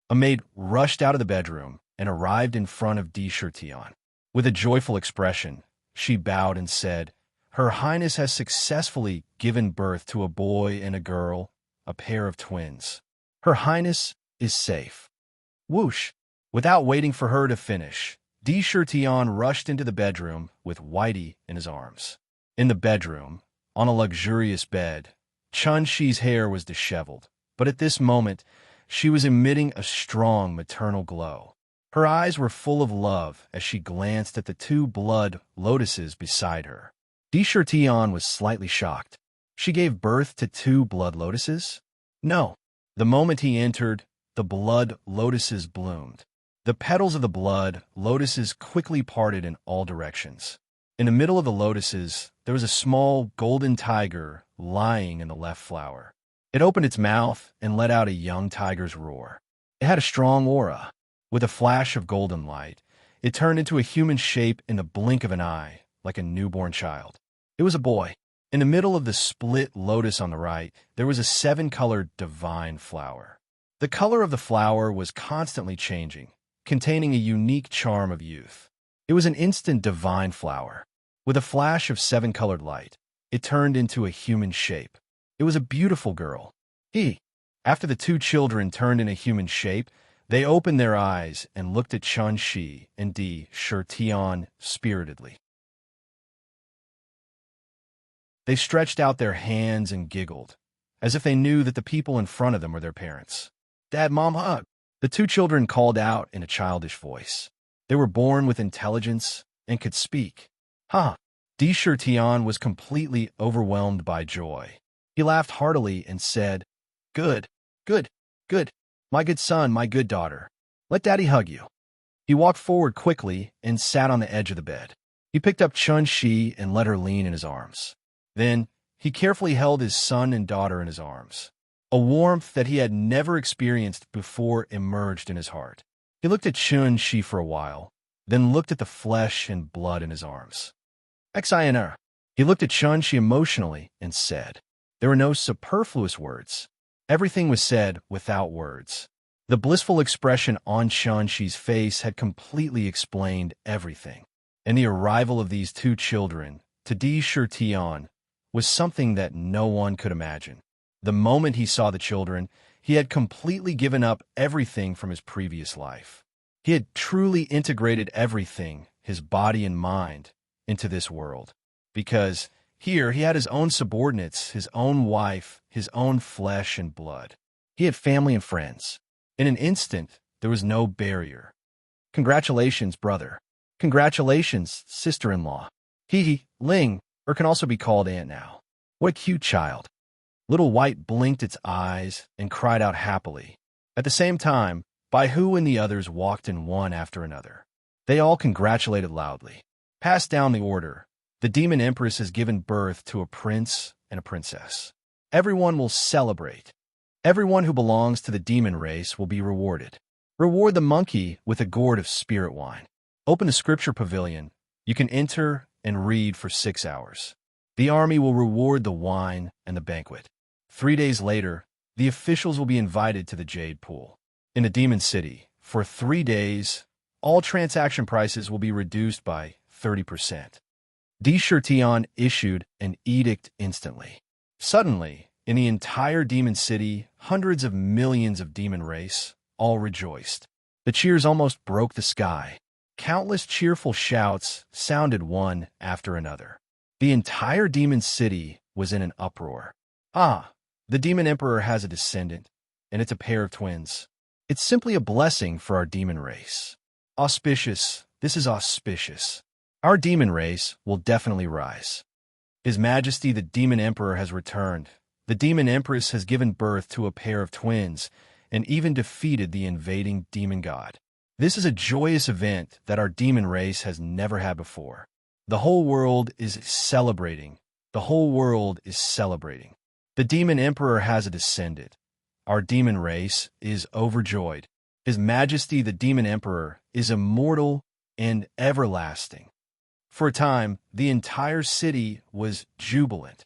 A maid rushed out of the bedroom and arrived in front of Di Shi Tian. With a joyful expression, she bowed and said, "Her Highness has successfully given birth to a boy and a girl, a pair of twins. Her Highness is safe." Whoosh! Without waiting for her to finish, Di Shi Tian rushed into the bedroom with Whitey in his arms. In the bedroom, on a luxurious bed, Chun-Chi's hair was disheveled, but at this moment, she was emitting a strong maternal glow. Her eyes were full of love as she glanced at the two blood lotuses beside her. Di Shi Tian was slightly shocked. She gave birth to two blood lotuses? No. The moment he entered, the blood lotuses bloomed. The petals of the blood lotuses quickly parted in all directions. In the middle of the lotuses, there was a small golden tiger lying in the left flower. It opened its mouth and let out a young tiger's roar. It had a strong aura. With a flash of golden light, It turned into a human shape in the blink of an eye, like a newborn child. It was a boy. In the middle of the split lotus on the right, there was a seven-colored divine flower. The color of the flower was constantly changing, containing a unique charm of youth. It was an instant divine flower. With a flash of seven-colored light, it turned into a human shape. It was a beautiful girl. After the two children turned in a human shape, they opened their eyes and looked at Chun-Shi and Di-Shir-Tian spiritedly. They stretched out their hands and giggled, as if they knew that the people in front of them were their parents. "Dad, Mom, hug!" The two children called out in a childish voice. They were born with intelligence and could speak. Di-Shir-Tian was completely overwhelmed by joy. He laughed heartily and said, "Good, good, good. My good son, my good daughter. Let Daddy hug you." He walked forward quickly and sat on the edge of the bed. He picked up Chun-Shi and let her lean in his arms. Then, he carefully held his son and daughter in his arms. A warmth that he had never experienced before emerged in his heart. He looked at Chun-Shi for a while, then looked at the flesh and blood in his arms. "Xinr." He looked at Chun-Shi emotionally and said, there were no superfluous words. Everything was said without words. The blissful expression on Chun-Shi's face had completely explained everything. And the arrival of these two children, to Di-Shir-Tian, was something that no one could imagine. The moment he saw the children, he had completely given up everything from his previous life. He had truly integrated everything, his body and mind, into this world. Because here he had his own subordinates, his own wife, his own flesh and blood. He had family and friends. In an instant, there was no barrier. "Congratulations, brother. Congratulations, sister-in-law. Ling, or can also be called Aunt now. What a cute child." Little White blinked its eyes and cried out happily. At the same time, Baihu and the others walked in one after another. They all congratulated loudly. "Pass down the order. The Demon Empress has given birth to a prince and a princess. Everyone will celebrate. Everyone who belongs to the demon race will be rewarded. Reward the monkey with a gourd of spirit wine. Open the scripture pavilion. You can enter and read for 6 hours. The army will reward the wine and the banquet. 3 days later, the officials will be invited to the Jade Pool. In the Demon City, for 3 days, all transaction prices will be reduced by 30%. Di-Shir-Tian issued an edict instantly. Suddenly, in the entire Demon City, hundreds of millions of demon race all rejoiced. The cheers almost broke the sky. Countless cheerful shouts sounded one after another. The entire Demon City was in an uproar. The Demon Emperor has a descendant, and it's a pair of twins. It's simply a blessing for our demon race. Auspicious, this is auspicious. Our demon race will definitely rise. His Majesty the Demon Emperor has returned. The Demon Empress has given birth to a pair of twins, and even defeated the invading demon god. This is a joyous event that our demon race has never had before. The whole world is celebrating. The whole world is celebrating. The Demon Emperor has a descendant. Our demon race is overjoyed. His Majesty the Demon Emperor is immortal and everlasting. For a time, the entire city was jubilant.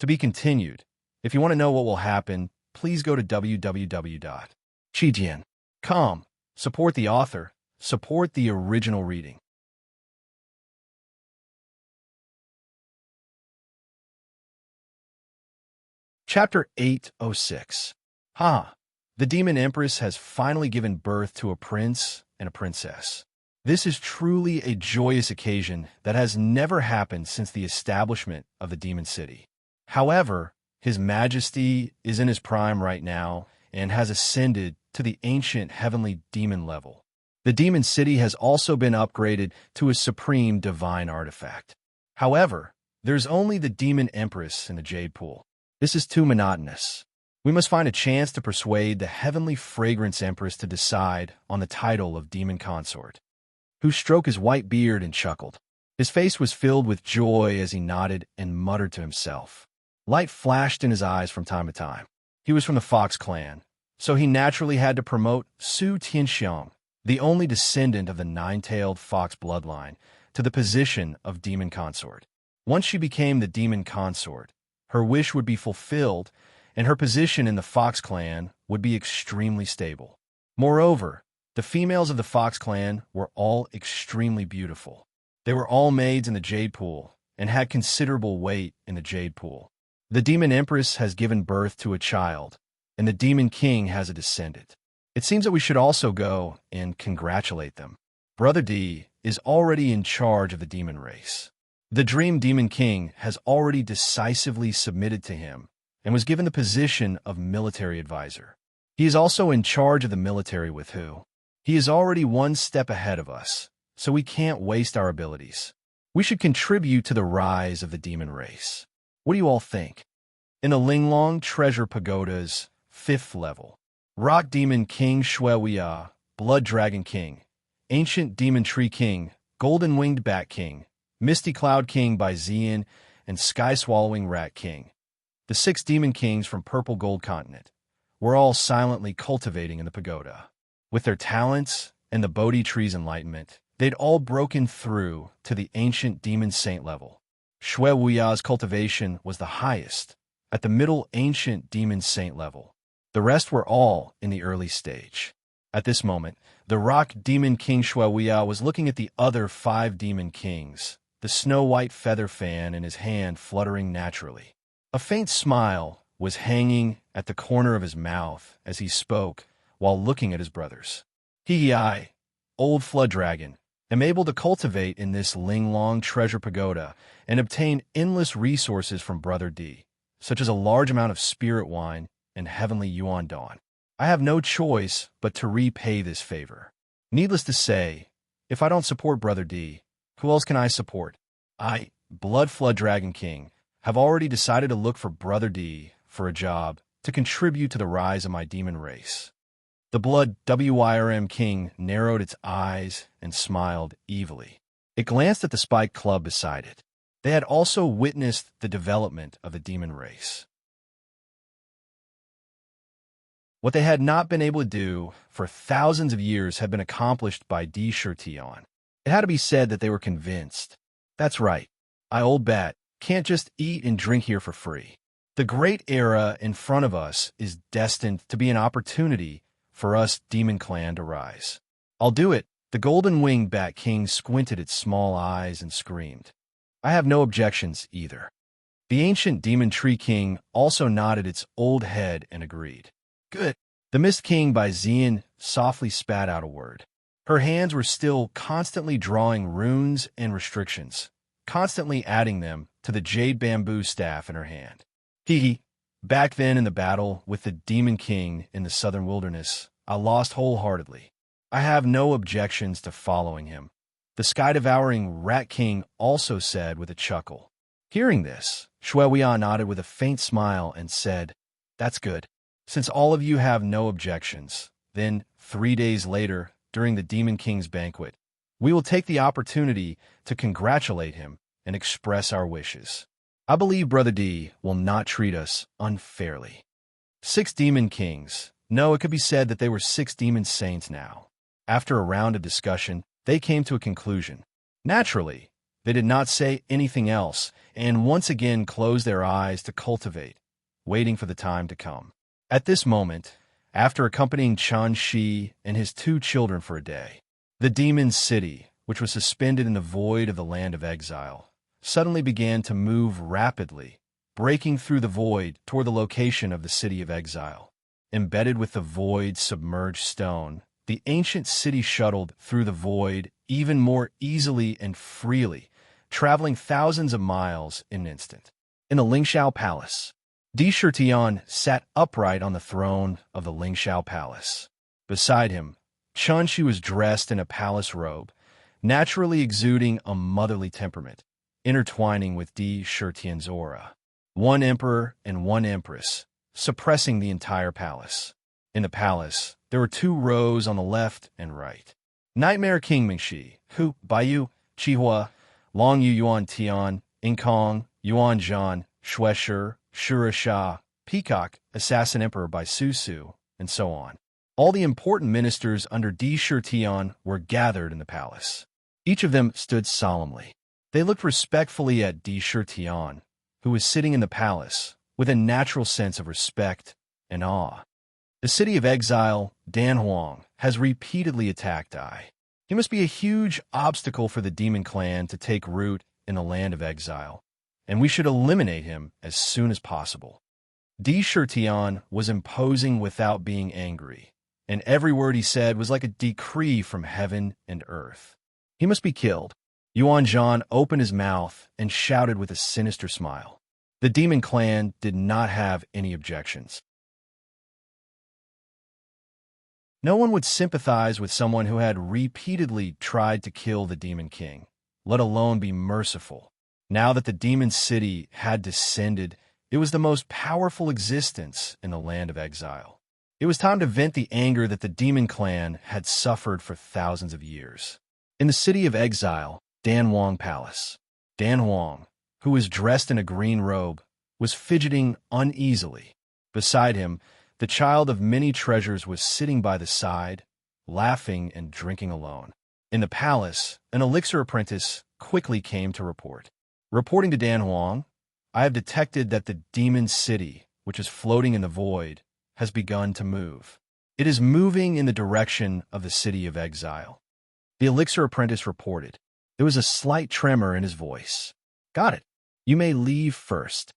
To be continued. If you want to know what will happen, please go to www.chijian.com. Support the author. Support the original reading. Chapter 806. The Demon Empress has finally given birth to a prince and a princess. This is truly a joyous occasion that has never happened since the establishment of the Demon City. However, His Majesty is in his prime right now and has ascended to the ancient heavenly demon level. The Demon City has also been upgraded to a supreme divine artifact. However, there's only the Demon Empress in the Jade Pool. This is too monotonous. We must find a chance to persuade the heavenly Fragrance Empress to decide on the title of Demon Consort. Who stroked his white beard and chuckled. His face was filled with joy as he nodded and muttered to himself. Light flashed in his eyes from time to time. He was from the Fox clan, So he naturally had to promote Su Tianxiang, the only descendant of the nine-tailed fox bloodline, to the position of demon consort. Once she became the demon consort, her wish would be fulfilled, and her position in the Fox clan would be extremely stable. Moreover, the females of the Fox clan were all extremely beautiful. They were all maids in the Jade Pool and had considerable weight in the Jade Pool. The Demon Empress has given birth to a child, and the Demon King has a descendant. It seems that we should also go and congratulate them. Brother D is already in charge of the demon race. The Dream Demon King has already decisively submitted to him and was given the position of military advisor. He is also in charge of the military with who. He is already one step ahead of us, so we can't waste our abilities. We should contribute to the rise of the demon race. What do you all think? In the Linglong Treasure Pagoda's 5th level, Rock Demon King Shuewiya, Blood Dragon King, Ancient Demon Tree King, Golden Winged Bat King, Misty Cloud King by Xian, and Sky Swallowing Rat King. The 6 Demon Kings from Purple Gold Continent were all silently cultivating in the pagoda. With their talents and the Bodhi Tree's enlightenment, they'd all broken through to the Ancient Demon Saint level. Shui Wuya's cultivation was the highest, at the middle Ancient Demon Saint level. The rest were all in the early stage. At this moment, the Rock Demon King Shui Wuya was looking at the other 5 Demon Kings, the snow-white feather fan in his hand fluttering naturally. A faint smile was hanging at the corner of his mouth as he spoke while looking at his brothers. I, Old Flood Dragon, am able to cultivate in this Linglong Treasure Pagoda and obtain endless resources from Brother D, such as a large amount of spirit wine and heavenly Yuan Dawn. I have no choice but to repay this favor. Needless to say, if I don't support Brother D, who else can I support? I, Blood Flood Dragon King, have already decided to look for Brother D for a job to contribute to the rise of my demon race. The Blood WYRM King narrowed its eyes and smiled evilly. It glanced at the Spike Club beside it. They had also witnessed the development of the demon race. What they had not been able to do for thousands of years had been accomplished by D. Shurtion. It had to be said that they were convinced. That's right. I, Old Bat, can't just eat and drink here for free. The great era in front of us is destined to be an opportunity for us Demon Clan to rise. I'll do it. The Golden Winged Bat King squinted its small eyes and screamed. I have no objections either. The Ancient Demon Tree King also nodded its old head and agreed. Good. The Mist King by Xian softly spat out a word. Her hands were still constantly drawing runes and restrictions, constantly adding them to the jade bamboo staff in her hand. Back then in the battle with the Demon King in the southern wilderness, I lost wholeheartedly. I have no objections to following him. The sky-devouring Rat King also said with a chuckle. Hearing this, Shuewiya nodded with a faint smile and said, That's good. Since all of you have no objections, then 3 days later, during the Demon King's banquet, we will take the opportunity to congratulate him and express our wishes. I believe Brother D will not treat us unfairly. 6 Demon Kings. No, it could be said that they were 6 Demon Saints now. After a round of discussion, they came to a conclusion. Naturally, they did not say anything else and once again closed their eyes to cultivate, waiting for the time to come. At this moment, after accompanying Chan Shi and his 2 children for a day, the Demon City, which was suspended in the void of the land of exile, suddenly began to move rapidly, breaking through the void toward the location of the City of Exile. Embedded with the void's submerged stone, the ancient city shuttled through the void even more easily and freely, traveling thousands of miles in an instant. In the Lingxiao Palace, Di Shurtion sat upright on the throne of the Lingxiao Palace. Beside him, Chunshi was dressed in a palace robe, naturally exuding a motherly temperament, intertwining with Di Shurtion's aura. 1 emperor and 1 empress, suppressing the entire palace. In the palace, there were 2 rows on the left and right. Nightmare King Mingxi, Hu, Baiyu, Chihua, Long Yu Yuan Tian, Inkong, Yuan Zhan, Shueshi, Shura Sha, Peacock, Assassin Emperor by Su Su, and so on. All the important ministers under Di-Shir-Tion were gathered in the palace. Each of them stood solemnly. They looked respectfully at Di-Shir-Tion, who was sitting in the palace, with a natural sense of respect and awe. The city of exile, Dan Huang, has repeatedly attacked Ai. He must be a huge obstacle for the demon clan to take root in the land of exile, and we should eliminate him as soon as possible. Di-Shir-Tion was imposing without being angry, and every word he said was like a decree from heaven and earth. He must be killed. Yuan Zhan opened his mouth and shouted with a sinister smile. The demon clan did not have any objections. No one would sympathize with someone who had repeatedly tried to kill the demon king, let alone be merciful. Now that the demon city had descended, it was the most powerful existence in the land of exile. It was time to vent the anger that the demon clan had suffered for thousands of years. In the city of exile, Dan Huang Palace, Dan Huang, who was dressed in a green robe, was fidgeting uneasily. Beside him, the child of many treasures was sitting by the side, laughing and drinking alone. In the palace, an elixir apprentice quickly came to report. Reporting to Dan Huang, I have detected that the demon city, which is floating in the void, has begun to move. It is moving in the direction of the city of exile. The elixir apprentice reported. There was a slight tremor in his voice. Got it. You may leave first.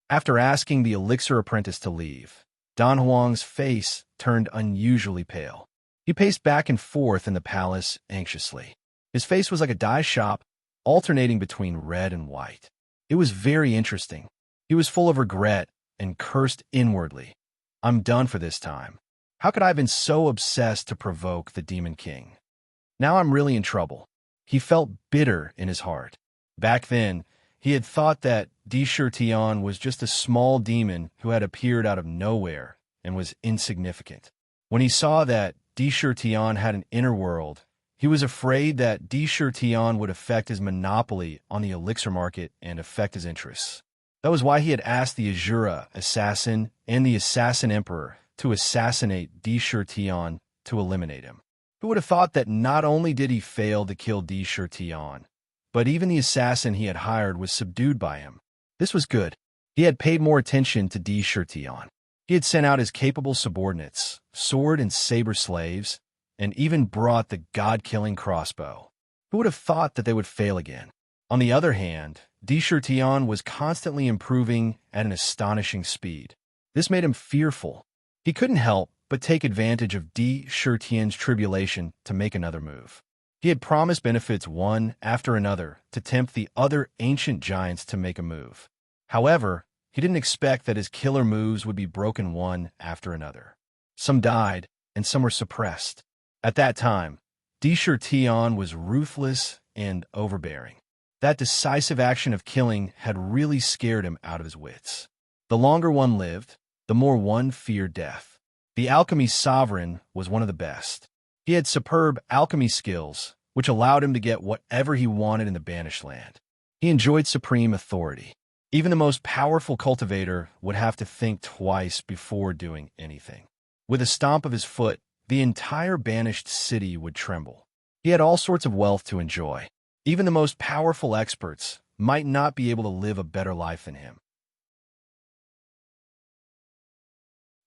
After asking the elixir apprentice to leave, Dan Huang's face turned unusually pale. He paced back and forth in the palace anxiously. His face was like a dye shop, alternating between red and white. It was very interesting. He was full of regret and cursed inwardly. I'm done for this time. How could I have been so obsessed to provoke the Demon King? Now I'm really in trouble. He felt bitter in his heart. Back then, he had thought that Di-Shir-Tion was just a small demon who had appeared out of nowhere and was insignificant. When he saw that Di-Shir-Tion had an inner world, he was afraid that Di-Shir-Tion would affect his monopoly on the elixir market and affect his interests. That was why he had asked the Azura assassin and the assassin emperor to assassinate Di-Shir-Tion to eliminate him. Who would have thought that not only did he fail to kill Di-Shir-Tion, but even the assassin he had hired was subdued by him. This was good. He had paid more attention to Di-Shir-Tion. He had sent out his capable subordinates, sword and saber slaves, and even brought the god-killing crossbow. Who would have thought that they would fail again? On the other hand, Di-Shir-Tion was constantly improving at an astonishing speed. This made him fearful. He couldn't help but take advantage of Di-Shir-Tion's tribulation to make another move. He had promised benefits one after another to tempt the other ancient giants to make a move. However, he didn't expect that his killer moves would be broken one after another. Some died, and some were suppressed. At that time, Di-Shir-Tion was ruthless and overbearing. That decisive action of killing had really scared him out of his wits. The longer one lived, the more one feared death. The alchemy sovereign was one of the best. He had superb alchemy skills, which allowed him to get whatever he wanted in the banished land. He enjoyed supreme authority. Even the most powerful cultivator would have to think twice before doing anything. With a stomp of his foot, the entire banished city would tremble. He had all sorts of wealth to enjoy. Even the most powerful experts might not be able to live a better life than him.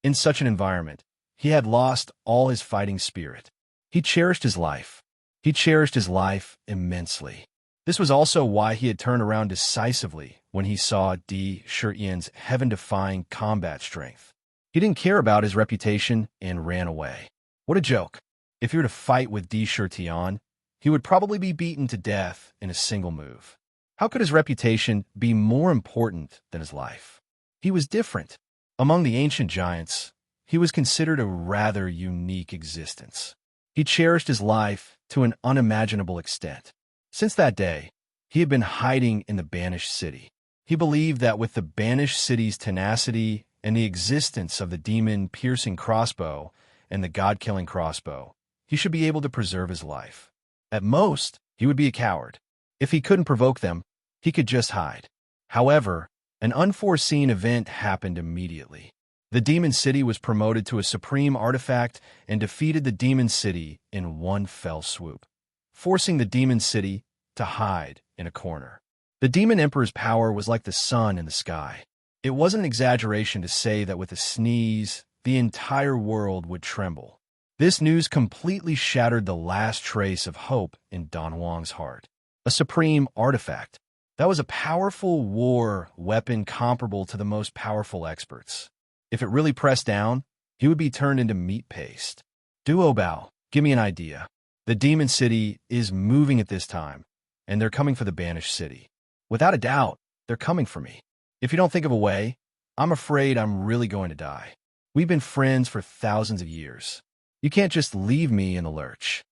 In such an environment, he had lost all his fighting spirit. He cherished his life. He cherished his life immensely. This was also why he had turned around decisively when he saw Di-Shir-Yin's heaven-defying combat strength. He didn't care about his reputation and ran away. What a joke. If he were to fight with Di-Shir-Tion, he would probably be beaten to death in a single move. How could his reputation be more important than his life? He was different. Among the ancient giants, he was considered a rather unique existence. He cherished his life to an unimaginable extent. Since that day, he had been hiding in the banished city. He believed that with the banished city's tenacity and the existence of the demon-piercing crossbow and the god-killing crossbow, he should be able to preserve his life. At most, he would be a coward. If he couldn't provoke them, he could just hide. However, an unforeseen event happened immediately. The demon city was promoted to a supreme artifact and defeated the demon city in one fell swoop, forcing the demon city to hide in a corner. The demon emperor's power was like the sun in the sky. It wasn't an exaggeration to say that with a sneeze, the entire world would tremble. This news completely shattered the last trace of hope in Don Juan's heart. A supreme artifact. That was a powerful war weapon comparable to the most powerful experts. If it really pressed down, he would be turned into meat paste. Duobao, give me an idea. The demon city is moving at this time, and they're coming for the banished city. Without a doubt, they're coming for me. If you don't think of a way, I'm afraid I'm really going to die. We've been friends for thousands of years. You can't just leave me in the lurch.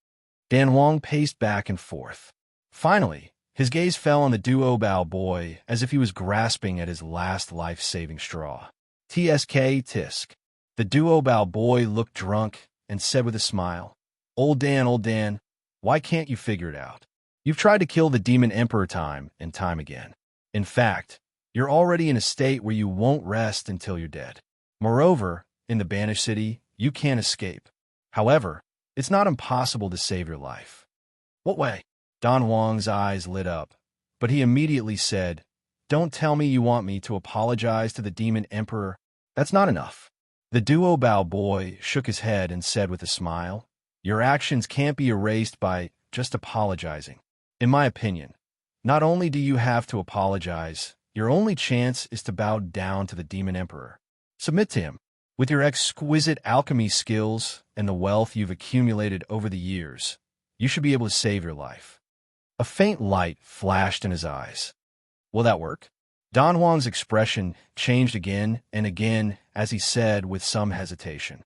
Dan Huang paced back and forth. Finally, his gaze fell on the Duobao boy as if he was grasping at his last life-saving straw. TSK Tisk. The Duobao boy looked drunk and said with a smile, old Dan, why can't you figure it out? You've tried to kill the demon emperor time and time again. In fact, you're already in a state where you won't rest until you're dead. Moreover, in the banished city, you can't escape. However, it's not impossible to save your life. What way? Don Huang's eyes lit up, but he immediately said, don't tell me you want me to apologize to the demon emperor. That's not enough. The Duobao boy shook his head and said with a smile, your actions can't be erased by just apologizing. In my opinion, not only do you have to apologize, your only chance is to bow down to the demon emperor. Submit to him. With your exquisite alchemy skills and the wealth you've accumulated over the years, you should be able to save your life. A faint light flashed in his eyes. Will that work? Don Juan's expression changed again and again as he said with some hesitation,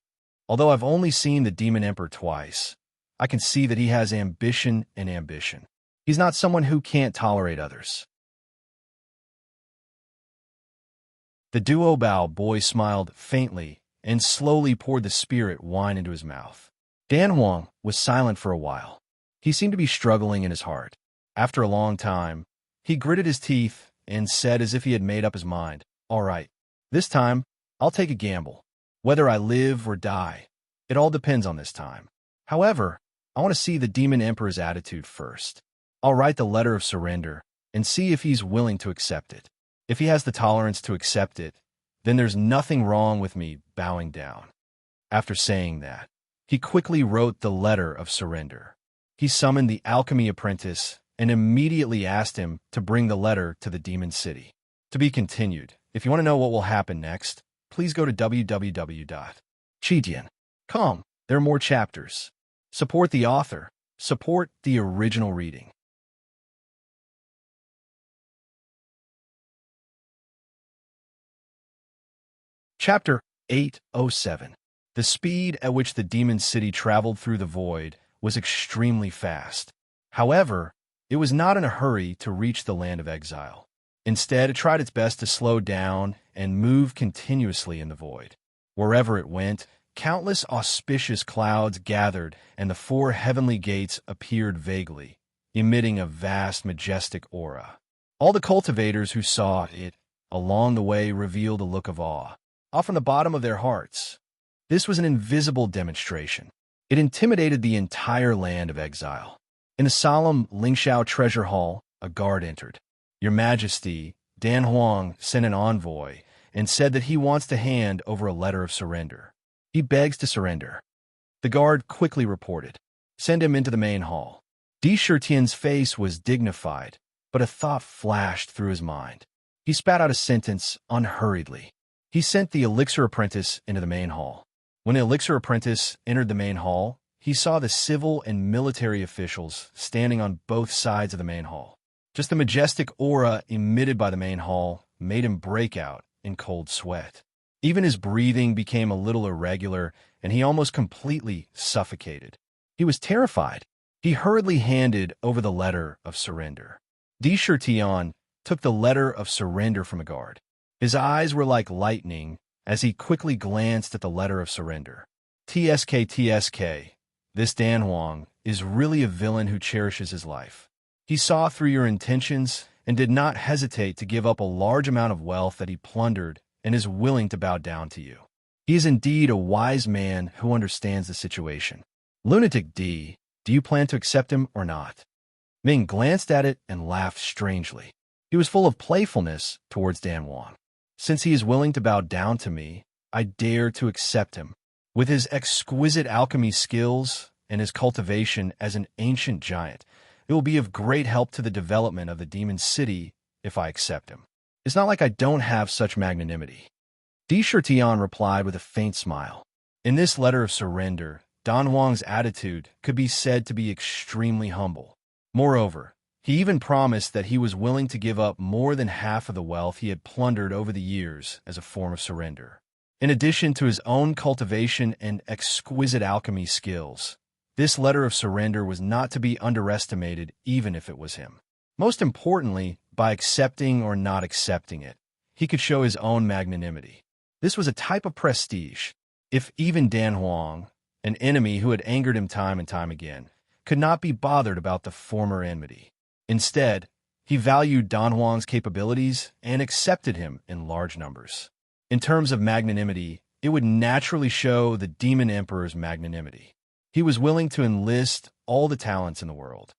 although I've only seen the demon emperor twice, I can see that he has ambition and ambition. He's not someone who can't tolerate others. The Duobao boy smiled faintly and slowly poured the spirit wine into his mouth. Dan Huang was silent for a while. He seemed to be struggling in his heart. After a long time, he gritted his teeth and said as if he had made up his mind, all right, this time, I'll take a gamble. Whether I live or die, it all depends on this time. However, I want to see the demon emperor's attitude first. I'll write the letter of surrender and see if he's willing to accept it. If he has the tolerance to accept it, then there's nothing wrong with me bowing down. After saying that, he quickly wrote the letter of surrender. He summoned the alchemy apprentice and immediately asked him to bring the letter to the demon city. To be continued. If you want to know what will happen next, please go to www.chitian.com. There are more chapters. Support the author. Support the original reading. Chapter 807. The speed at which the demon city traveled through the void was extremely fast. However, it was not in a hurry to reach the land of exile. Instead, it tried its best to slow down and move continuously in the void. Wherever it went, countless auspicious clouds gathered, and the four heavenly gates appeared vaguely, emitting a vast, majestic aura. All the cultivators who saw it along the way revealed a look of awe, from the bottom of their hearts. This was an invisible demonstration. It intimidated the entire land of exile. In the solemn Lingxiao treasure hall, a guard entered. Your Majesty, Dan Huang sent an envoy and said that he wants to hand over a letter of surrender. He begs to surrender. The guard quickly reported. Send him into the main hall. Di Shitian's face was dignified, but a thought flashed through his mind. He spat out a sentence unhurriedly. He sent the elixir apprentice into the main hall. When the elixir apprentice entered the main hall, he saw the civil and military officials standing on both sides of the main hall. Just the majestic aura emitted by the main hall made him break out in cold sweat. Even his breathing became a little irregular, and he almost completely suffocated. He was terrified. He hurriedly handed over the letter of surrender. Di Shitian took the letter of surrender from a guard. His eyes were like lightning as he quickly glanced at the letter of surrender. TSK, this Dan Huang is really a villain who cherishes his life. He saw through your intentions and did not hesitate to give up a large amount of wealth that he plundered and is willing to bow down to you. He is indeed a wise man who understands the situation. Lunatic D, do you plan to accept him or not? Ming glanced at it and laughed strangely. He was full of playfulness towards Dan Wang. Since he is willing to bow down to me, I dare to accept him. With his exquisite alchemy skills and his cultivation as an ancient giant, it will be of great help to the development of the demon city if I accept him. It's not like I don't have such magnanimity. Di Shirtian replied with a faint smile. In this letter of surrender, Dan Wang's attitude could be said to be extremely humble. Moreover, he even promised that he was willing to give up more than half of the wealth he had plundered over the years as a form of surrender. In addition to his own cultivation and exquisite alchemy skills, this letter of surrender was not to be underestimated even if it was him. Most importantly, by accepting or not accepting it, he could show his own magnanimity. This was a type of prestige. If even Dan Huang, an enemy who had angered him time and time again, could not be bothered about the former enmity. Instead, he valued Dan Huang's capabilities and accepted him in large numbers. In terms of magnanimity, it would naturally show the Demon Emperor's magnanimity. He was willing to enlist all the talents in the world.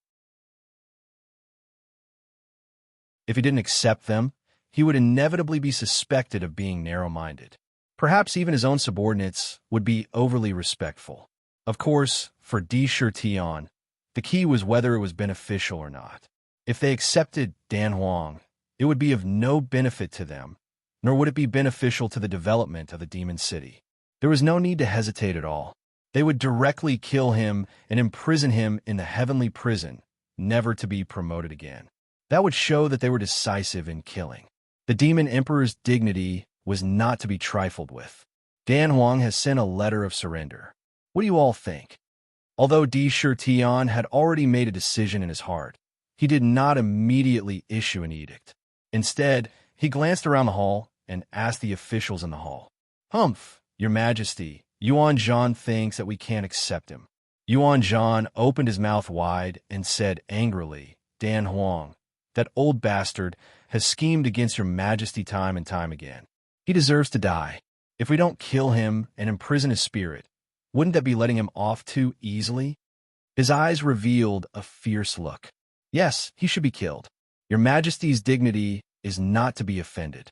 If he didn't accept them, he would inevitably be suspected of being narrow-minded. Perhaps even his own subordinates would be overly respectful. Of course, for Di Shirtian, the key was whether it was beneficial or not. If they accepted Dan Huang, it would be of no benefit to them, nor would it be beneficial to the development of the demon city. There was no need to hesitate at all. They would directly kill him and imprison him in the heavenly prison, never to be promoted again. That would show that they were decisive in killing. The Demon Emperor's dignity was not to be trifled with. Dan Huang has sent a letter of surrender. What do you all think? Although Di Shirtian had already made a decision in his heart, he did not immediately issue an edict. Instead, he glanced around the hall and asked the officials in the hall, "Humph, Your Majesty, Yuan Zhan thinks that we can't accept him." Yuan Zhan opened his mouth wide and said angrily, "Dan Huang, that old bastard, has schemed against Your Majesty time and time again. He deserves to die. If we don't kill him and imprison his spirit, wouldn't that be letting him off too easily?" His eyes revealed a fierce look. "Yes, he should be killed. Your Majesty's dignity is not to be offended."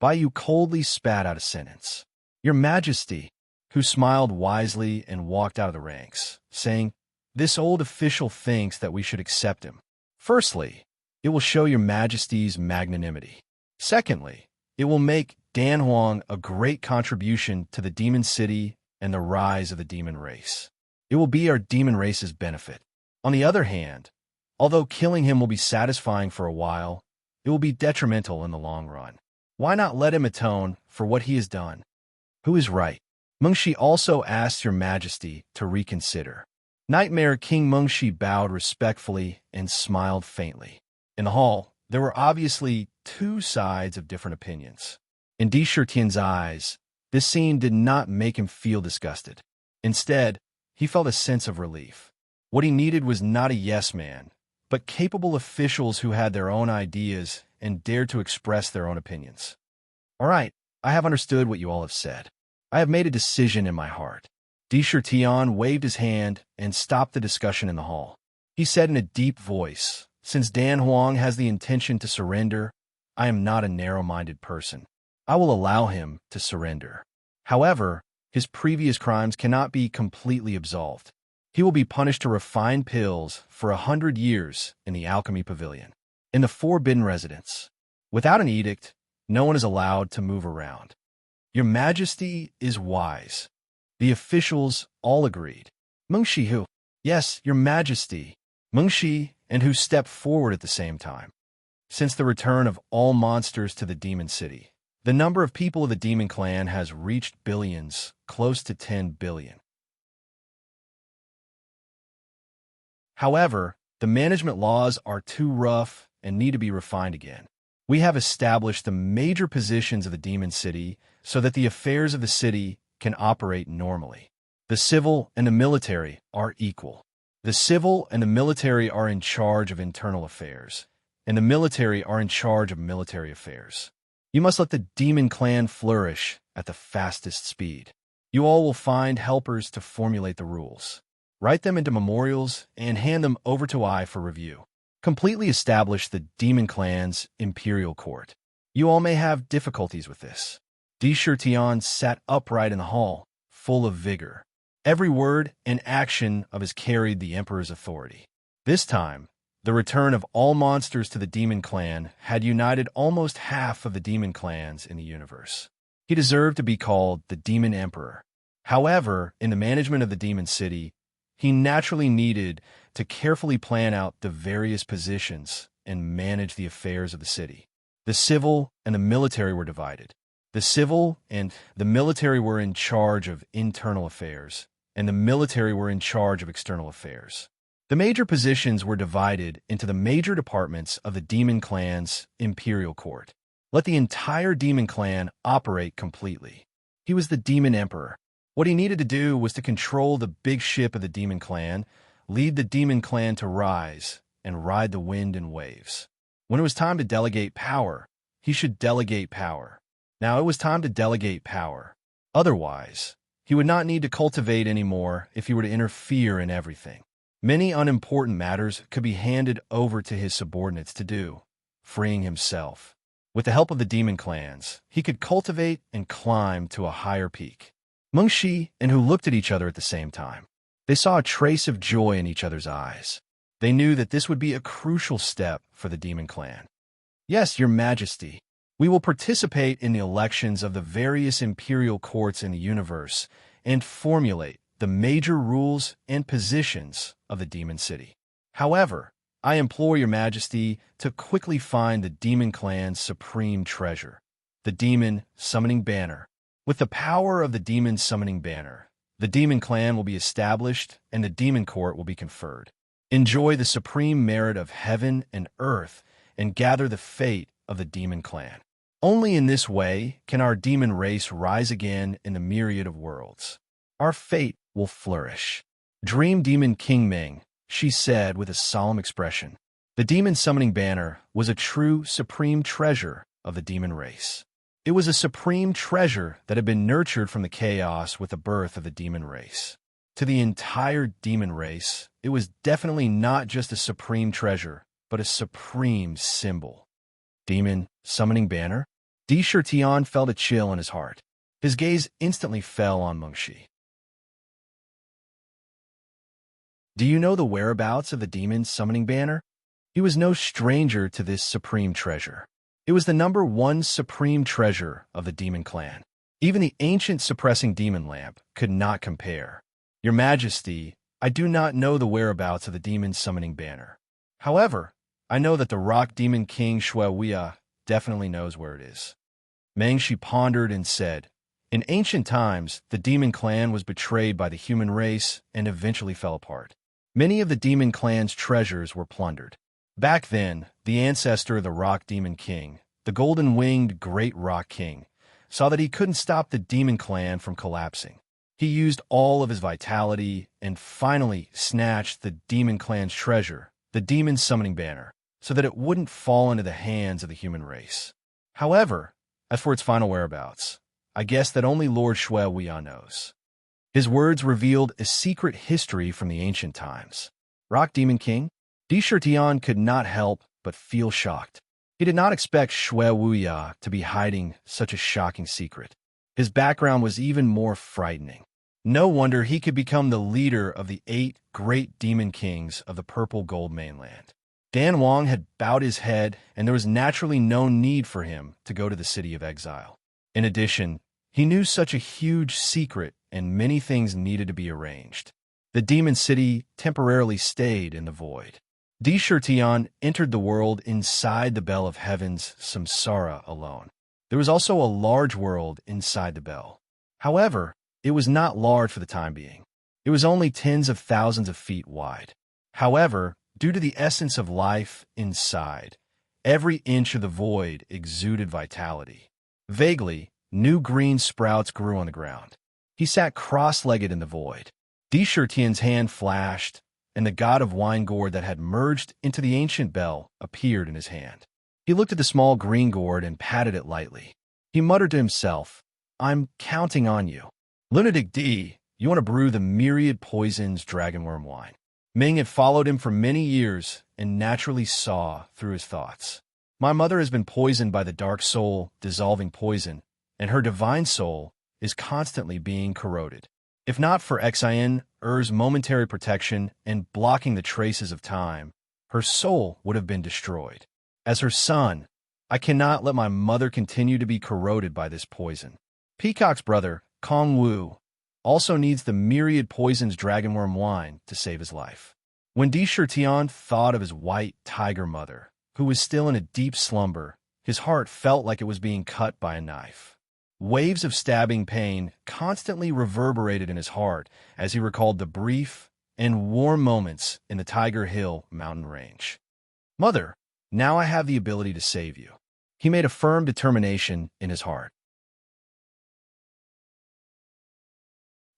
Bai Yu coldly spat out a sentence. "Your Majesty," who smiled wisely and walked out of the ranks, saying, "This old official thinks that we should accept him. Firstly, it will show Your Majesty's magnanimity. Secondly, it will make Dan Huang a great contribution to the demon city and the rise of the demon race. It will be our demon race's benefit. On the other hand, although killing him will be satisfying for a while, it will be detrimental in the long run. Why not let him atone for what he has done?" "Who is right?" Mengshi also asked Your Majesty to reconsider. Nightmare King Mengshi bowed respectfully and smiled faintly. In the hall, there were obviously two sides of different opinions. In Di Shirtian's eyes, this scene did not make him feel disgusted. Instead, he felt a sense of relief. What he needed was not a yes man, but capable officials who had their own ideas and dared to express their own opinions. "All right, I have understood what you all have said. I have made a decision in my heart." Di Shirtian waved his hand and stopped the discussion in the hall. He said in a deep voice, "Since Dan Huang has the intention to surrender, I am not a narrow-minded person. I will allow him to surrender. However, his previous crimes cannot be completely absolved. He will be punished to refine pills for 100 years in the Alchemy Pavilion, in the Forbidden Residence. Without an edict, no one is allowed to move around. Your Majesty is wise." The officials all agreed. Mengshi who? "Yes, Your Majesty." Mengshi and who stepped forward at the same time. Since the return of all monsters to the demon city, the number of people of the demon clan has reached billions, close to 10 billion. However, the management laws are too rough and need to be refined again. We have established the major positions of the demon city so that the affairs of the city can operate normally. The civil and the military are equal. The civil and the military are in charge of internal affairs, and the military are in charge of military affairs. You must let the demon clan flourish at the fastest speed. You all will find helpers to formulate the rules. Write them into memorials and hand them over to I for review. Completely establish the demon clan's imperial court. You all may have difficulties with this. Tion sat upright in the hall, full of vigor. Every word and action of his carried the emperor's authority. This time, the return of all monsters to the demon clan had united almost half of the demon clans in the universe. He deserved to be called the Demon Emperor. However, in the management of the demon city, he naturally needed to carefully plan out the various positions and manage the affairs of the city. The civil and the military were divided. The civil and the military were in charge of internal affairs, and the military were in charge of external affairs. The major positions were divided into the major departments of the demon clan's imperial court. Let the entire demon clan operate completely. He was the demon emperor. What he needed to do was to control the big ship of the demon clan, lead the demon clan to rise, and ride the wind and waves. When it was time to delegate power, he should delegate power. Now it was time to delegate power. Otherwise, he would not need to cultivate anymore if he were to interfere in everything. Many unimportant matters could be handed over to his subordinates to do, freeing himself. With the help of the demon clans, he could cultivate and climb to a higher peak. Mengshi and Hu looked at each other at the same time. They saw a trace of joy in each other's eyes. They knew that this would be a crucial step for the demon clan. Yes, Your Majesty, we will participate in the elections of the various imperial courts in the universe and formulate the major rules and positions of the demon city. However, I implore Your Majesty to quickly find the demon clan's supreme treasure, the demon summoning banner. With the power of the demon summoning banner, the demon clan will be established and the demon court will be conferred. Enjoy the supreme merit of heaven and earth and gather the fate of the demon clan. Only in this way can our demon race rise again in the myriad of worlds. Our fate will flourish. Dream Demon King Ming, she said with a solemn expression. The demon summoning banner was a true supreme treasure of the demon race. It was a supreme treasure that had been nurtured from the chaos with the birth of the demon race. To the entire demon race, it was definitely not just a supreme treasure, but a supreme symbol. Demon summoning banner? Tion felt a chill in his heart. His gaze instantly fell on Mengshi. Do you know the whereabouts of the demon summoning banner? He was no stranger to this supreme treasure. It was the #1 supreme treasure of the demon clan. Even the ancient suppressing demon lamp could not compare. Your Majesty, I do not know the whereabouts of the demon summoning banner. However, I know that the rock demon king Shuewia definitely knows where it is. Mengshi pondered and said, in ancient times, the demon clan was betrayed by the human race and eventually fell apart. Many of the demon clan's treasures were plundered. Back then, the ancestor of the rock demon king, the golden-winged great rock king, saw that he couldn't stop the demon clan from collapsing. He used all of his vitality and finally snatched the demon clan's treasure, the demon summoning banner, so that it wouldn't fall into the hands of the human race. However, as for its final whereabouts, I guess that only Lord Shuewia knows. His words revealed a secret history from the ancient times. Rock Demon King? Tion could not help but feel shocked. He did not expect Shuewia to be hiding such a shocking secret. His background was even more frightening. No wonder he could become the leader of the 8 great demon kings of the purple gold mainland. Dan Wang had bowed his head, and there was naturally no need for him to go to the city of exile. In addition, he knew such a huge secret and many things needed to be arranged. The demon city temporarily stayed in the void. Tion entered the world inside the bell of heaven's samsara alone. There was also a large world inside the bell. However, it was not large for the time being. It was only tens of thousands of feet wide. However, due to the essence of life inside, every inch of the void exuded vitality. Vaguely, new green sprouts grew on the ground. He sat cross-legged in the void. Tian's hand flashed, and the god of wine gourd that had merged into the ancient bell appeared in his hand. He looked at the small green gourd and patted it lightly. He muttered to himself, "I'm counting on you." Lunatic D, you want to brew the myriad poisons dragonworm wine. Ming had followed him for many years and naturally saw through his thoughts. My mother has been poisoned by the dark soul, dissolving poison, and her divine soul is constantly being corroded. If not for Xin's momentary protection and blocking the traces of time, her soul would have been destroyed. As her son, I cannot let my mother continue to be corroded by this poison. Peacock's brother, Kong Wu, also needs the myriad poisons dragonworm wine to save his life. When Di Shirtian thought of his white tiger mother, who was still in a deep slumber, his heart felt like it was being cut by a knife. Waves of stabbing pain constantly reverberated in his heart as he recalled the brief and warm moments in the Tiger Hill mountain range. "Mother, now I have the ability to save you." He made a firm determination in his heart.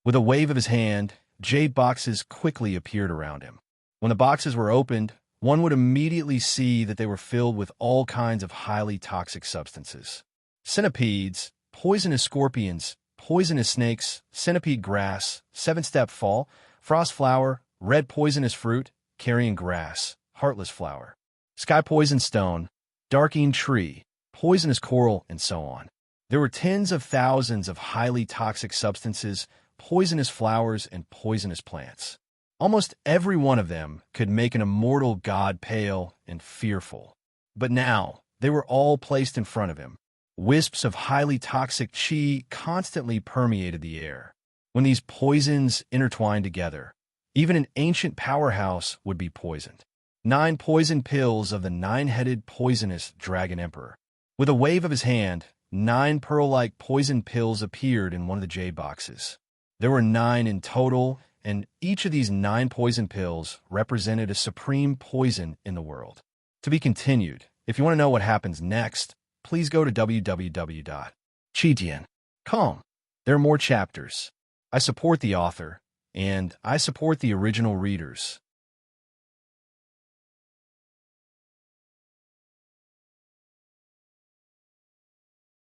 With a wave of his hand, jade boxes quickly appeared around him. When the boxes were opened, one would immediately see that they were filled with all kinds of highly toxic substances. Centipedes, poisonous scorpions, poisonous snakes, centipede grass, seven-step fall, frost flower, red poisonous fruit, carrion grass, heartless flower, sky poison stone, darkine tree, poisonous coral, and so on. There were tens of thousands of highly toxic substances, poisonous flowers, and poisonous plants. Almost every one of them could make an immortal god pale and fearful. But now, they were all placed in front of him. Wisps of highly toxic qi constantly permeated the air. When these poisons intertwined together, even an ancient powerhouse would be poisoned. 9 poison pills of the 9-headed poisonous dragon emperor. With a wave of his hand, 9 pearl-like poison pills appeared in one of the jade boxes. There were 9 in total, and each of these 9 poison pills represented a supreme poison in the world. To be continued. If you want to know what happens next, please go to www.chidian.com. There are more chapters. I support the author, and I support the original readers.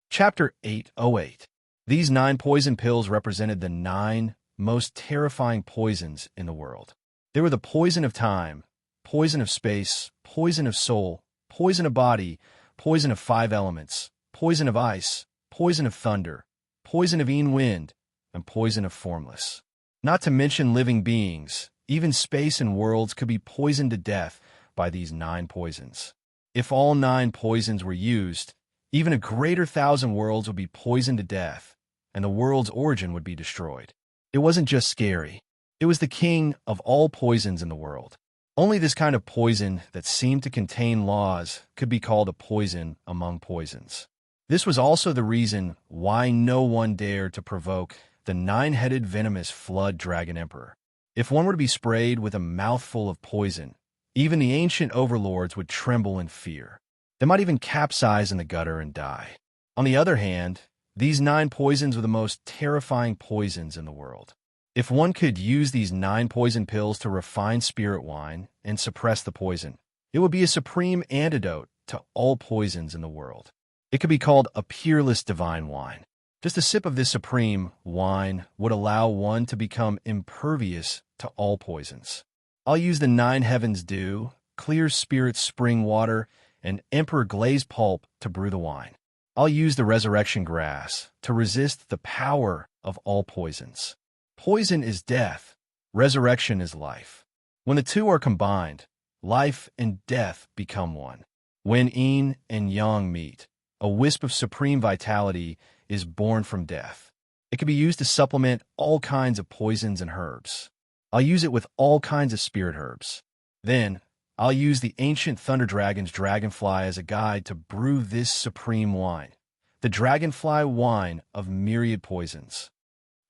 Chapter 808. These 9 poison pills represented the 9 most terrifying poisons in the world. They were the poison of time, poison of space, poison of soul, poison of body, poison of 5 elements, poison of ice, poison of thunder, poison of wind, and poison of formless. Not to mention living beings, even space and worlds could be poisoned to death by these 9 poisons. If all 9 poisons were used, even a greater 1,000 worlds would be poisoned to death, and the world's origin would be destroyed. It wasn't just scary. It was the king of all poisons in the world. Only this kind of poison that seemed to contain laws could be called a poison among poisons. This was also the reason why no one dared to provoke the 9-headed venomous flood dragon emperor. If one were to be sprayed with a mouthful of poison, even the ancient overlords would tremble in fear. They might even capsize in the gutter and die. On the other hand, these 9 poisons were the most terrifying poisons in the world. If one could use these 9 poison pills to refine spirit wine and suppress the poison, it would be a supreme antidote to all poisons in the world. It could be called a peerless divine wine. Just a sip of this supreme wine would allow one to become impervious to all poisons. I'll use the 9 heavens dew, clear spirit spring water, and emperor glazed pulp to brew the wine. I'll use the resurrection grass to resist the power of all poisons. Poison is death. Resurrection is life. When the two are combined, life and death become one. When yin and yang meet, a wisp of supreme vitality is born from death. It can be used to supplement all kinds of poisons and herbs. I'll use it with all kinds of spirit herbs. Then, I'll use the ancient thunder dragon's dragonfly as a guide to brew this supreme wine, the dragonfly wine of myriad poisons.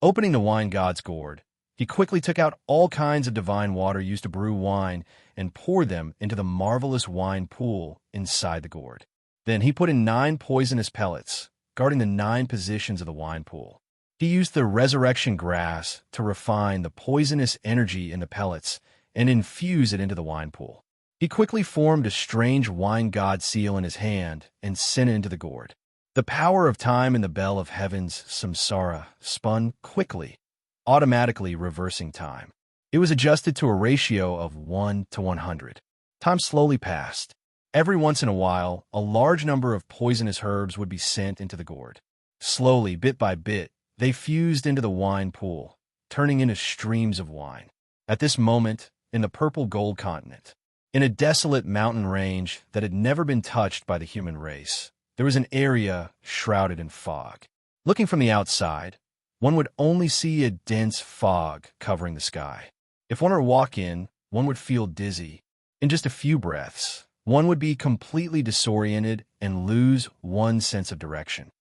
Opening the wine god's gourd, he quickly took out all kinds of divine water used to brew wine and poured them into the marvelous wine pool inside the gourd. Then he put in 9 poisonous pellets, guarding the 9 positions of the wine pool. He used the resurrection grass to refine the poisonous energy in the pellets and infuse it into the wine pool. He quickly formed a strange wine god seal in his hand and sent it into the gourd. The power of time in the bell of heaven's samsara spun quickly, automatically reversing time. It was adjusted to a ratio of 1 to 100. Time slowly passed. Every once in a while, a large number of poisonous herbs would be sent into the gourd. Slowly, bit by bit, they fused into the wine pool, turning into streams of wine. At this moment, in the purple gold continent, in a desolate mountain range that had never been touched by the human race, there was an area shrouded in fog. Looking from the outside, one would only see a dense fog covering the sky. If one were to walk in, one would feel dizzy. In just a few breaths, one would be completely disoriented and lose one's sense of direction.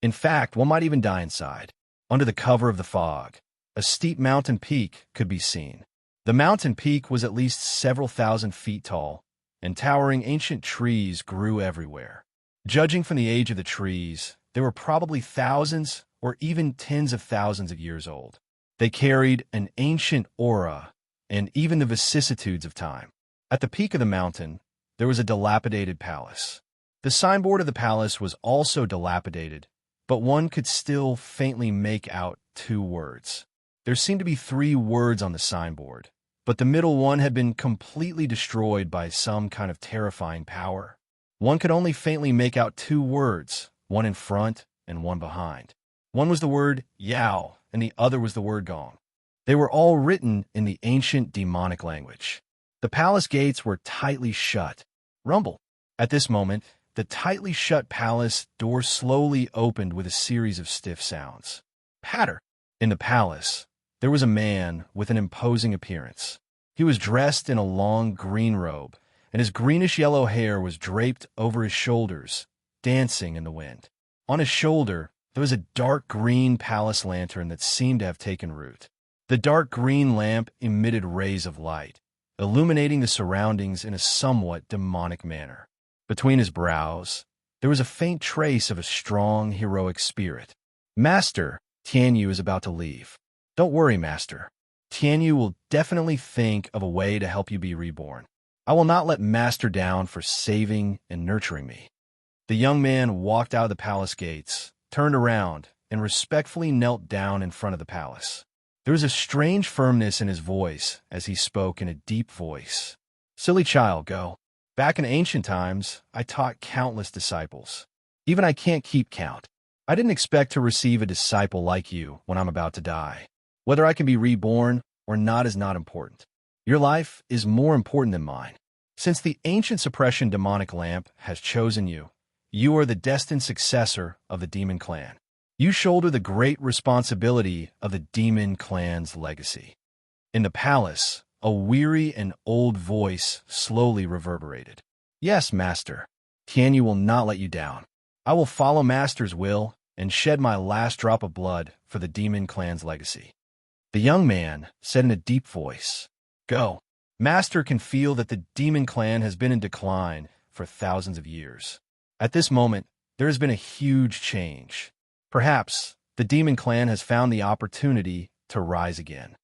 In fact, one might even die inside. Under the cover of the fog, a steep mountain peak could be seen. The mountain peak was at least several thousand feet tall, and towering ancient trees grew everywhere. Judging from the age of the trees, they were probably thousands or even tens of thousands of years old. They carried an ancient aura and even the vicissitudes of time. At the peak of the mountain, there was a dilapidated palace. The signboard of the palace was also dilapidated, but one could still faintly make out 2 words. There seemed to be 3 words on the signboard, but the middle one had been completely destroyed by some kind of terrifying power. One could only faintly make out 2 words, one in front and one behind. One was the word Yao, and the other was the word Gong. They were all written in the ancient demonic language. The palace gates were tightly shut. Rumble. At this moment, the tightly shut palace door slowly opened with a series of stiff sounds. Patter. In the palace, there was a man with an imposing appearance. He was dressed in a long green robe, and his greenish-yellow hair was draped over his shoulders, dancing in the wind. On his shoulder, there was a dark green palace lantern that seemed to have taken root. The dark green lamp emitted rays of light, illuminating the surroundings in a somewhat demonic manner. Between his brows, there was a faint trace of a strong, heroic spirit. Master, Tianyu is about to leave. Don't worry, Master. Tianyu will definitely think of a way to help you be reborn. I will not let Master down for saving and nurturing me. The young man walked out of the palace gates, turned around, and respectfully knelt down in front of the palace. There was a strange firmness in his voice as he spoke in a deep voice. Silly child, go. Back in ancient times, I taught countless disciples. Even I can't keep count. I didn't expect to receive a disciple like you when I'm about to die. Whether I can be reborn or not is not important. Your life is more important than mine. Since the ancient suppression demonic lamp has chosen you, you are the destined successor of the demon clan. You shoulder the great responsibility of the demon clan's legacy. In the palace, a weary and old voice slowly reverberated. Yes, Master. Tianyu will not let you down. I will follow Master's will and shed my last drop of blood for the demon clan's legacy. The young man said in a deep voice, Go. Master can feel that the demon clan has been in decline for thousands of years. At this moment, there has been a huge change. Perhaps the demon clan has found the opportunity to rise again.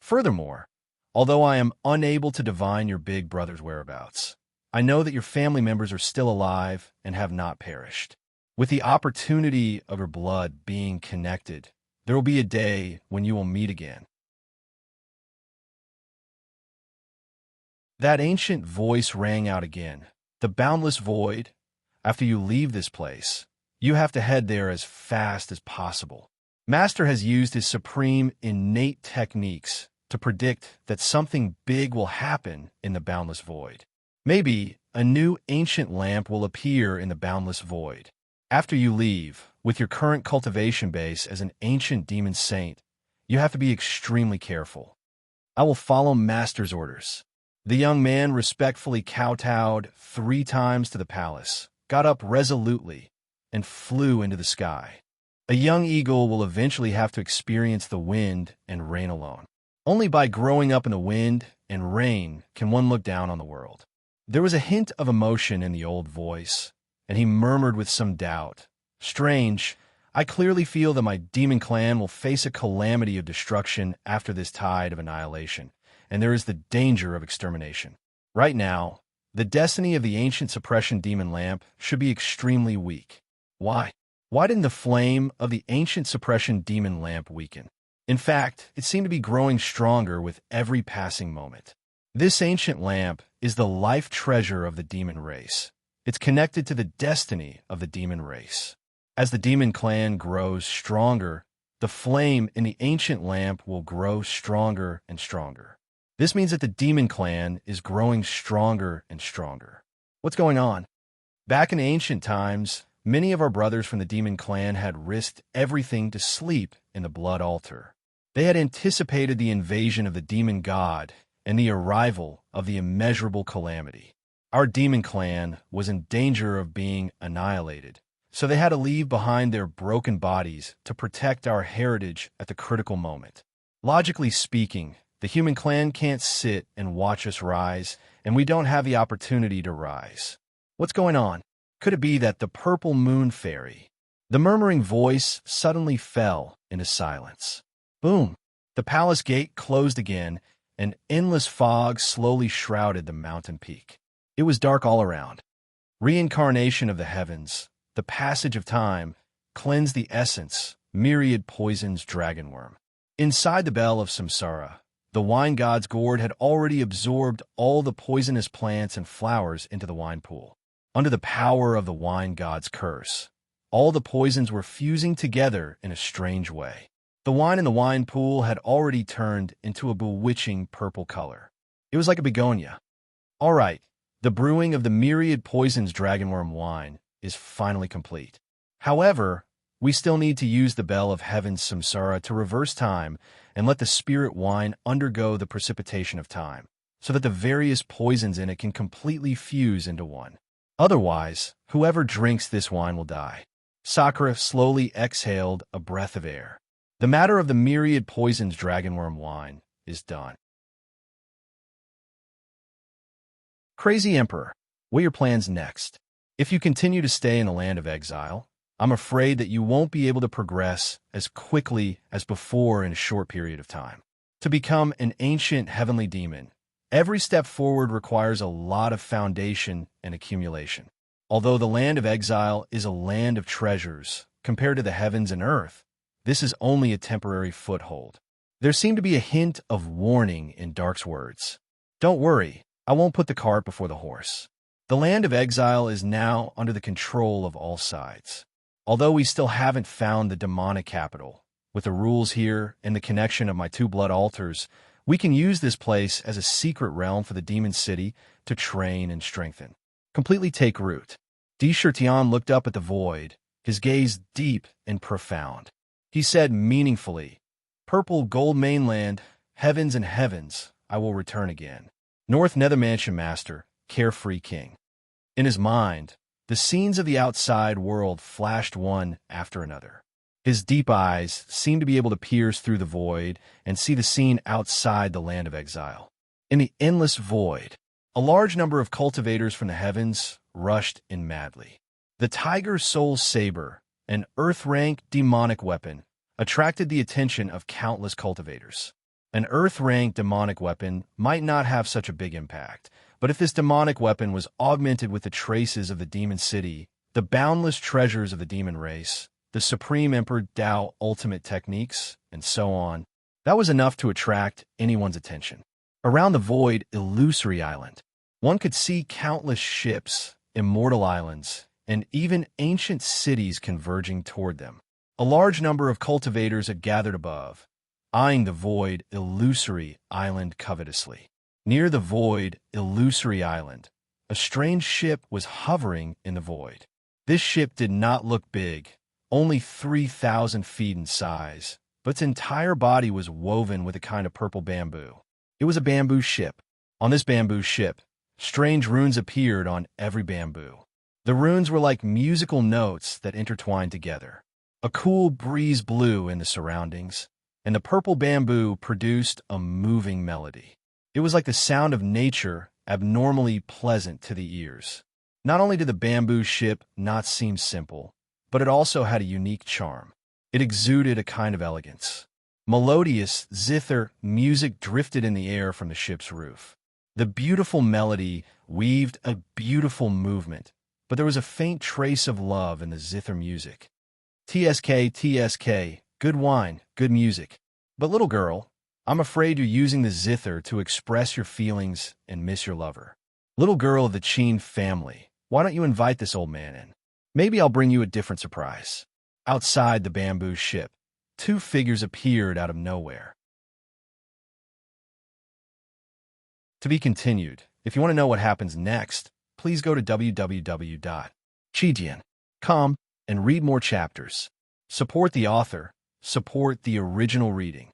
Furthermore, although I am unable to divine your big brother's whereabouts, I know that your family members are still alive and have not perished. With the opportunity of your blood being connected, there will be a day when you will meet again. That ancient voice rang out again. The boundless void. After you leave this place, you have to head there as fast as possible. Master has used his supreme innate techniques to predict that something big will happen in the boundless void. Maybe a new ancient lamp will appear in the boundless void. After you leave, with your current cultivation base as an ancient demon saint, you have to be extremely careful. I will follow Master's orders. The young man respectfully kowtowed 3 times to the palace, got up resolutely, and flew into the sky. A young eagle will eventually have to experience the wind and rain alone. Only by growing up in the wind and rain can one look down on the world. There was a hint of emotion in the old voice, and he murmured with some doubt, Strange, I clearly feel that my demon clan will face a calamity of destruction after this tide of annihilation, and there is the danger of extermination. Right now, the destiny of the ancient suppression demon lamp should be extremely weak. Why? Why didn't the flame of the ancient suppression demon lamp weaken? In fact, it seemed to be growing stronger with every passing moment. This ancient lamp is the life treasure of the demon race. It's connected to the destiny of the demon race. As the demon clan grows stronger, the flame in the ancient lamp will grow stronger and stronger. This means that the demon clan is growing stronger and stronger. What's going on? Back in ancient times, many of our brothers from the demon clan had risked everything to sleep in the blood altar. They had anticipated the invasion of the demon god and the arrival of the immeasurable calamity. Our demon clan was in danger of being annihilated, so they had to leave behind their broken bodies to protect our heritage at the critical moment. Logically speaking, the human clan can't sit and watch us rise, and we don't have the opportunity to rise. What's going on? Could it be that the purple moon fairy? The murmuring voice suddenly fell into silence. Boom! The palace gate closed again, and endless fog slowly shrouded the mountain peak. It was dark all around. Reincarnation of the heavens, the passage of time, cleansed the essence, myriad poisons dragonworm. Inside the bell of samsara, the wine god's gourd had already absorbed all the poisonous plants and flowers into the wine pool. Under the power of the wine god's curse, all the poisons were fusing together in a strange way. The wine in the wine pool had already turned into a bewitching purple color. It was like a begonia. All right, the brewing of the myriad poisons dragonworm wine is finally complete. However, we still need to use the bell of heaven's samsara to reverse time and let the spirit wine undergo the precipitation of time, so that the various poisons in it can completely fuse into one. Otherwise, whoever drinks this wine will die. Sakura slowly exhaled a breath of air. The matter of the myriad poisons dragonworm wine is done. Crazy Emperor, what are your plans next? If you continue to stay in the land of exile, I'm afraid that you won't be able to progress as quickly as before in a short period of time. To become an ancient heavenly demon, every step forward requires a lot of foundation and accumulation. Although the land of exile is a land of treasures, compared to the heavens and earth, this is only a temporary foothold. There seemed to be a hint of warning in Dark's words. Don't worry, I won't put the cart before the horse. The land of exile is now under the control of all sides. Although we still haven't found the demonic capital, with the rules here and the connection of my two blood altars, we can use this place as a secret realm for the demon city to train and strengthen. Completely take root. Shirtian looked up at the void, his gaze deep and profound. He said meaningfully, "Purple gold mainland, heavens and heavens, I will return again. North Nether Mansion Master, carefree king." In his mind, the scenes of the outside world flashed one after another. His deep eyes seemed to be able to pierce through the void and see the scene outside the land of exile. In the endless void, a large number of cultivators from the heavens rushed in madly. The Tiger Soul Saber, an Earth-rank demonic weapon, attracted the attention of countless cultivators. An Earth-rank demonic weapon might not have such a big impact, but if this demonic weapon was augmented with the traces of the demon city, the boundless treasures of the demon race, the Supreme Emperor Tao ultimate techniques, and so on, that was enough to attract anyone's attention. Around the void illusory island, one could see countless ships, immortal islands, and even ancient cities converging toward them. A large number of cultivators had gathered above, eyeing the void illusory island covetously. Near the void illusory island, a strange ship was hovering in the void. This ship did not look big, only 3,000 feet in size, but its entire body was woven with a kind of purple bamboo. It was a bamboo ship. On this bamboo ship, strange runes appeared on every bamboo. The runes were like musical notes that intertwined together. A cool breeze blew in the surroundings, and the purple bamboo produced a moving melody. It was like the sound of nature, abnormally pleasant to the ears. Not only did the bamboo ship not seem simple, but it also had a unique charm. It exuded a kind of elegance. Melodious, zither music drifted in the air from the ship's roof. The beautiful melody weaved a beautiful movement, but there was a faint trace of love in the zither music. TSK, TSK, good wine, good music. But little girl, I'm afraid you're using the zither to express your feelings and miss your lover. Little girl of the Chin family, why don't you invite this old man in? Maybe I'll bring you a different surprise. Outside the bamboo ship, two figures appeared out of nowhere. To be continued. If you want to know what happens next, please go to www.chijian.com and read more chapters. Support the author. Support the original reading.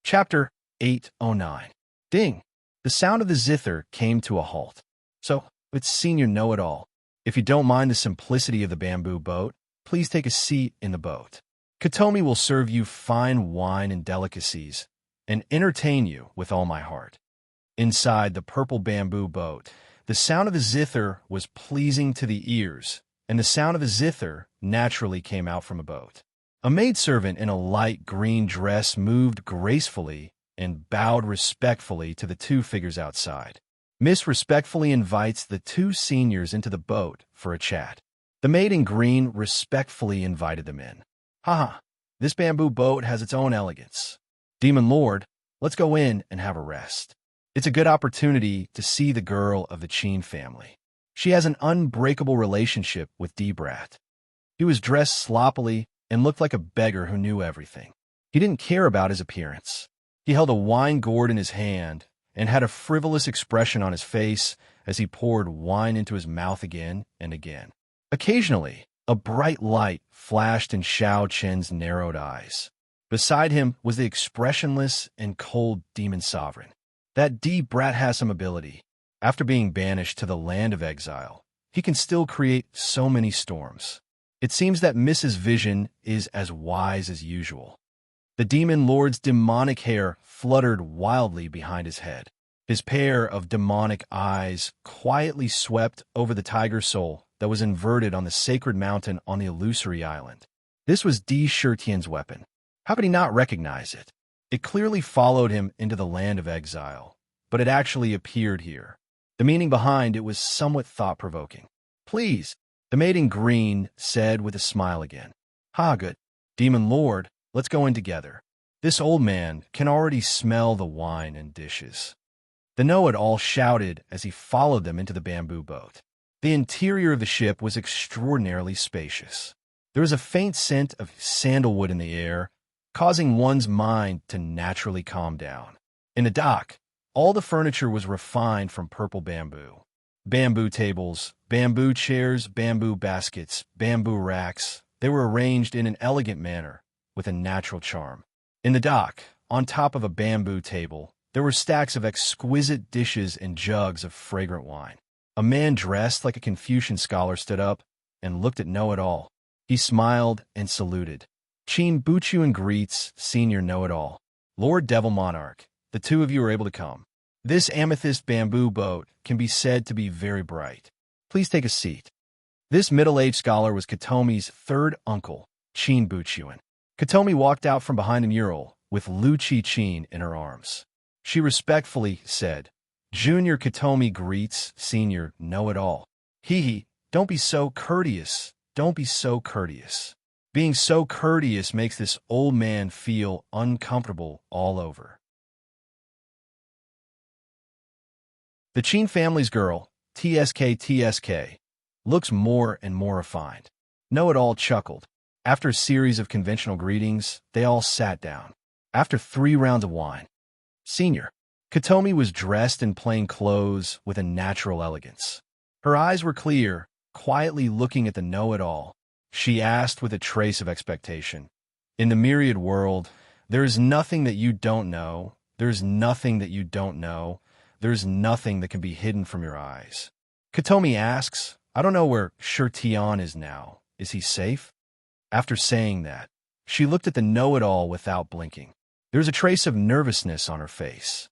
Chapter 809. Ding! The sound of the zither came to a halt. So, it's Senior Know-It-All. If you don't mind the simplicity of the bamboo boat, please take a seat in the boat. Katomi will serve you fine wine and delicacies, and entertain you with all my heart. Inside the purple bamboo boat, the sound of the zither was pleasing to the ears, and the sound of the zither naturally came out from a boat. A maidservant in a light green dress moved gracefully and bowed respectfully to the two figures outside. Miss respectfully invites the two seniors into the boat for a chat. The maid in green respectfully invited them in. Haha, this bamboo boat has its own elegance. Demon Lord, let's go in and have a rest. It's a good opportunity to see the girl of the Chin family. She has an unbreakable relationship with D-Brat. He was dressed sloppily and looked like a beggar who knew everything. He didn't care about his appearance. He held a wine gourd in his hand and had a frivolous expression on his face as he poured wine into his mouth again and again. Occasionally, a bright light flashed in Xiao Chen's narrowed eyes. Beside him was the expressionless and cold demon sovereign. That D-Brat has some ability. After being banished to the land of exile, he can still create so many storms. It seems that Mrs. Vision is as wise as usual. The demon lord's demonic hair fluttered wildly behind his head. His pair of demonic eyes quietly swept over the tiger soul that was inverted on the sacred mountain on the illusory island. This was Di Shirtian's weapon. How could he not recognize it? It clearly followed him into the land of exile, but it actually appeared here. The meaning behind it was somewhat thought-provoking. Please, the maid in green said with a smile again. Ha, good. Demon Lord, let's go in together. This old man can already smell the wine and dishes. The know-it-all shouted as he followed them into the bamboo boat. The interior of the ship was extraordinarily spacious. There was a faint scent of sandalwood in the air, causing one's mind to naturally calm down. In the dock, all the furniture was refined from purple bamboo. Bamboo tables, bamboo chairs, bamboo baskets, bamboo racks, they were arranged in an elegant manner, with a natural charm. In the dock, on top of a bamboo table, there were stacks of exquisite dishes and jugs of fragrant wine. A man dressed like a Confucian scholar stood up and looked at Know-It-All. He smiled and saluted. Chin Buchuan greets Senior Know-It-All. Lord Devil Monarch, the two of you are able to come. This amethyst bamboo boat can be said to be very bright. Please take a seat. This middle-aged scholar was Katomi's third uncle, Chin Buchuan. Katomi walked out from behind the mural with Lu Chi-Chin in her arms. She respectfully said, Junior Katomi greets Senior Know-It-All. Hee, don't be so courteous. Don't be so courteous. Being so courteous makes this old man feel uncomfortable all over. The Chin family's girl, TSK, looks more and more refined. Know-It-All chuckled. After a series of conventional greetings, they all sat down. After 3 rounds of wine, Senior Katomi was dressed in plain clothes with a natural elegance. Her eyes were clear, quietly looking at the Know-It-All. She asked with a trace of expectation, In the myriad world, there is nothing that you don't know. There is nothing that you don't know. There is nothing that can be hidden from your eyes. Katomi asks, I don't know where Shirtian is now. Is he safe? After saying that, she looked at the Know-It-All without blinking. There was a trace of nervousness on her face.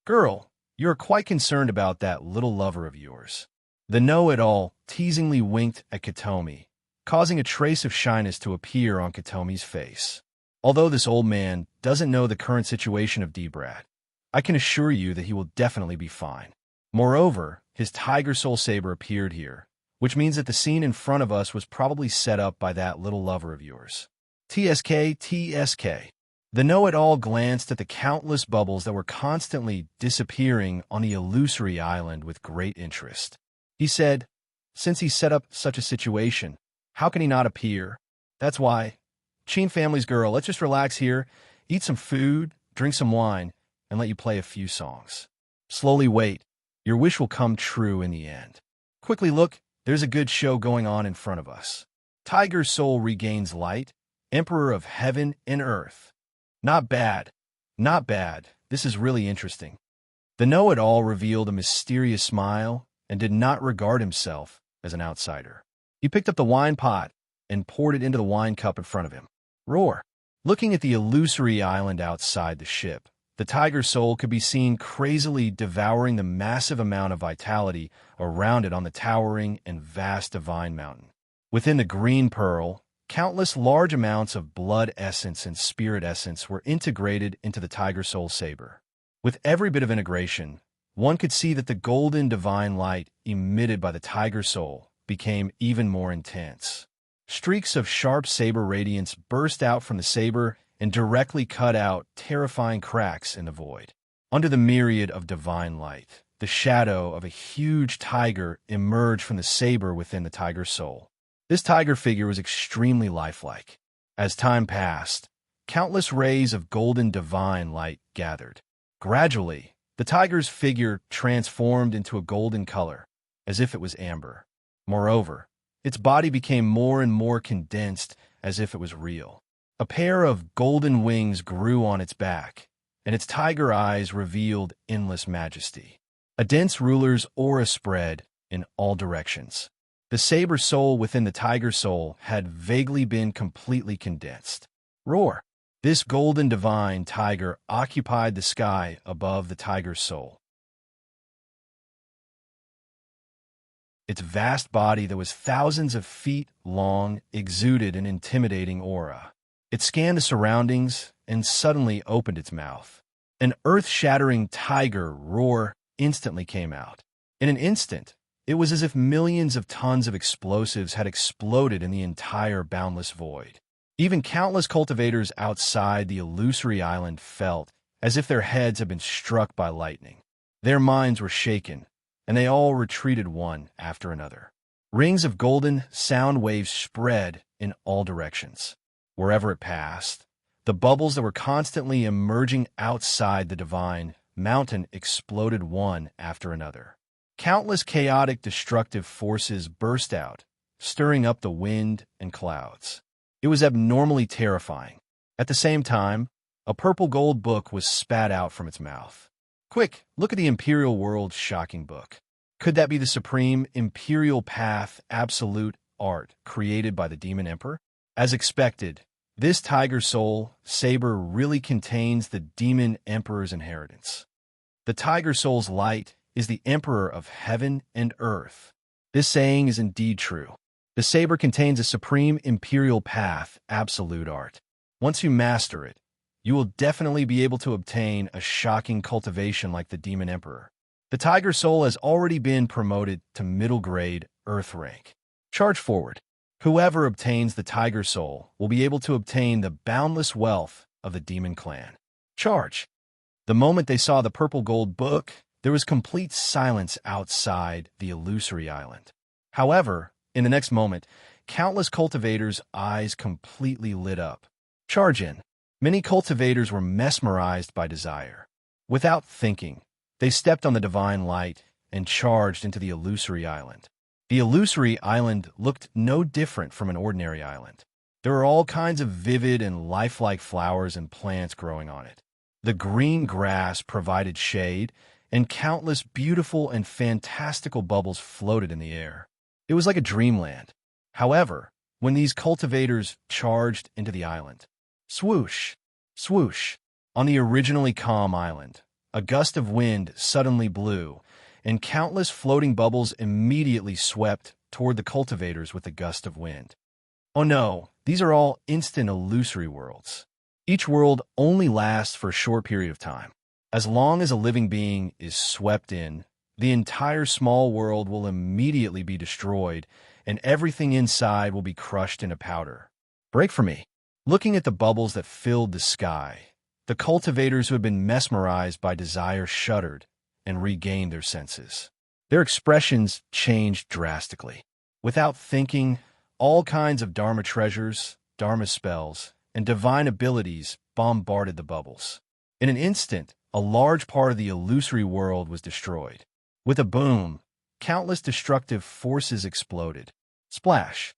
Girl, you are quite concerned about that little lover of yours. The know-it-all teasingly winked at Katomi, causing a trace of shyness to appear on Katomi's face. Although this old man doesn't know the current situation of D-Brat, I can assure you that he will definitely be fine. Moreover, his tiger soul saber appeared here, which means that the scene in front of us was probably set up by that little lover of yours. TSK, TSK. The know-it-all glanced at the countless bubbles that were constantly disappearing on the illusory island with great interest. He said, since he set up such a situation, how can he not appear? That's why. Cheen family's girl, let's just relax here, eat some food, drink some wine, and let you play a few songs. Slowly wait. Your wish will come true in the end. Quickly look, there's a good show going on in front of us. Tiger soul regains light, emperor of heaven and earth. Not bad. Not bad. This is really interesting. The know-it-all revealed a mysterious smile and did not regard himself as an outsider. He picked up the wine pot and poured it into the wine cup in front of him. Roar. Looking at the illusory island outside the ship, the tiger soul could be seen crazily devouring the massive amount of vitality around it on the towering and vast divine mountain. Within the green pearl, countless large amounts of blood essence and spirit essence were integrated into the tiger soul saber. With every bit of integration, one could see that the golden divine light emitted by the tiger soul became even more intense. Streaks of sharp saber radiance burst out from the saber and directly cut out terrifying cracks in the void. Under the myriad of divine light, the shadow of a huge tiger emerged from the saber within the tiger soul. This tiger figure was extremely lifelike. As time passed, countless rays of golden divine light gathered. Gradually, the tiger's figure transformed into a golden color, as if it was amber. Moreover, its body became more and more condensed, as if it was real. A pair of golden wings grew on its back, and its tiger eyes revealed endless majesty. A dense ruler's aura spread in all directions. The saber soul within the tiger soul had vaguely been completely condensed. Roar! This golden divine tiger occupied the sky above the tiger's soul. Its vast body that was thousands of feet long exuded an intimidating aura. It scanned the surroundings and suddenly opened its mouth. An earth-shattering tiger roar instantly came out. In an instant, it was as if millions of tons of explosives had exploded in the entire boundless void. Even countless cultivators outside the illusory island felt as if their heads had been struck by lightning. Their minds were shaken, and they all retreated one after another. Rings of golden sound waves spread in all directions. Wherever it passed, the bubbles that were constantly emerging outside the divine mountain exploded one after another. Countless chaotic destructive forces burst out, stirring up the wind and clouds. It was abnormally terrifying. At the same time, a purple gold book was spat out from its mouth. Quick, look at the Imperial World's shocking book. Could that be the supreme Imperial Path Absolute Art created by the Demon Emperor? As expected, this tiger soul saber really contains the Demon Emperor's inheritance. The tiger soul's light is the Emperor of heaven and earth. This saying is indeed true. The saber contains a supreme imperial path, absolute art. Once you master it, you will definitely be able to obtain a shocking cultivation like the Demon Emperor. The tiger soul has already been promoted to middle grade earth rank. Charge forward. Whoever obtains the tiger soul will be able to obtain the boundless wealth of the demon clan. Charge. The moment they saw the purple gold book, there was complete silence outside the illusory island. However, in the next moment, countless cultivators' eyes completely lit up. Charge in. Many cultivators were mesmerized by desire. Without thinking, they stepped on the divine light and charged into the illusory island. The illusory island looked no different from an ordinary island. There were all kinds of vivid and lifelike flowers and plants growing on it. The green grass provided shade, and countless beautiful and fantastical bubbles floated in the air. It was like a dreamland. However, when these cultivators charged into the island, swoosh, swoosh, on the originally calm island, a gust of wind suddenly blew, and countless floating bubbles immediately swept toward the cultivators with a gust of wind. Oh no, these are all instant illusory worlds. Each world only lasts for a short period of time. As long as a living being is swept in, the entire small world will immediately be destroyed, and everything inside will be crushed into powder. Break for me. Looking at the bubbles that filled the sky, the cultivators who had been mesmerized by desire shuddered and regained their senses. Their expressions changed drastically. Without thinking, all kinds of Dharma treasures, Dharma spells, and divine abilities bombarded the bubbles. In an instant, a large part of the illusory world was destroyed. With a boom, countless destructive forces exploded. Splash!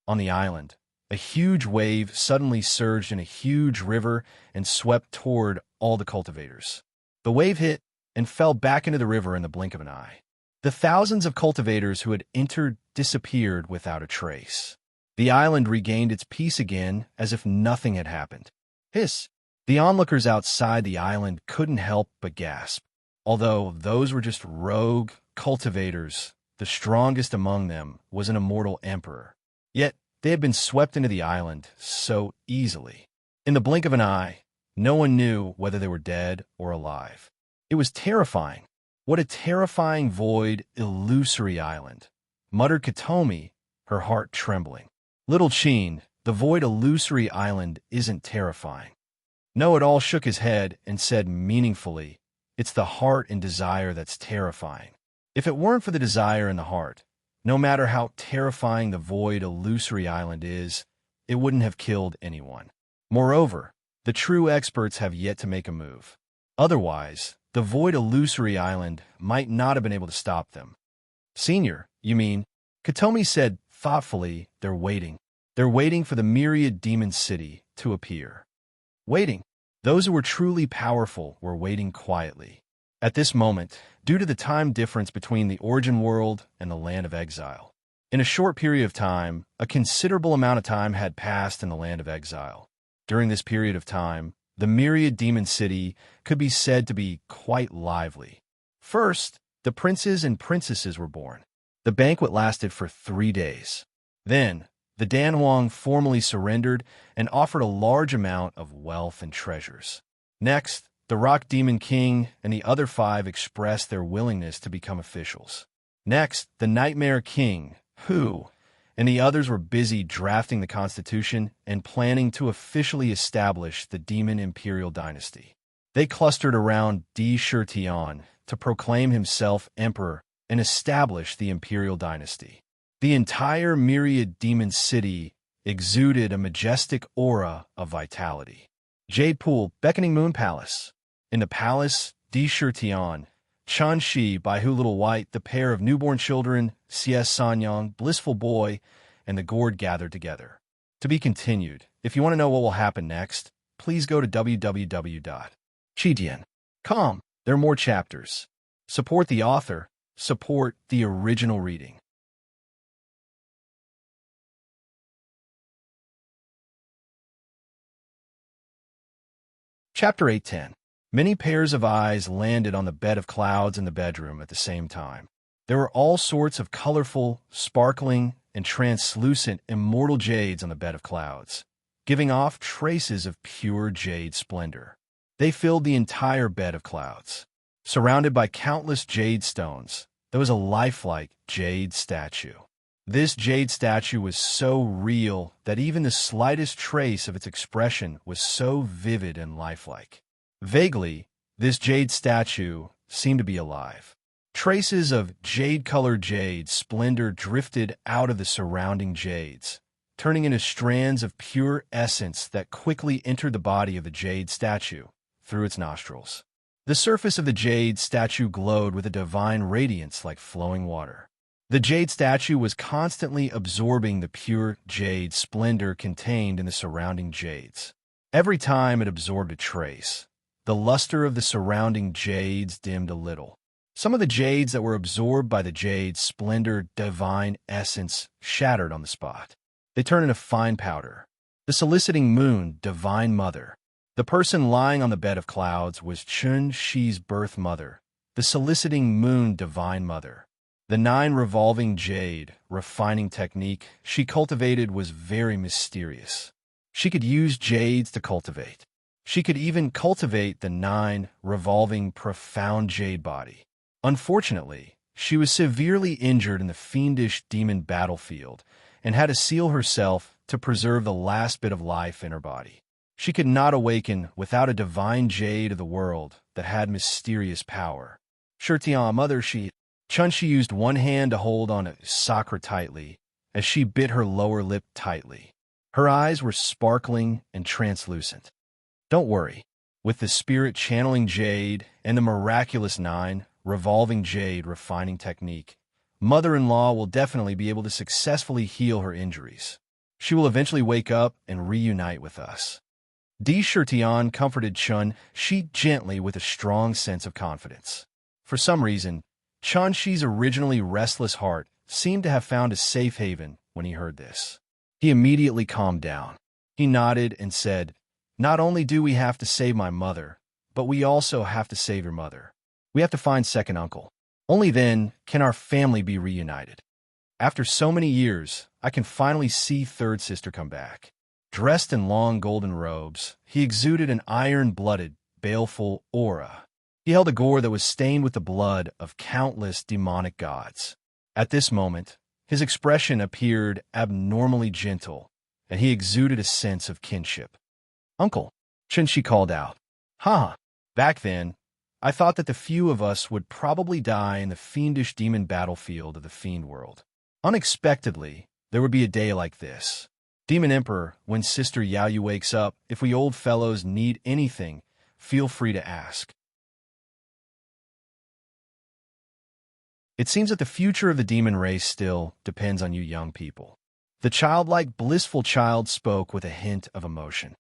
On the island, a huge wave suddenly surged in a huge river and swept toward all the cultivators. The wave hit and fell back into the river in the blink of an eye. The thousands of cultivators who had entered disappeared without a trace. The island regained its peace again as if nothing had happened. Hiss! The onlookers outside the island couldn't help but gasp. Although those were just rogue cultivators, the strongest among them was an immortal emperor. Yet they had been swept into the island so easily. In the blink of an eye, no one knew whether they were dead or alive. It was terrifying. What a terrifying void, illusory island, muttered Katomi, her heart trembling. Little Chin, the void illusory island isn't terrifying. Know-it-all shook his head and said meaningfully, it's the heart and desire that's terrifying. If it weren't for the desire in the heart, no matter how terrifying the void illusory island is, it wouldn't have killed anyone. Moreover, the true experts have yet to make a move. Otherwise, the void illusory island might not have been able to stop them. Senior, you mean? Katomi said thoughtfully, they're waiting. They're waiting for the myriad demon city to appear. Waiting. Those who were truly powerful were waiting quietly. At this moment, due to the time difference between the origin world and the land of exile. In a short period of time, a considerable amount of time had passed in the land of exile. During this period of time, the myriad demon city could be said to be quite lively. First, the princes and princesses were born. The banquet lasted for 3 days. Then, the Danhuang formally surrendered and offered a large amount of wealth and treasures. Next, the Rock Demon King and the other 5 expressed their willingness to become officials. Next, the Nightmare King, who, and the others were busy drafting the constitution and planning to officially establish the Demon Imperial Dynasty. They clustered around Di Shirtian to proclaim himself emperor and establish the Imperial Dynasty. The entire myriad demon city exuded a majestic aura of vitality. Jade Pool, Beckoning Moon Palace. In the palace, Di Shirtian, Chan Shi, Baihu Little White, the pair of newborn children, CS Sanyang, Blissful Boy, and the gourd gathered together. To be continued. If you want to know what will happen next, please go to www.chidian.com. There are more chapters. Support the author. Support the original reading. Chapter 810. Many pairs of eyes landed on the bed of clouds in the bedroom at the same time. There were all sorts of colorful, sparkling, and translucent immortal jades on the bed of clouds, giving off traces of pure jade splendor. They filled the entire bed of clouds. Surrounded by countless jade stones, there was a lifelike jade statue. This jade statue was so real that even the slightest trace of its expression was so vivid and lifelike. Vaguely, this jade statue seemed to be alive. Traces of jade-colored jade splendor drifted out of the surrounding jades, turning into strands of pure essence that quickly entered the body of the jade statue through its nostrils. The surface of the jade statue glowed with a divine radiance like flowing water. The jade statue was constantly absorbing the pure jade splendor contained in the surrounding jades. Every time it absorbed a trace, the luster of the surrounding jades dimmed a little. Some of the jades that were absorbed by the jade splendor divine essence shattered on the spot. They turned into fine powder. The soliciting moon, divine mother, The person lying on the bed of clouds was Chun Shi's birth mother, the soliciting moon divine mother. The 9 revolving jade, refining technique she cultivated was very mysterious. She could use jades to cultivate. She could even cultivate the 9 revolving profound jade body. Unfortunately, she was severely injured in the fiendish demon battlefield and had to seal herself to preserve the last bit of life in her body. She could not awaken without a divine jade of the world that had mysterious power. Shirtian mother Chun-Shi used one hand to hold on a sakra tightly as she bit her lower lip tightly. Her eyes were sparkling and translucent. Don't worry. With the spirit channeling jade and the miraculous 9 revolving jade refining technique, mother-in-law will definitely be able to successfully heal her injuries. She will eventually wake up and reunite with us. Di Shirtian comforted Chun-Shi gently with a strong sense of confidence. For some reason, Chun-Shi's originally restless heart seemed to have found a safe haven when he heard this. He immediately calmed down. He nodded and said, "Not only do we have to save my mother, but we also have to save your mother. We have to find second uncle. Only then can our family be reunited. After so many years, I can finally see third sister come back." Dressed in long golden robes, he exuded an iron-blooded, baleful aura. He held a gourd that was stained with the blood of countless demonic gods. At this moment, his expression appeared abnormally gentle, and he exuded a sense of kinship. "Uncle," Chun-Shi called out. "Huh. Back then, I thought that the few of us would probably die in the fiendish demon battlefield of the fiend world. Unexpectedly, there would be a day like this. Demon Emperor, when Sister Yaoyu wakes up, if we old fellows need anything, feel free to ask." It seems that the future of the demon race still depends on you young people. The childlike, blissful child spoke with a hint of emotion.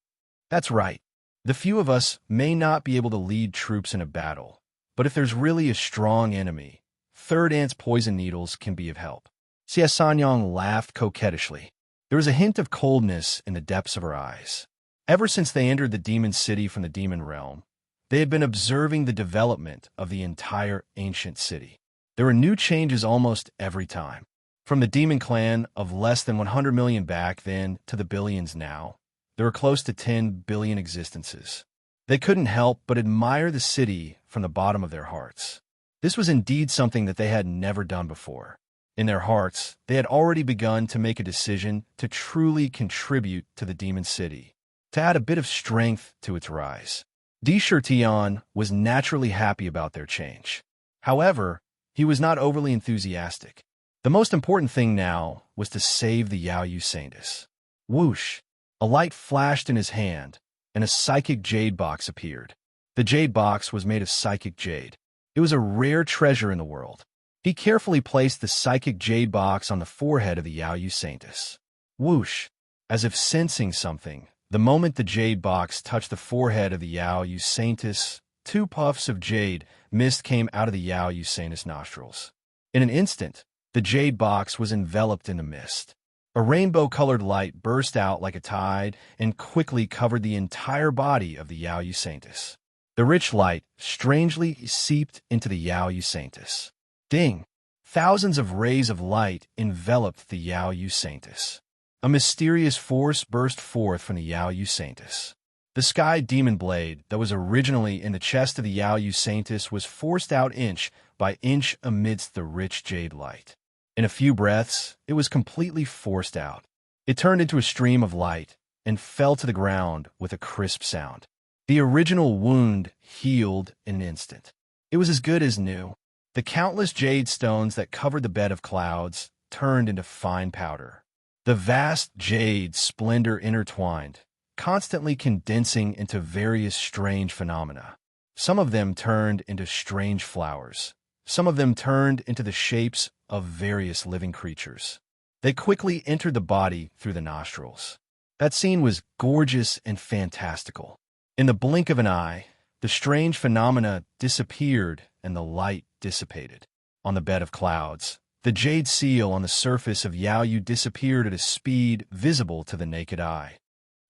That's right. The few of us may not be able to lead troops in a battle, but if there's really a strong enemy, Third Aunt's poison needles can be of help. Xie Sanyong laughed coquettishly. There was a hint of coldness in the depths of her eyes. Ever since they entered the demon city from the demon realm, they had been observing the development of the entire ancient city. There were new changes almost every time. From the demon clan of less than 100 million back then to the billions now, there were close to 10 billion existences. They couldn't help but admire the city from the bottom of their hearts. This was indeed something that they had never done before. In their hearts, they had already begun to make a decision to truly contribute to the demon city, to add a bit of strength to its rise. Di Shirtian was naturally happy about their change. However, he was not overly enthusiastic. The most important thing now was to save the Yaoyu Saintess. Whoosh! A light flashed in his hand, and a psychic jade box appeared. The jade box was made of psychic jade. It was a rare treasure in the world. He carefully placed the psychic jade box on the forehead of the Yaoyu Saintess. Whoosh! As if sensing something, the moment the jade box touched the forehead of the Yaoyu Saintess, 2 puffs of jade mist came out of the Yaoyu Saintess' nostrils. In an instant, the jade box was enveloped in the mist. A rainbow-colored light burst out like a tide and quickly covered the entire body of the Yaoyu Saintess. The rich light strangely seeped into the Yaoyu Saintess. Ding! Thousands of rays of light enveloped the Yaoyu Saintess. A mysterious force burst forth from the Yaoyu Saintess. The sky demon blade that was originally in the chest of the Yaoyu Saintess was forced out inch by inch amidst the rich jade light. In a few breaths, it was completely forced out. It turned into a stream of light and fell to the ground with a crisp sound. The original wound healed in an instant. It was as good as new. The countless jade stones that covered the bed of clouds turned into fine powder. The vast jade splendor intertwined, constantly condensing into various strange phenomena. Some of them turned into strange flowers. Some of them turned into the shapes of various living creatures. They quickly entered the body through the nostrils. That scene was gorgeous and fantastical. In the blink of an eye, the strange phenomena disappeared and the light dissipated. On the bed of clouds, the jade seal on the surface of Yaoyu disappeared at a speed visible to the naked eye.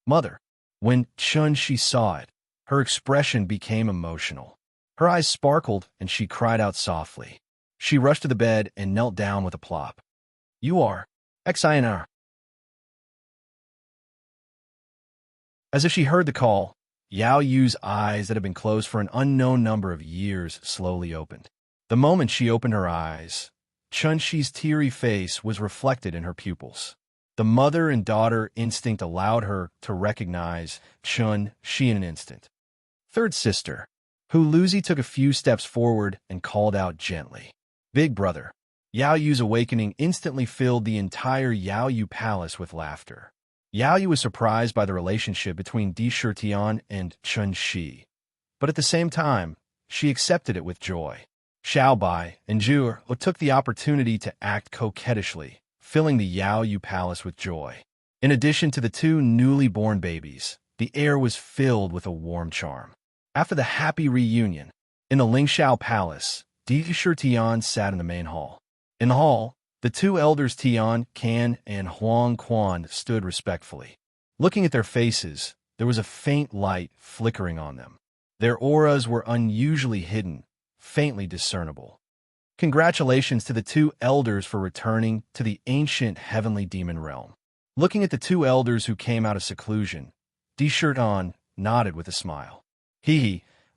Mother, when Chun-Shi saw it, Her expression became emotional. Her eyes sparkled, and she cried out softly. She rushed to the bed and knelt down with a plop. "You are XINR." As if she heard the call, Yao Yu's eyes that had been closed for an unknown number of years slowly opened. The moment she opened her eyes, Chun Shi's teary face was reflected in her pupils. The mother and daughter instinct allowed her to recognize Chun Shi in an instant. Third sister, Hu Luzi took a few steps forward and called out gently, "Big brother." Yao Yu's awakening instantly filled the entire Yao Yu palace with laughter. Yao Yu was surprised by the relationship between Di Shitian and Chun Shi, but at the same time, she accepted it with joy. Xiao Bai and Zhu took the opportunity to act coquettishly, filling the Yao Yu palace with joy. In addition to the two newly born babies, the air was filled with a warm charm. After the happy reunion, in the Lingxiao palace, Di Shitian sat in the main hall. In the hall, the two elders Tian, Kan, and Huang Quan stood respectfully. Looking at their faces, there was a faint light flickering on them. Their auras were unusually hidden, faintly discernible. Congratulations to the two elders for returning to the ancient heavenly demon realm. Looking at the two elders who came out of seclusion, Di Shitian nodded with a smile.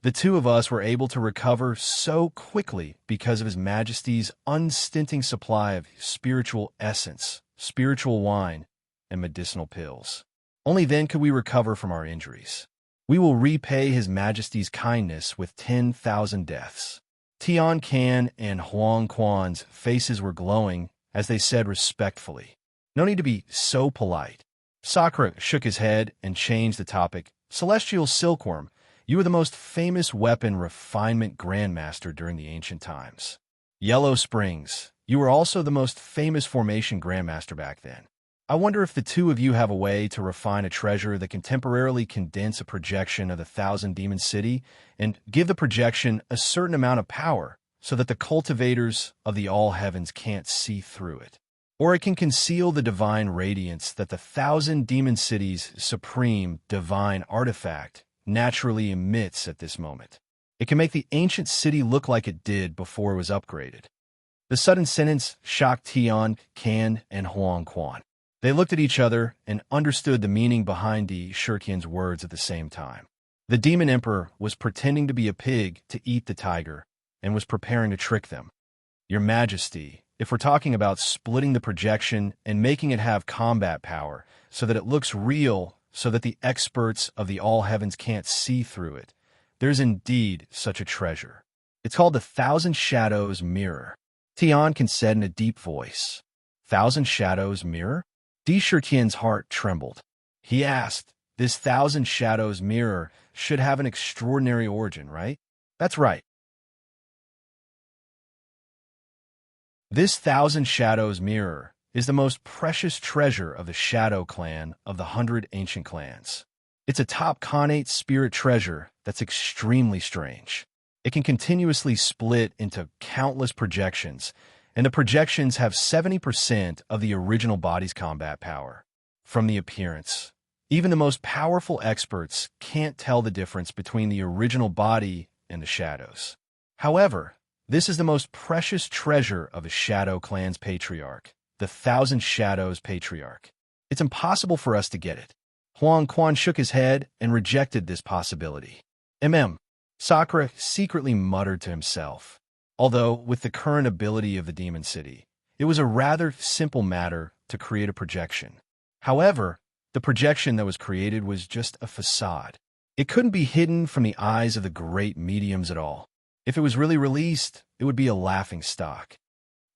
The two of us were able to recover so quickly because of His Majesty's unstinting supply of spiritual essence, spiritual wine, and medicinal pills. Only then could we recover from our injuries. We will repay His Majesty's kindness with 10,000 deaths. Tian Kan and Huang Quan's faces were glowing as they said respectfully, "No need to be so polite." Sakura shook his head and changed the topic. "Celestial Silkworm, you were the most famous weapon refinement grandmaster during the ancient times. Yellow Springs, you were also the most famous formation grandmaster back then. I wonder if the two of you have a way to refine a treasure that can temporarily condense a projection of the Thousand Demon City and give the projection a certain amount of power so that the cultivators of the all heavens can't see through it. Or it can conceal the divine radiance that the Thousand Demon City's supreme divine artifact naturally emits at this moment. It can make the ancient city look like it did before it was upgraded." The sudden sentence shocked Tian, Kan, and Huang Quan. They looked at each other and understood the meaning behind Di Shitian's words at the same time. The demon emperor was pretending to be a pig to eat the tiger and was preparing to trick them. "Your Majesty, if we're talking about splitting the projection and making it have combat power so that it looks real, so that the experts of the all heavens can't see through it, there's indeed such a treasure. It's called the Thousand Shadows Mirror." Tian said in a deep voice. "Thousand Shadows Mirror?" Di Shitian's heart trembled. He asked, "This Thousand Shadows Mirror should have an extraordinary origin, right?" "That's right. This Thousand Shadows Mirror is the most precious treasure of the Shadow Clan of the 100 Ancient Clans. It's a top Khanate spirit treasure that's extremely strange. It can continuously split into countless projections, and the projections have 70% of the original body's combat power. From the appearance, even the most powerful experts can't tell the difference between the original body and the shadows. However, this is the most precious treasure of the Shadow Clan's patriarch, the Thousand Shadows Patriarch. It's impossible for us to get it." Huang Quan shook his head and rejected this possibility. Sakura secretly muttered to himself. Although, with the current ability of the Demon City, it was a rather simple matter to create a projection. However, the projection that was created was just a facade. It couldn't be hidden from the eyes of the great mediums at all. If it was really released, it would be a laughing stock.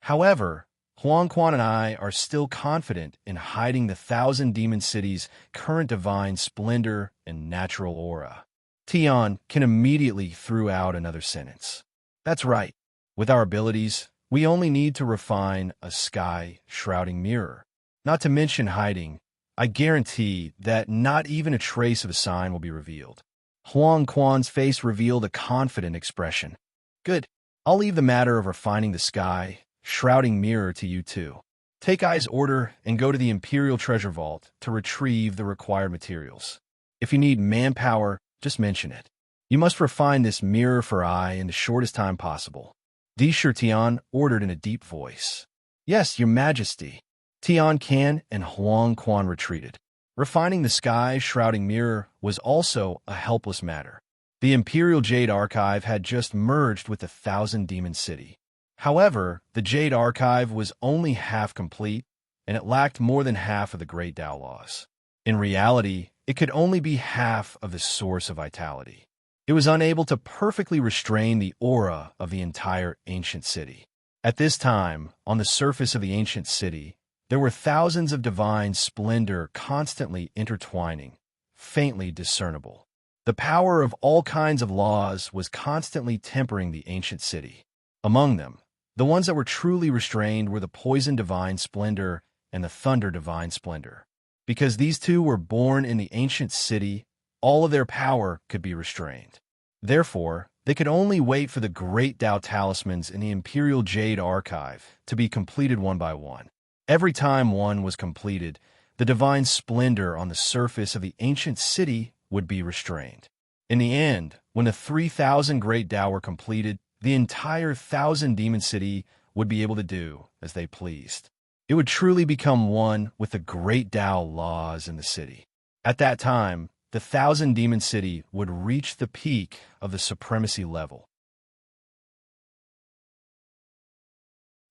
However, Huang Quan and I are still confident in hiding the Thousand Demon City's current divine splendor and natural aura. Tian immediately threw out another sentence. "That's right. With our abilities, we only need to refine a sky-shrouding mirror. Not to mention hiding, I guarantee that not even a trace of a sign will be revealed." Huang Quan's face revealed a confident expression. "Good. I'll leave the matter of refining the sky-shrouding mirror to you two. Take I's order and go to the Imperial Treasure Vault to retrieve the required materials. If you need manpower, just mention it. You must refine this mirror for eye in the shortest time possible. Di Tian ordered in a deep voice. Yes, your majesty. Tian Can and Huang Quan retreated. Refining the sky-shrouding mirror was also a helpless matter. The Imperial Jade Archive had just merged with the Thousand Demon City. However, the Jade Archive was only half complete, and it lacked more than half of the Great Tao Laws. In reality, it could only be half of the source of vitality. It was unable to perfectly restrain the aura of the entire ancient city. At this time, on the surface of the ancient city, there were thousands of divine splendor constantly intertwining, faintly discernible. The power of all kinds of laws was constantly tempering the ancient city. Among them, the ones that were truly restrained were the poison divine splendor and the thunder divine splendor. Because these two were born in the ancient city, all of their power could be restrained. Therefore, they could only wait for the great Tao talismans in the Imperial Jade Archive to be completed one by one. Every time one was completed, the divine splendor on the surface of the ancient city would be restrained. In the end, when the 3,000 great Tao were completed, the entire Thousand Demon City would be able to do as they pleased. It would truly become one with the great Tao laws in the city. At that time, the Thousand Demon City would reach the peak of the supremacy level.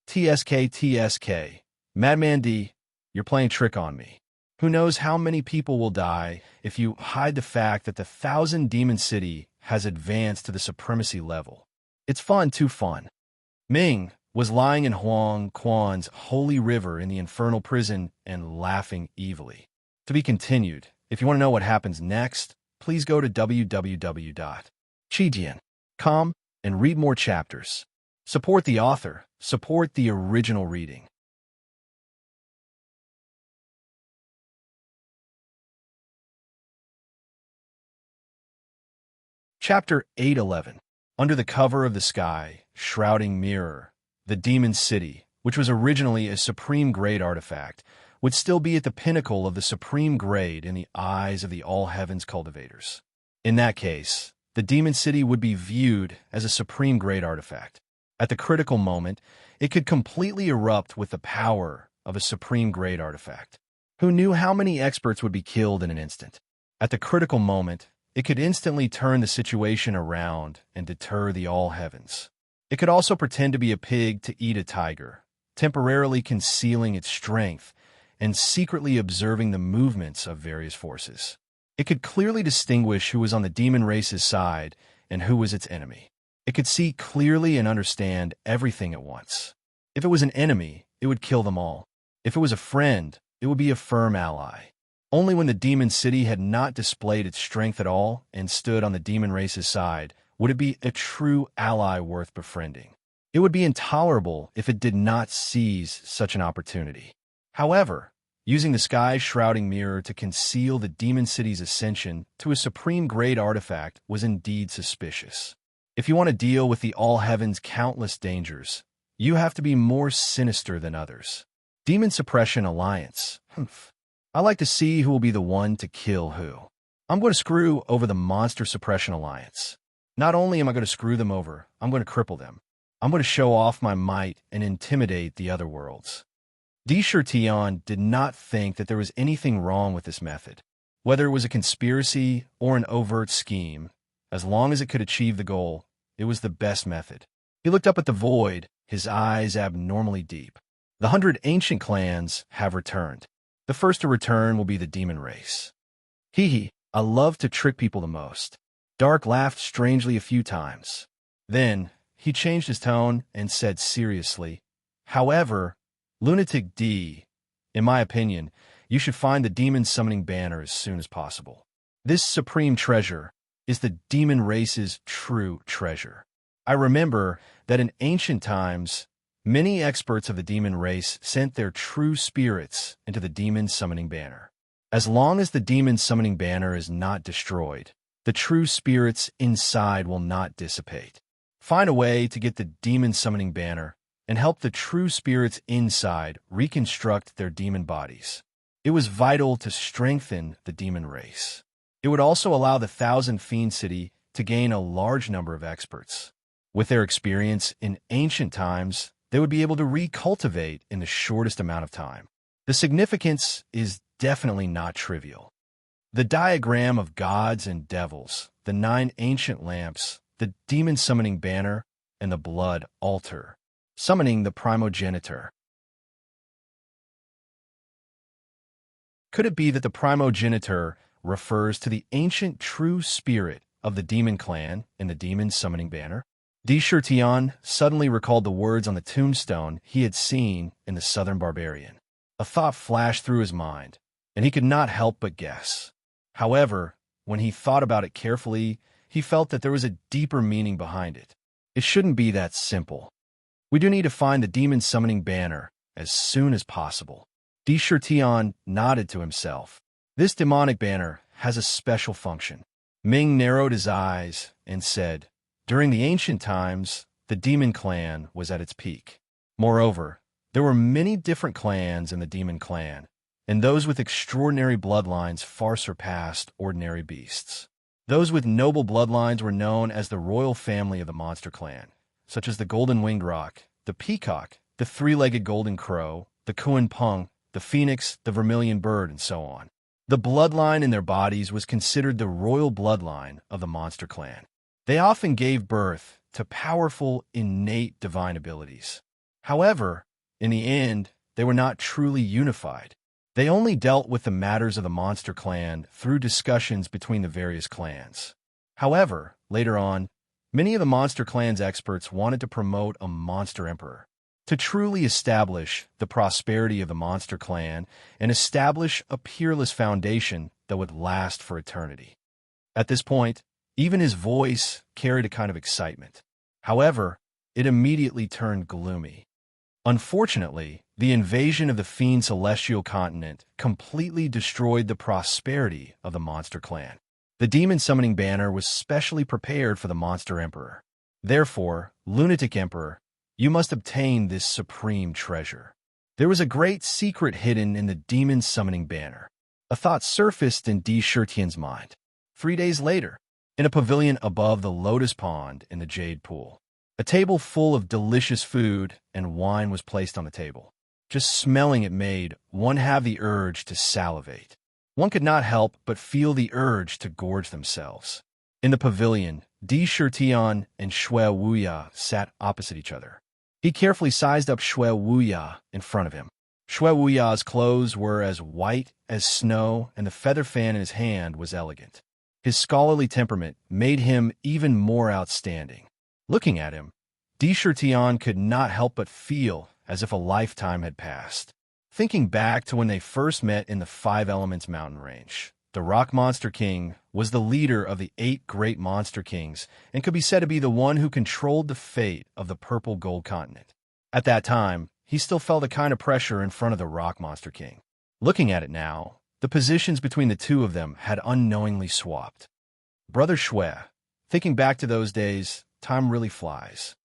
TSK. Madman D, you're playing trick on me. Who knows how many people will die if you hide the fact that the Thousand Demon City has advanced to the supremacy level. It's fun, too fun. Ming was lying in Huang Quan's holy river in the infernal prison and laughing evilly. To be continued. If you want to know what happens next, please go to www.chijian.com and read more chapters. Support the author. Support the original reading. Chapter 811. Under the cover of the sky, shrouding mirror, the demon city, which was originally a supreme grade artifact, would still be at the pinnacle of the supreme grade in the eyes of the all-heavens cultivators. In that case, the demon city would be viewed as a supreme grade artifact. At the critical moment, it could completely erupt with the power of a supreme grade artifact. Who knew how many experts would be killed in an instant? At the critical moment, it could instantly turn the situation around and deter the all-heavens. It could also pretend to be a pig to eat a tiger, temporarily concealing its strength and secretly observing the movements of various forces. It could clearly distinguish who was on the demon race's side and who was its enemy. It could see clearly and understand everything at once. If it was an enemy, it would kill them all. If it was a friend, it would be a firm ally. Only when the demon city had not displayed its strength at all and stood on the demon race's side would it be a true ally worth befriending. It would be intolerable if it did not seize such an opportunity. However, using the sky-shrouding mirror to conceal the demon city's ascension to a supreme grade artifact was indeed suspicious. If you want to deal with the all-heavens' countless dangers, you have to be more sinister than others. Demon Suppression Alliance. I like to see who will be the one to kill who. I'm going to screw over the Monster Suppression Alliance. Not only am I going to screw them over, I'm going to cripple them. I'm going to show off my might and intimidate the other worlds. Di Tian did not think that there was anything wrong with this method. Whether it was a conspiracy or an overt scheme, as long as it could achieve the goal, it was the best method. He looked up at the void, his eyes abnormally deep. The 100 ancient clans have returned. The first to return will be the demon race. Hee, I love to trick people the most. Dark laughed strangely a few times. Then, he changed his tone and said seriously, however, Lunatic D, in my opinion, you should find the demon summoning banner as soon as possible. This supreme treasure is the demon race's true treasure. I remember that in ancient times, many experts of the demon race sent their true spirits into the demon summoning banner. As long as the demon summoning banner is not destroyed, the true spirits inside will not dissipate. Find a way to get the demon summoning banner and help the true spirits inside reconstruct their demon bodies. It was vital to strengthen the demon race. It would also allow the Thousand Fiend City to gain a large number of experts. With their experience in ancient times, they would be able to recultivate in the shortest amount of time. The significance is definitely not trivial. The diagram of gods and devils, the 9 ancient lamps, the demon summoning banner, and the blood altar, summoning the primogenitor. Could it be that the primogenitor refers to the ancient true spirit of the demon clan in the demon summoning banner? Tion suddenly recalled the words on the tombstone he had seen in the Southern Barbarian. A thought flashed through his mind, and he could not help but guess. However, when he thought about it carefully, he felt that there was a deeper meaning behind it. It shouldn't be that simple. We do need to find the demon summoning banner as soon as possible. Tion nodded to himself. This demonic banner has a special function. Ming narrowed his eyes and said, during the ancient times, the demon clan was at its peak. Moreover, there were many different clans in the demon clan, and those with extraordinary bloodlines far surpassed ordinary beasts. Those with noble bloodlines were known as the royal family of the monster clan, such as the golden-winged roc, the peacock, the three-legged golden crow, the kuan pung, the phoenix, the vermilion bird, and so on. The bloodline in their bodies was considered the royal bloodline of the monster clan. They often gave birth to powerful, innate divine abilities. However, in the end, they were not truly unified. They only dealt with the matters of the monster clan through discussions between the various clans. However, later on, many of the monster clan's experts wanted to promote a monster emperor, to truly establish the prosperity of the monster clan and establish a peerless foundation that would last for eternity. At this point, even his voice carried a kind of excitement. However, it immediately turned gloomy. Unfortunately, the invasion of the Fiend Celestial Continent completely destroyed the prosperity of the monster clan. The demon summoning banner was specially prepared for the monster emperor. Therefore, Lunatic Emperor, you must obtain this supreme treasure. There was a great secret hidden in the demon summoning banner. A thought surfaced in Tion's mind. 3 days later, in a pavilion above the lotus pond in the jade pool, a table full of delicious food and wine was placed on the table. Just smelling it made one have the urge to salivate. One could not help but feel the urge to gorge themselves. In the pavilion, Tion and Shui Wuya sat opposite each other. He carefully sized up Shui Wuya in front of him. Shui Wuya's clothes were as white as snow, and the feather fan in his hand was elegant. His scholarly temperament made him even more outstanding. Looking at him, Tion could not help but feel as if a lifetime had passed. Thinking back to when they first met in the Five Elements mountain range, the Rock Monster King was the leader of the 8 great monster kings and could be said to be the one who controlled the fate of the Purple Gold Continent. At that time, he still felt a kind of pressure in front of the Rock Monster King. Looking at it now, the positions between the two of them had unknowingly swapped. Brother Shui, thinking back to those days, time really flies.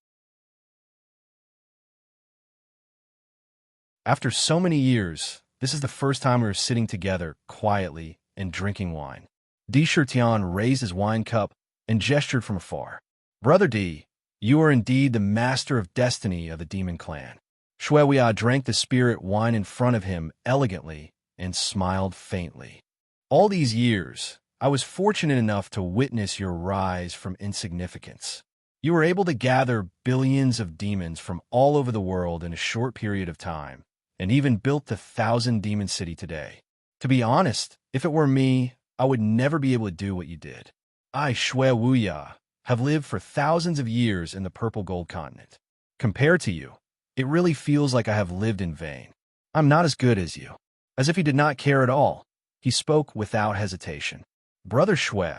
After so many years, this is the first time we are sitting together quietly and drinking wine. Tion raised his wine cup and gestured from afar. Brother D, you are indeed the master of destiny of the demon clan. Shui Wuya drank the spirit wine in front of him elegantly and smiled faintly. All these years, I was fortunate enough to witness your rise from insignificance. You were able to gather billions of demons from all over the world in a short period of time, and even built the 1,000 Demon City today. To be honest, if it were me, I would never be able to do what you did. I, Shui Wuya, have lived for thousands of years in the Purple Gold Continent. Compared to you, it really feels like I have lived in vain. I'm not as good as you. As if he did not care at all, he spoke without hesitation. Brother Shui,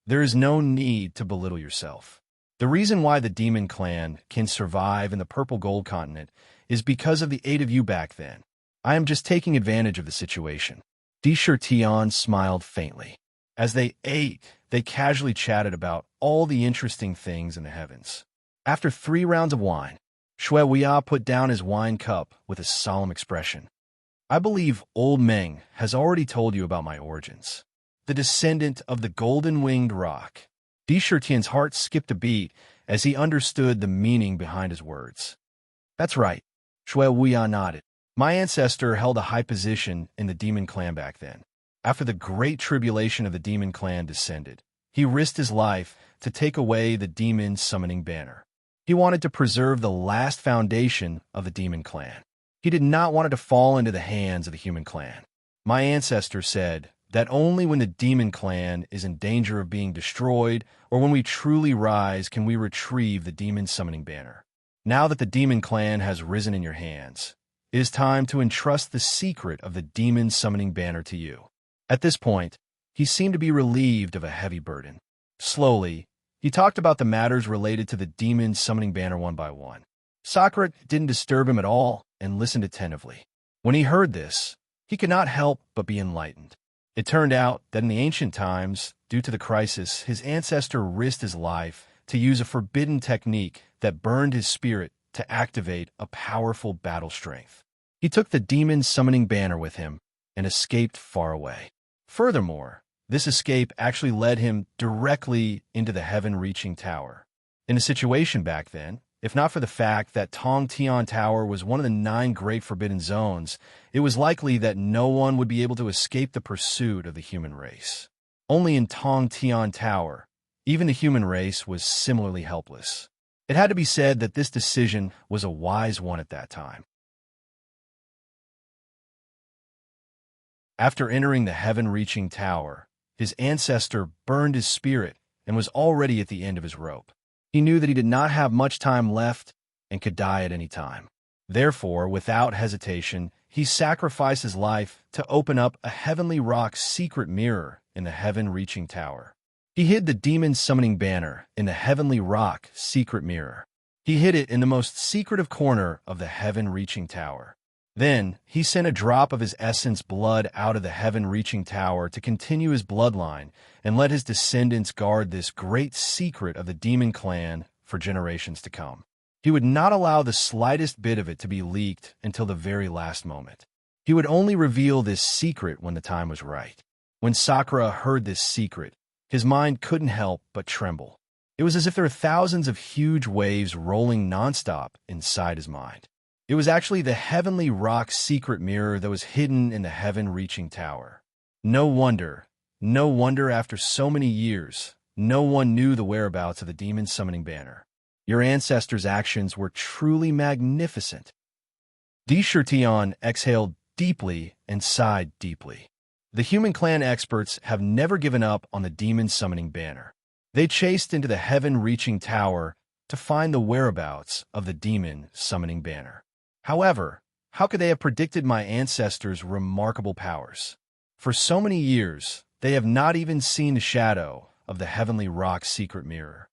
there is no need to belittle yourself. The reason why the Demon Clan can survive in the Purple Gold Continent is because of the 8 of you back then. I am just taking advantage of the situation. Tion smiled faintly. As they ate, they casually chatted about all the interesting things in the heavens. After 3 rounds of wine, Shui Wuya put down his wine cup with a solemn expression. I believe Old Meng has already told you about my origins. the descendant of the golden-winged rock. Shurtian's heart skipped a beat as he understood the meaning behind his words. That's right, Shui Wuya nodded. My ancestor held a high position in the demon clan back then. After the great tribulation of the demon clan descended, he risked his life to take away the demon summoning banner. He wanted to preserve the last foundation of the demon clan. He did not want it to fall into the hands of the human clan. My ancestor said that only when the demon clan is in danger of being destroyed or when we truly rise can we retrieve the demon summoning banner. Now that the demon clan has risen in your hands, it is time to entrust the secret of the demon summoning banner to you. At this point, he seemed to be relieved of a heavy burden. Slowly, he talked about the matters related to the demon summoning banner one by one. Sakura didn't disturb him at all and listened attentively. When he heard this, he could not help but be enlightened. It turned out that in the ancient times, due to the crisis, his ancestor risked his life to use a forbidden technique that burned his spirit to activate a powerful battle strength. He took the demon summoning banner with him and escaped far away. Furthermore, this escape actually led him directly into the heaven-reaching tower. In a situation back then, if not for the fact that Tong Tian Tower was one of the 9 great forbidden zones, it was likely that no one would be able to escape the pursuit of the human race. Only in Tong Tian Tower, even the human race was similarly helpless. It had to be said that this decision was a wise one at that time. After entering the heaven-reaching tower, his ancestor burned his spirit and was already at the end of his rope. He knew that he did not have much time left and could die at any time. Therefore, without hesitation, he sacrificed his life to open up a heavenly rock secret mirror in the heaven-reaching tower. He hid the demon summoning banner in the heavenly rock secret mirror. He hid it in the most secretive corner of the heaven-reaching tower. Then, he sent a drop of his essence blood out of the heaven-reaching tower to continue his bloodline and let his descendants guard this great secret of the demon clan for generations to come. He would not allow the slightest bit of it to be leaked until the very last moment. He would only reveal this secret when the time was right. When Sakura heard this secret, his mind couldn't help but tremble. It was as if there were thousands of huge waves rolling nonstop inside his mind. It was actually the heavenly rock secret mirror that was hidden in the heaven-reaching tower. No wonder after so many years, no one knew the whereabouts of the demon summoning banner. Your ancestors' actions were truly magnificent. Shurtian exhaled deeply and sighed deeply. The human clan experts have never given up on the demon summoning banner. They chased into the heaven-reaching tower to find the whereabouts of the demon summoning banner. However, how could they have predicted my ancestors' remarkable powers? For so many years, they have not even seen the shadow of the heavenly rock secret mirror.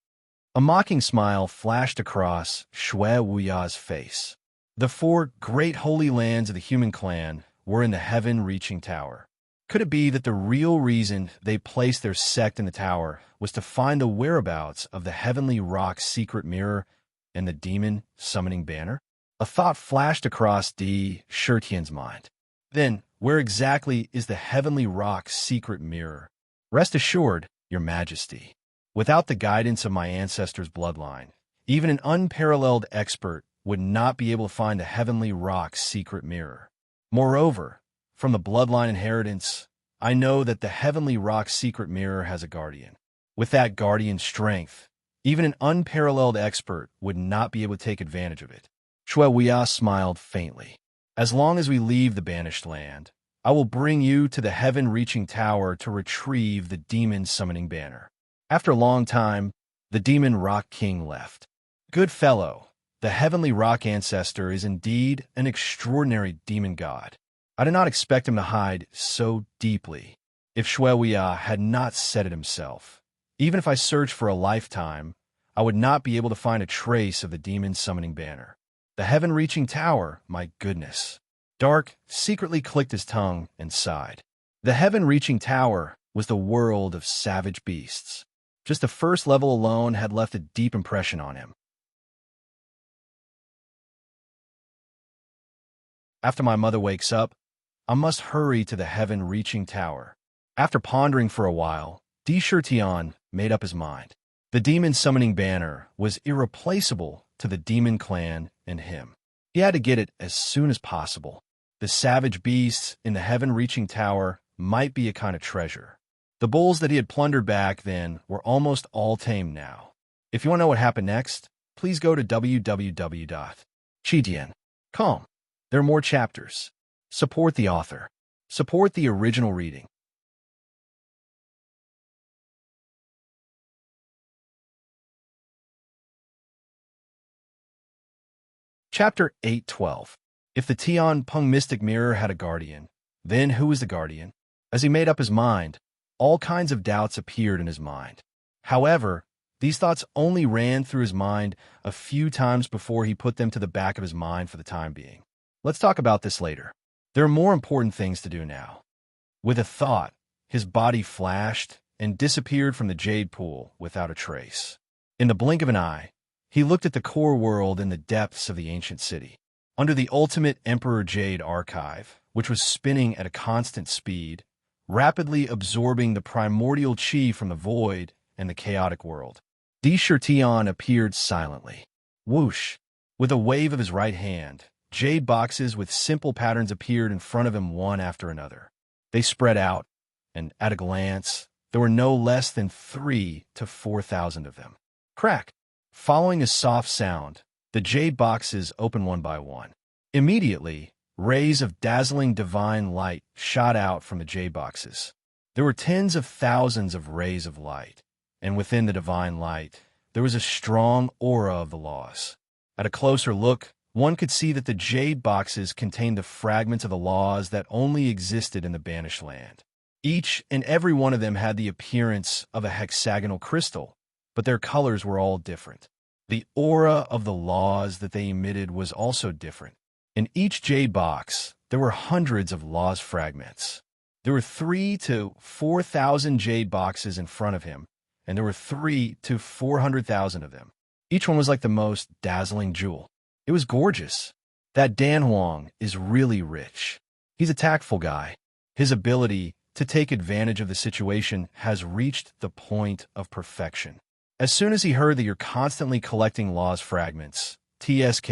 A mocking smile flashed across Shui Wuya's face. The 4 great holy lands of the human clan were in the heaven-reaching tower. Could it be that the real reason they placed their sect in the tower was to find the whereabouts of the heavenly rock secret mirror and the demon summoning banner? A thought flashed across Shurtian's mind. Then, where exactly is the heavenly rock secret mirror? Rest assured, Your Majesty, without the guidance of my ancestors' bloodline, even an unparalleled expert would not be able to find the heavenly rock secret mirror. Moreover, from the bloodline inheritance, I know that the heavenly rock secret mirror has a guardian. With that guardian strength, even an unparalleled expert would not be able to take advantage of it. Shui Wuya smiled faintly. As long as we leave the banished land, I will bring you to the heaven-reaching tower to retrieve the demon summoning banner. After a long time, the demon rock king left. Good fellow, the heavenly rock ancestor is indeed an extraordinary demon god. I did not expect him to hide so deeply. If Shui Wuya had not said it himself, even if I searched for a lifetime, I would not be able to find a trace of the demon summoning banner. The heaven-reaching tower, my goodness. Dark secretly clicked his tongue and sighed. The heaven-reaching tower was the world of savage beasts. Just the first level alone had left a deep impression on him. After my mother wakes up, I must hurry to the heaven-reaching tower. After pondering for a while, Tian made up his mind. The demon summoning banner was irreplaceable to the demon clan and him. He had to get it as soon as possible. The savage beasts in the heaven-reaching tower might be a kind of treasure. The bulls that he had plundered back then were almost all tamed now. If you want to know what happened next, please go to www.chidian.com. There are more chapters. Support the author. Support the original reading. Chapter 812. If the Tian Peng Mystic Mirror had a guardian, then who was the guardian? As he made up his mind, all kinds of doubts appeared in his mind. However, these thoughts only ran through his mind a few times before he put them to the back of his mind for the time being. Let's talk about this later. There are more important things to do now. With a thought, his body flashed and disappeared from the jade pool without a trace. In the blink of an eye, he looked at the core world in the depths of the ancient city. Under the ultimate Emperor Jade archive, which was spinning at a constant speed, rapidly absorbing the primordial chi from the void and the chaotic world, Tian appeared silently. Whoosh! With a wave of his right hand, jade boxes with simple patterns appeared in front of him one after another. They spread out, and at a glance, there were no less than 3,000 to 4,000 of them. Crack! Following a soft sound, the jade boxes opened one by one. Immediately, rays of dazzling divine light shot out from the jade boxes. There were tens of thousands of rays of light, and within the divine light, there was a strong aura of the laws. At a closer look, one could see that the jade boxes contained the fragments of the laws that only existed in the banished land. Each and every one of them had the appearance of a hexagonal crystal, but their colors were all different. The aura of the laws that they emitted was also different. In each jade box, there were hundreds of laws fragments. There were 3,000 to 4,000 jade boxes in front of him, and there were 300,000 to 400,000 of them. Each one was like the most dazzling jewel. It was gorgeous. That Dan Huang is really rich. He's a tactful guy. His ability to take advantage of the situation has reached the point of perfection. As soon as he heard that you're constantly collecting laws fragments, TSK,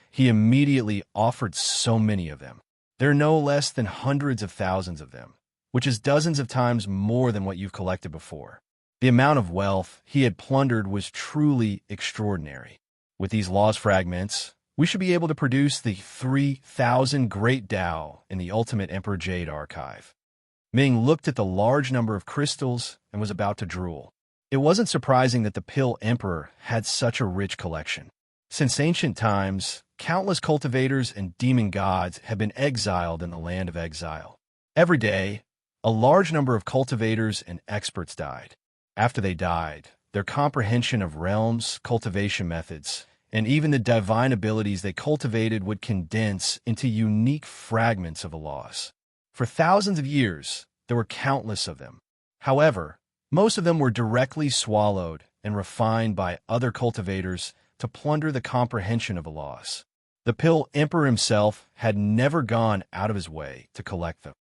he immediately offered so many of them. There are no less than hundreds of thousands of them, which is dozens of times more than what you've collected before. The amount of wealth he had plundered was truly extraordinary. With these laws fragments, we should be able to produce the 3,000 Great Tao in the Ultimate Emperor Jade archive. Ming looked at the large number of crystals and was about to drool. It wasn't surprising that the Pill Emperor had such a rich collection. Since ancient times, countless cultivators and demon gods have been exiled in the land of exile. Every day, a large number of cultivators and experts died. After they died, their comprehension of realms, cultivation methods, and even the divine abilities they cultivated would condense into unique fragments of the laws. For thousands of years, there were countless of them. However, most of them were directly swallowed and refined by other cultivators to plunder the comprehension of the laws. The Pill Emperor himself had never gone out of his way to collect them.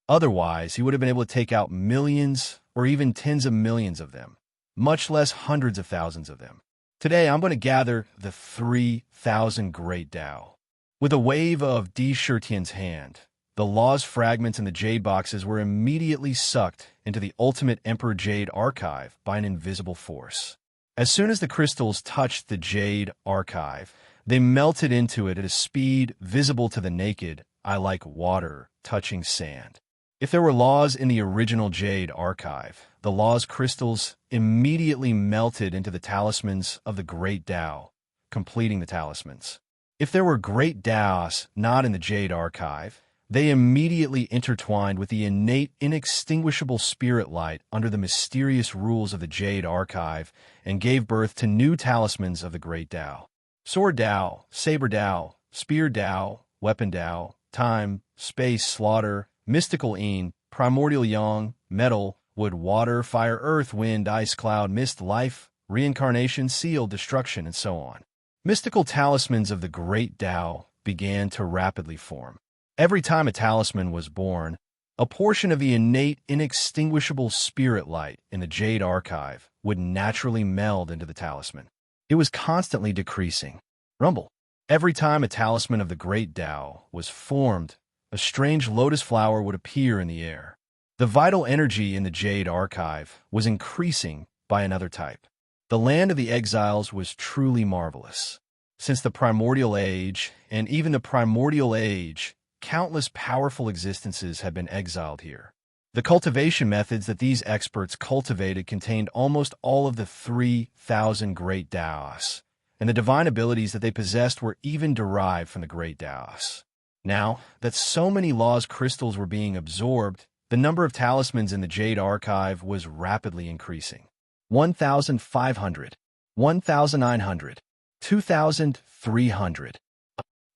Otherwise, he would have been able to take out millions or even tens of millions of them, much less hundreds of thousands of them. Today, I'm going to gather the 3,000 Great Tao. With a wave of Tian's hand, the laws fragments in the jade boxes were immediately sucked into the Ultimate Emperor Jade archive by an invisible force. As soon as the crystals touched the jade archive, they melted into it at a speed visible to the naked eye like water touching sand. If there were laws in the original jade archive, the laws crystals immediately melted into the talismans of the Great Tao, completing the talismans. If there were Great Taos not in the jade archive, they immediately intertwined with the innate, inextinguishable spirit light under the mysterious rules of the Jade Archive and gave birth to new talismans of the Great Tao. Sword Tao, Saber Tao, Spear Tao, Weapon Tao, Time, Space, Slaughter, Mystical Een, Primordial Yang, Metal, Wood, Water, Fire, Earth, Wind, Ice, Cloud, Mist, Life, Reincarnation, Seal, Destruction, and so on. Mystical talismans of the Great Tao began to rapidly form. Every time a talisman was born, a portion of the innate, inextinguishable spirit light in the Jade Archive would naturally meld into the talisman. It was constantly decreasing. Rumble. Every time a talisman of the Great Tao was formed, a strange lotus flower would appear in the air. The vital energy in the Jade Archive was increasing by another type. The land of the exiles was truly marvelous. Since the primordial age, and even the primordial age, countless powerful existences had been exiled here. The cultivation methods that these experts cultivated contained almost all of the 3,000 great Taos, and the divine abilities that they possessed were even derived from the great Taos. Now that so many laws crystals were being absorbed, the number of talismans in the Jade Archive was rapidly increasing. 1,500, 1,900, 2,300.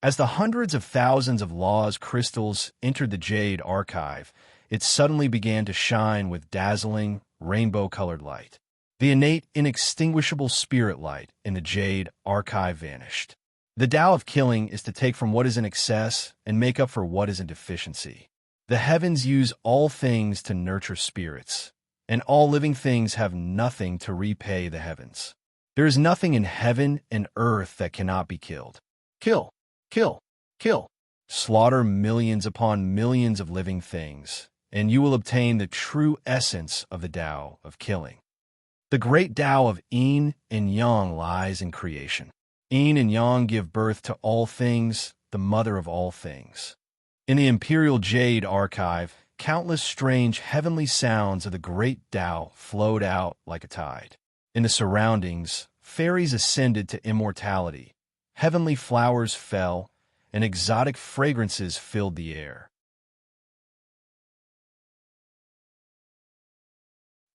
As the hundreds of thousands of laws crystals entered the Jade Archive, it suddenly began to shine with dazzling, rainbow-colored light. The innate, inextinguishable spirit light in the Jade Archive vanished. The Tao of killing is to take from what is in excess and make up for what is in deficiency. The heavens use all things to nurture spirits, and all living things have nothing to repay the heavens. There is nothing in heaven and earth that cannot be killed. Kill, kill, kill. Slaughter millions upon millions of living things, and you will obtain the true essence of the Tao of killing. The great Tao of yin and yang lies in creation. Yin and yang give birth to all things, the mother of all things. In the Imperial Jade Archive, countless strange heavenly sounds of the great Tao flowed out like a tide. In the surroundings, fairies ascended to immortality, heavenly flowers fell, and exotic fragrances filled the air.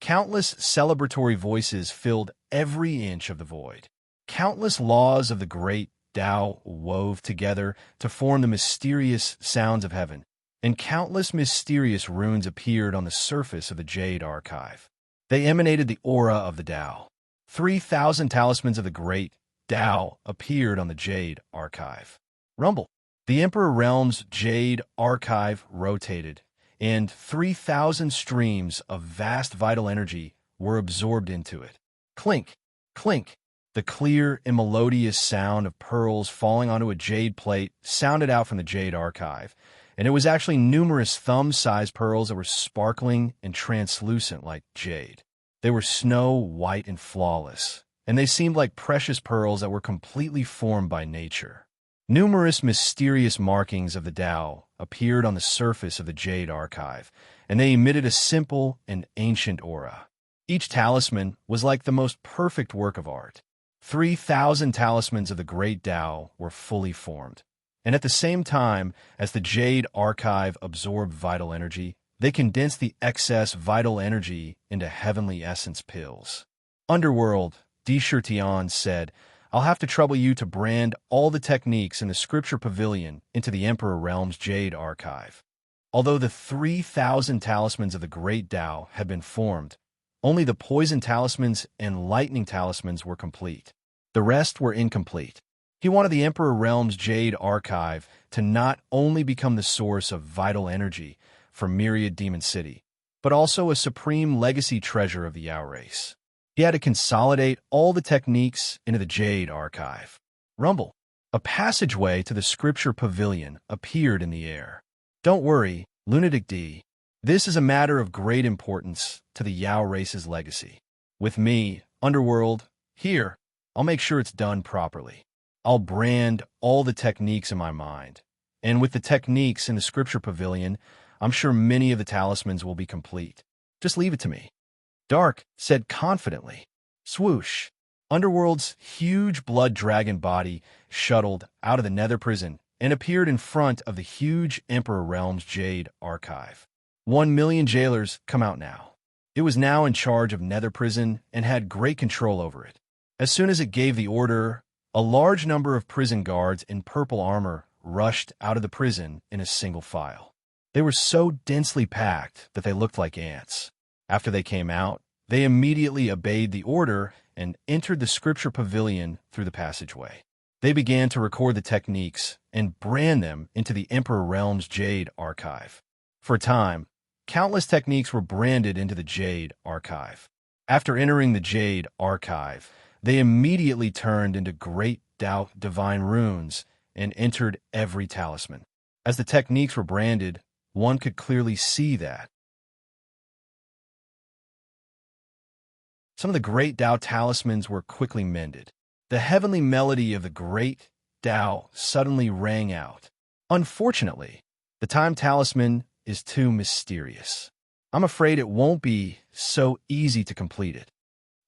Countless celebratory voices filled every inch of the void. Countless laws of the great Tao wove together to form the mysterious sounds of heaven, and countless mysterious runes appeared on the surface of the Jade Archive. They emanated the aura of the Tao. 3,000 talismans of the great Tao appeared on the Jade Archive. Rumble. The Emperor Realm's Jade Archive rotated, and 3,000 streams of vast vital energy were absorbed into it. Clink, clink. The clear and melodious sound of pearls falling onto a jade plate sounded out from the Jade Archive, and it was actually numerous thumb-sized pearls that were sparkling and translucent like jade. They were snow white and flawless, and they seemed like precious pearls that were completely formed by nature. Numerous mysterious markings of the Tao appeared on the surface of the Jade Archive, and they emitted a simple and ancient aura. Each talisman was like the most perfect work of art. 3,000 talismans of the great Tao were fully formed, and at the same time as the Jade Archive absorbed vital energy, they condensed the excess vital energy into heavenly essence pills. Underworld, Deshirtian said, "I'll have to trouble you to brand all the techniques in the Scripture Pavilion into the Emperor Realm's Jade Archive." Although the 3,000 talismans of the great Tao had been formed, only the poison talismans and lightning talismans were complete. The rest were incomplete. He wanted the Emperor Realm's Jade Archive to not only become the source of vital energy for Myriad Demon City, but also a supreme legacy treasure of the Yao race. He had to consolidate all the techniques into the Jade Archive. Rumble. A passageway to the Scripture Pavilion appeared in the air. Don't worry, Lunatic D. This is a matter of great importance to the Yao race's legacy. With me, Underworld, here, I'll make sure it's done properly. I'll brand all the techniques in my mind. And with the techniques in the Scripture Pavilion, I'm sure many of the talismans will be complete. Just leave it to me. Dark said confidently. Swoosh. Underworld's huge blood dragon body shuttled out of the nether prison and appeared in front of the huge Emperor Realm's Jade Archive. 1,000,000 jailers come out now. It was now in charge of nether prison and had great control over it. As soon as it gave the order, a large number of prison guards in purple armor rushed out of the prison in a single file. They were so densely packed that they looked like ants. After they came out, they immediately obeyed the order and entered the Scripture Pavilion through the passageway. They began to record the techniques and brand them into the Emperor Realm's Jade Archive. For a time, countless techniques were branded into the Jade Archive. After entering the Jade Archive, they immediately turned into great Tao divine runes and entered every talisman. As the techniques were branded, one could clearly see that some of the great Tao talismans were quickly mended. The heavenly melody of the great Tao suddenly rang out. Unfortunately, the time talisman is too mysterious. I'm afraid it won't be so easy to complete it.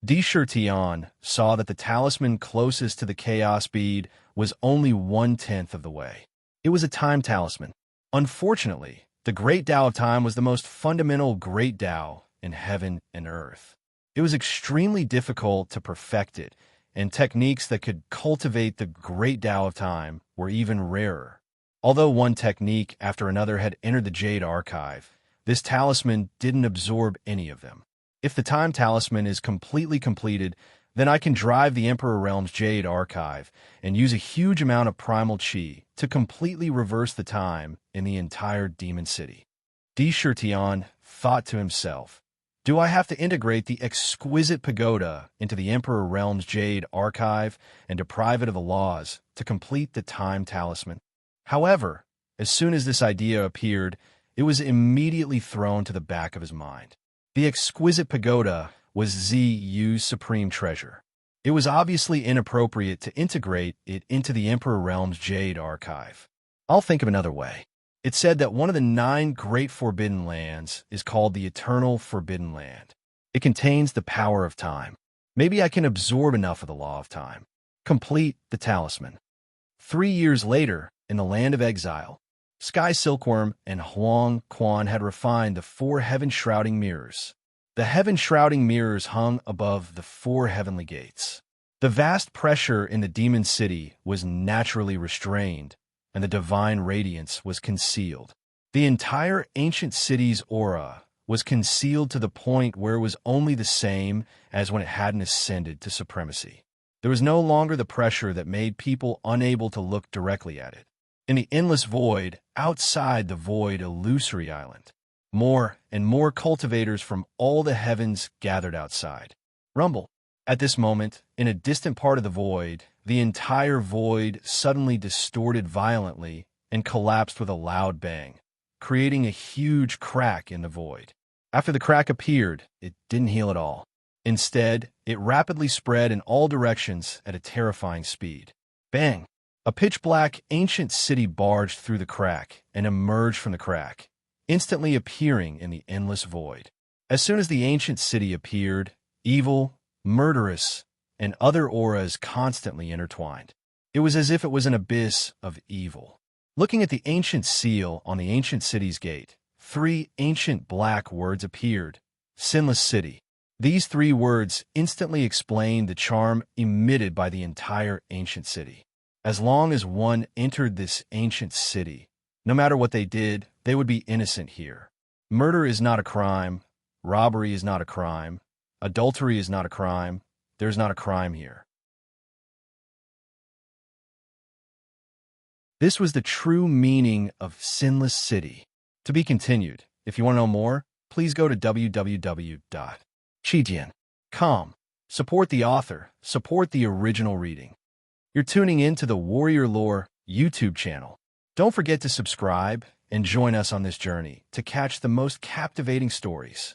Tian saw that the talisman closest to the chaos bead was only 1/10 of the way. It was a time talisman. Unfortunately, the great Tao of time was the most fundamental great Tao in heaven and earth. It was extremely difficult to perfect it, and techniques that could cultivate the great Tao of time were even rarer. Although one technique after another had entered the Jade Archive, this talisman didn't absorb any of them. If the time talisman is completely completed, then I can drive the Emperor Realm's Jade Archive and use a huge amount of primal chi to completely reverse the time in the entire demon city. Tian thought to himself, do I have to integrate the exquisite pagoda into the Emperor Realm's Jade Archive and deprive it of the laws to complete the time talisman? However, as soon as this idea appeared, it was immediately thrown to the back of his mind. The exquisite pagoda was Zhu's supreme treasure. It was obviously inappropriate to integrate it into the Emperor Realm's Jade Archive. I'll think of another way. It said that one of the 9 great forbidden lands is called the Eternal Forbidden Land. It contains the power of time. Maybe I can absorb enough of the law of time. Complete the talisman. 3 years later, in the land of exile, Sky Silkworm and Huang Quan had refined the 4 heaven-shrouding mirrors. The heaven-shrouding mirrors hung above the 4 heavenly gates. The vast pressure in the demon city was naturally restrained, and the divine radiance was concealed. The entire ancient city's aura was concealed to the point where it was only the same as when it hadn't ascended to supremacy. There was no longer the pressure that made people unable to look directly at it. In the endless void, outside the void illusory island, more and more cultivators from all the heavens gathered outside. Rumble. At this moment, in a distant part of the void, the entire void suddenly distorted violently and collapsed with a loud bang, creating a huge crack in the void. After the crack appeared, it didn't heal at all. Instead, it rapidly spread in all directions at a terrifying speed. Bang! A pitch-black ancient city barged through the crack and emerged from the crack, instantly appearing in the endless void. As soon as the ancient city appeared, evil, murderous, and other auras constantly intertwined. It was as if it was an abyss of evil. Looking at the ancient seal on the ancient city's gate, 3 ancient black words appeared. Sinless City. These 3 words instantly explained the charm emitted by the entire ancient city. As long as one entered this ancient city, no matter what they did, they would be innocent here. Murder is not a crime. Robbery is not a crime. Adultery is not a crime. There's not a crime here. This was the true meaning of Sinless City. To be continued. If you want to know more, please go to www.chijian.com. Support the author. Support the original reading. You're tuning in to the Warrior Lore YouTube channel. Don't forget to subscribe and join us on this journey to catch the most captivating stories.